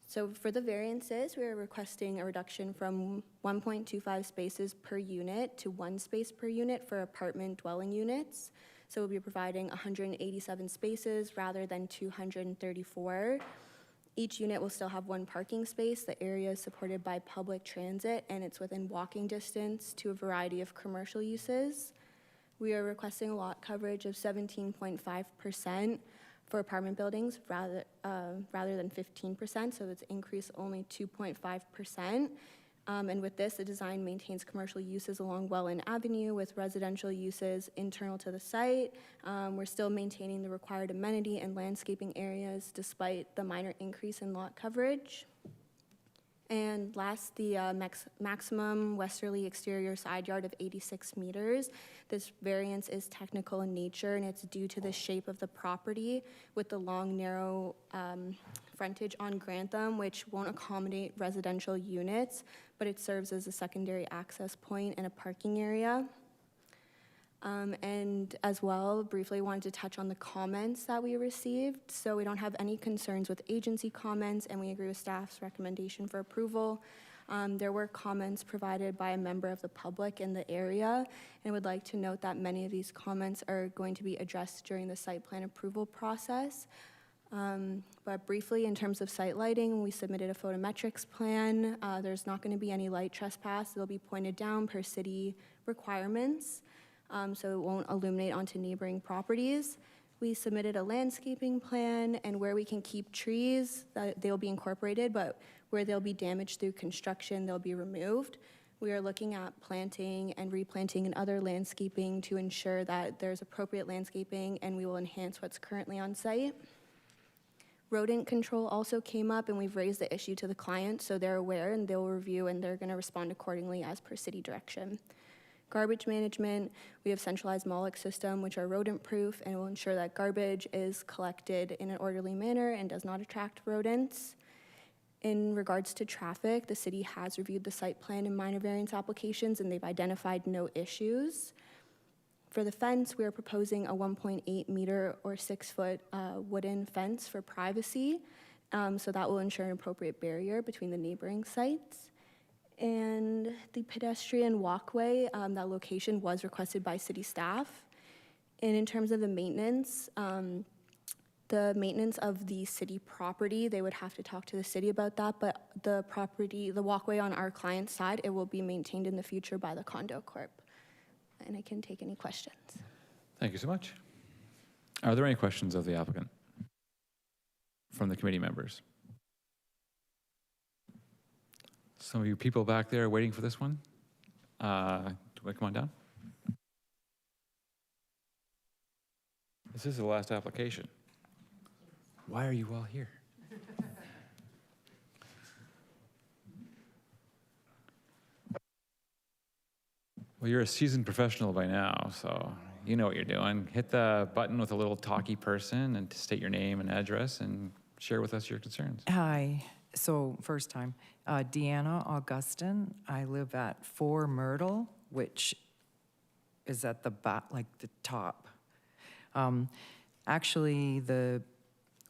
So for the variances, we are requesting a reduction from 1.25 spaces per unit to 1 space per unit for apartment dwelling units. So we'll be providing 187 spaces rather than 234. Each unit will still have one parking space. The area is supported by public transit, and it's within walking distance to a variety of commercial uses. We are requesting a lot coverage of 17.5% for apartment buildings rather than 15%, so it's increased only 2.5%. And with this, the design maintains commercial uses along Welland Avenue with residential uses internal to the site. We're still maintaining the required amenity and landscaping areas despite the minor increase in lot coverage. And last, the maximum westerly exterior side yard of 86 meters. This variance is technical in nature, and it's due to the shape of the property with the long, narrow frontage on Grantham, which won't accommodate residential units, but it serves as a secondary access point and a parking area. And as well, briefly wanted to touch on the comments that we received. So we don't have any concerns with agency comments, and we agree with staff's recommendation for approval. There were comments provided by a member of the public in the area, and would like to note that many of these comments are going to be addressed during the site plan approval process. But briefly, in terms of site lighting, we submitted a photometrics plan. There's not going to be any light trespass. They'll be pointed down per city requirements. So it won't illuminate onto neighboring properties. We submitted a landscaping plan, and where we can keep trees, they'll be incorporated, but where they'll be damaged through construction, they'll be removed. We are looking at planting and replanting and other landscaping to ensure that there's appropriate landscaping, and we will enhance what's currently on site. Rodent control also came up, and we've raised the issue to the client, so they're aware, and they'll review, and they're going to respond accordingly as per city direction. Garbage management, we have centralized Moloch system, which are rodent-proof and will ensure that garbage is collected in an orderly manner and does not attract rodents. In regards to traffic, the city has reviewed the site plan and minor variance applications, and they've identified no issues. For the fence, we are proposing a 1.8 meter or 6 foot wooden fence for privacy, so that will ensure an appropriate barrier between the neighboring sites. And the pedestrian walkway, that location was requested by city staff. And in terms of the maintenance of the city property, they would have to talk to the city about that, but the walkway on our client's side, it will be maintained in the future by the condo corp. And I can take any questions. Thank you so much. Are there any questions of the applicant from the committee members? Some of you people back there waiting for this one, do you want to come on down? This is the last application. Why are you all here? Well, you're a seasoned professional by now, so you know what you're doing. Hit the button with a little talky person and state your name and address and share with us your concerns. Hi. So, first time, Deanna Augustin. I live at 4 Myrtle, which is at the back, like the top. Actually,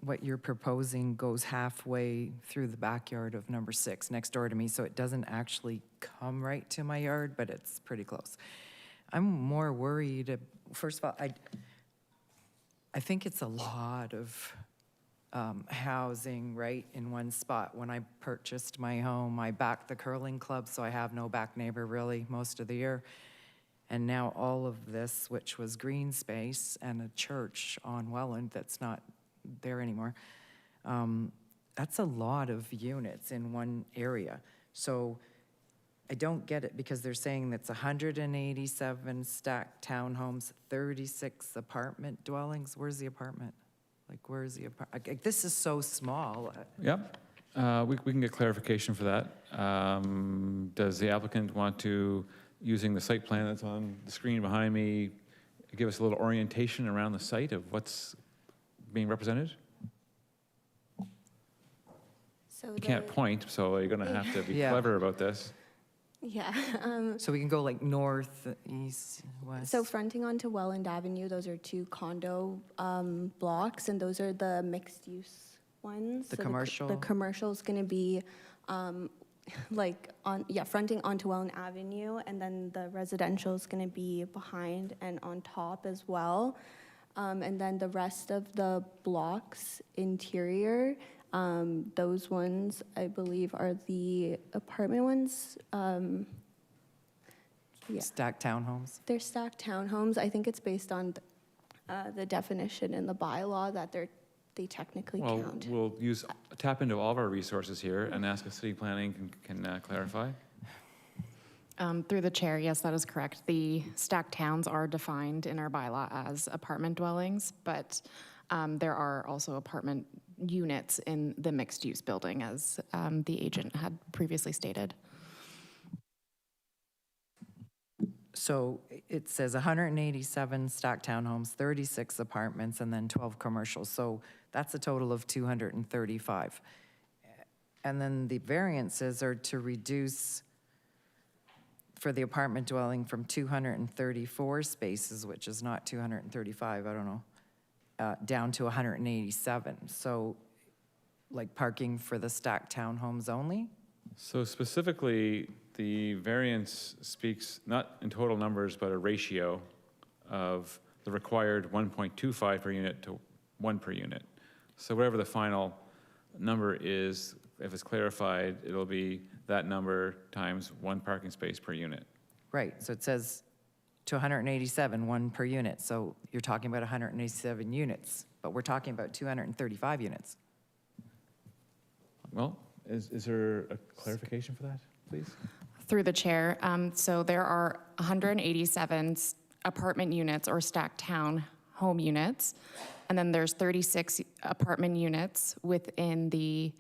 what you're proposing goes halfway through the backyard of number 6, next door to me, so it doesn't actually come right to my yard, but it's pretty close. I'm more worried, first of all, I think it's a lot of housing right in one spot. When I purchased my home, I backed the curling club, so I have no back neighbor really most of the year. And now all of this, which was green space and a church on Welland that's not there anymore, that's a lot of units in one area. So I don't get it, because they're saying that's 187 stacked townhomes, 36 apartment dwellings. Where's the apartment? Like, where's the apartment? Like, this is so small. Yep, we can get clarification for that. Does the applicant want to, using the site plan that's on the screen behind me, give us a little orientation around the site of what's being represented? So You can't point, so you're going to have to be clever about this. Yeah. So we can go like north, east, west? So fronting onto Welland Avenue, those are two condo blocks, and those are the mixed-use ones. The So commercial? The commercial's going to be fronting onto Welland Avenue, and then the residential's going to be behind and on top as well. And then the rest of the blocks interior, those ones, I believe, are the apartment ones. Stacked townhomes? They're stacked townhomes. I think it's based on the definition in the bylaw that they technically Well, count. we'll tap into all of our resources here and ask if city planning can clarify. Through the chair, yes, that is correct. The stacked towns are defined in our bylaw as apartment dwellings, but there are also apartment units in the mixed-use building, as the agent had previously stated. So it says 187 stacked townhomes, 36 apartments, and then 12 commercials. So that's a total of 235. And then the variances are to reduce for the apartment dwelling from 234 spaces, which is not 235, I don't know, down to 187. So like parking for the stacked townhomes only? So specifically, the variance speaks not in total numbers, but a ratio of the required 1.25 per unit to 1 per unit. So whatever the final number is, if it's clarified, it'll be that number times 1 parking space per unit. Right, so it says to 187, 1 per unit. So you're talking about 187 units, but we're talking about 235 units. Well, is there a clarification for that, please? Through the chair, so there are 187 apartment units or stacked town home units, and then there's 36 apartment units within the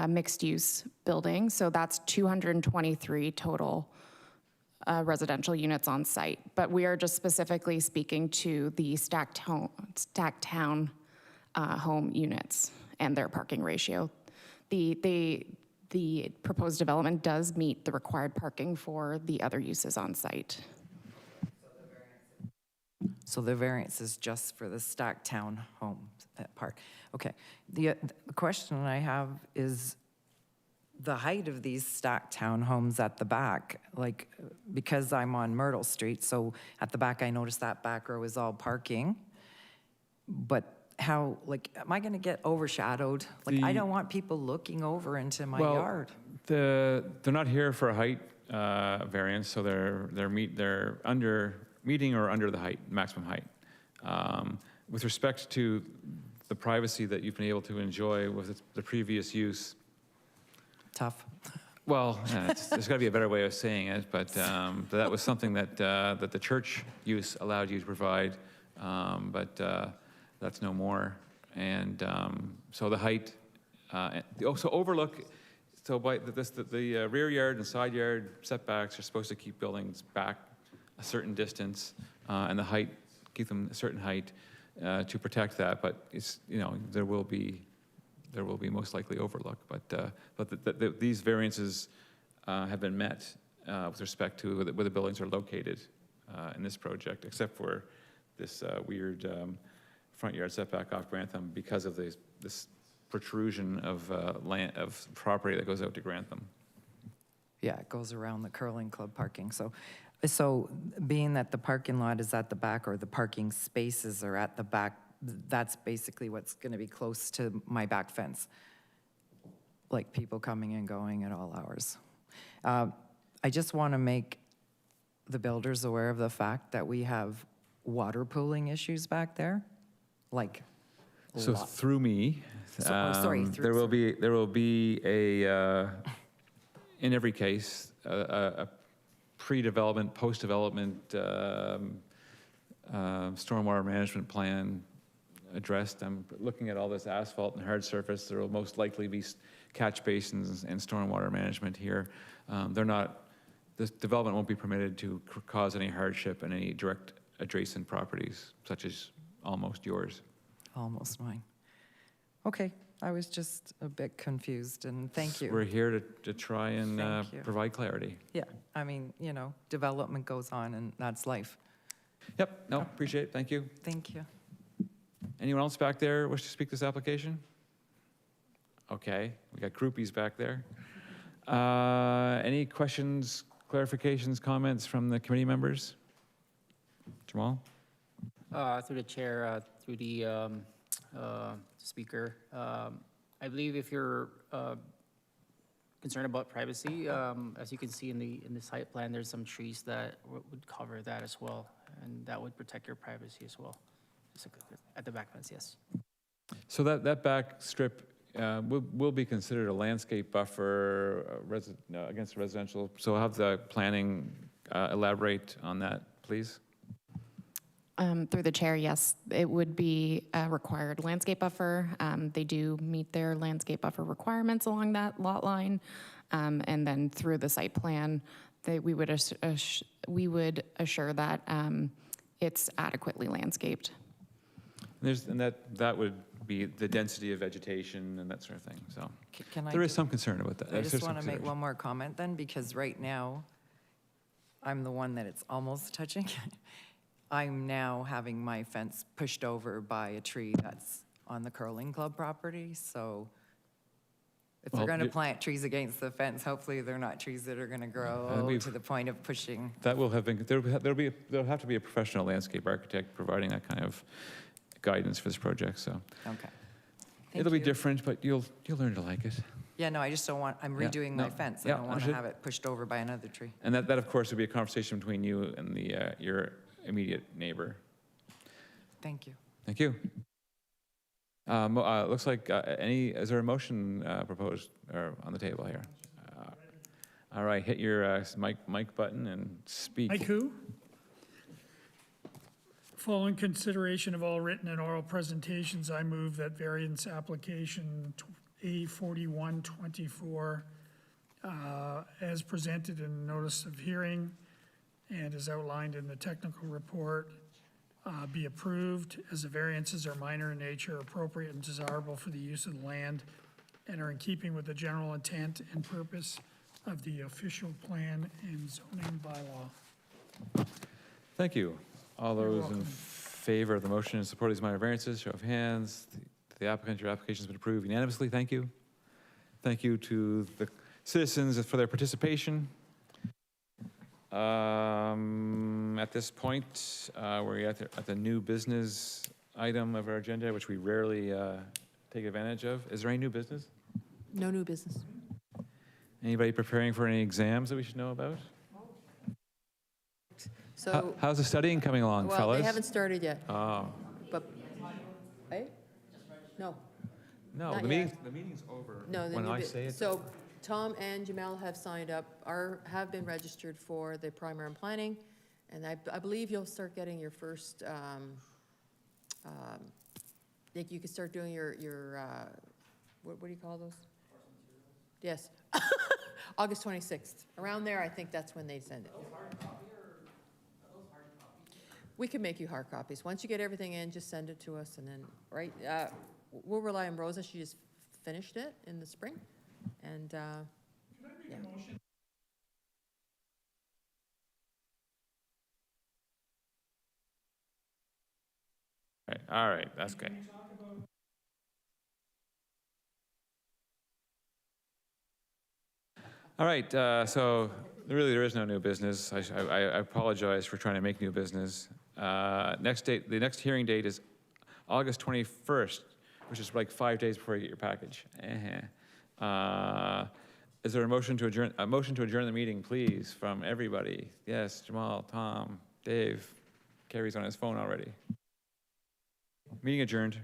mixed-use building, so that's 223 total residential units on site. But we are just specifically speaking to the stacked town home units and their parking ratio. The proposed development does meet the required parking for the other uses on site. So the variance is just for the stacked town home part. Okay, the question I have is the height of these stacked townhomes at the back, like, because I'm on Myrtle Street, so at the back, I noticed that back row is all parking. But how, like, am I gonna get overshadowed? Like, I don't want people looking over into my yard. They're not here for a height variance, so they're meeting or under the height, maximum height. With respect to the privacy that you've been able to enjoy with the previous use. Tough. Well, there's got to be a better way of saying it, but that was something that the church use allowed you to provide, but that's no more. And so the height, so overlook, so by the rear yard and side yard setbacks are supposed to keep buildings back a certain distance, and the height, keep them a certain height to protect that. But it's, there will be most likely overlook. But these variances have been met with respect to where the buildings are located in this project, except for this weird front yard setback off Grantham because of this protrusion of land, of property that goes out to Grantham. Yeah, it goes around the curling club parking. So being that the parking lot is at the back or the parking spaces are at the back, that's basically what's going to be close to my back fence, like people coming and going at all hours. I just want to make the builders aware of the fact that we have water pooling issues back there, like. So through me, sorry, there will be a in every case a pre-development, post-development stormwater management plan addressed. I'm looking at all this asphalt and hard surface. There will most likely be catch basins and stormwater management here. This development won't be permitted to cause any hardship in any direct adjacent properties, such as almost yours. Almost mine. Okay, I was just a bit confused, and thank you. We're here to try and Thank you. provide clarity. Yeah, I mean, development goes on, and that's life. Yep, no, appreciate it, thank you. Thank you. Anyone else back there wish to speak to this application? Okay, we got groupies back there. Any questions, clarifications, comments from the committee members? Jamal? Through the chair, through the speaker, I believe if you're concerned about privacy, as you can see in the site plan, there's some trees that would cover that as well, and that would protect your privacy as well. Just at the back fence, yes. So that back strip will be considered a landscape buffer against residential. So I'll have the planning elaborate on that, please. Through the chair, yes, it would be a required landscape buffer. They do meet their landscape buffer requirements along that lot line. And then through the site plan, we would assure that it's adequately landscaped. And that would be the density of vegetation and that sort of thing. So Can I there is some concern about that. I There's just some want to make consideration. one more comment then, because right now, I'm the one that it's almost touching. I'm now having my fence pushed over by a tree that's on the curling club property, so if they're Well, going to you- plant trees against the fence, hopefully they're not trees that are going to grow we've- to the point of pushing. That will have been, there'll have to be a professional landscape architect providing that kind of guidance for this project, so. Okay. It'll be you. different, but you'll learn to like it. Yeah, no, I just don't want, I'm Yeah, redoing no, my fence. I yeah, don't want to understood. have it pushed over by another tree. And that of course, would be a conversation between you and your immediate neighbor. Thank you. Thank you. Looks like is there a motion proposed or on the table here? All right, hit your mic button and speak. Haiku. Following consideration of all written and oral presentations, I move that variance application A4124, as presented in the notice of hearing and as outlined in the technical report, be approved as the variances are minor in nature, appropriate and desirable for the use of the land, and are in keeping with the general intent and purpose of the official plan and zoning bylaw. Thank you. All You're those in welcome. favor of the motion in support of these minor variances, show of hands. The applicant, your application's been approved unanimously. Thank you. Thank you to the citizens for their participation. At this point, we're at the new business item of our agenda, which we rarely take advantage of. Is there any new business? No new business. Anybody preparing for any exams that we should know about? So, How's the studying coming along, well, fellas? they haven't started yet, Oh, but, eh? No. no, Not the yet. meeting's over No, the when new I bit- say it. So Tom and Jamal have signed up, have been registered for the primer and planning, and I believe you'll start getting your first, like you can start doing your what do you call those? Yes. August 26th. Around there, I think that's when they send it. We can make you hard copies. Once you get everything in, just send it to us, and then, right, we'll rely on Rosa. She just finished it in the spring, and, yeah. All right, that's good. All right, so really there is no new business. I apologize for trying to make new business. The next hearing date is August 21st, which is like 5 days before you get your package. Is there a motion to adjourn the meeting, please, from everybody? Yes, Jamal, Tom, Dave. Carrie's on his phone already. Meeting adjourned.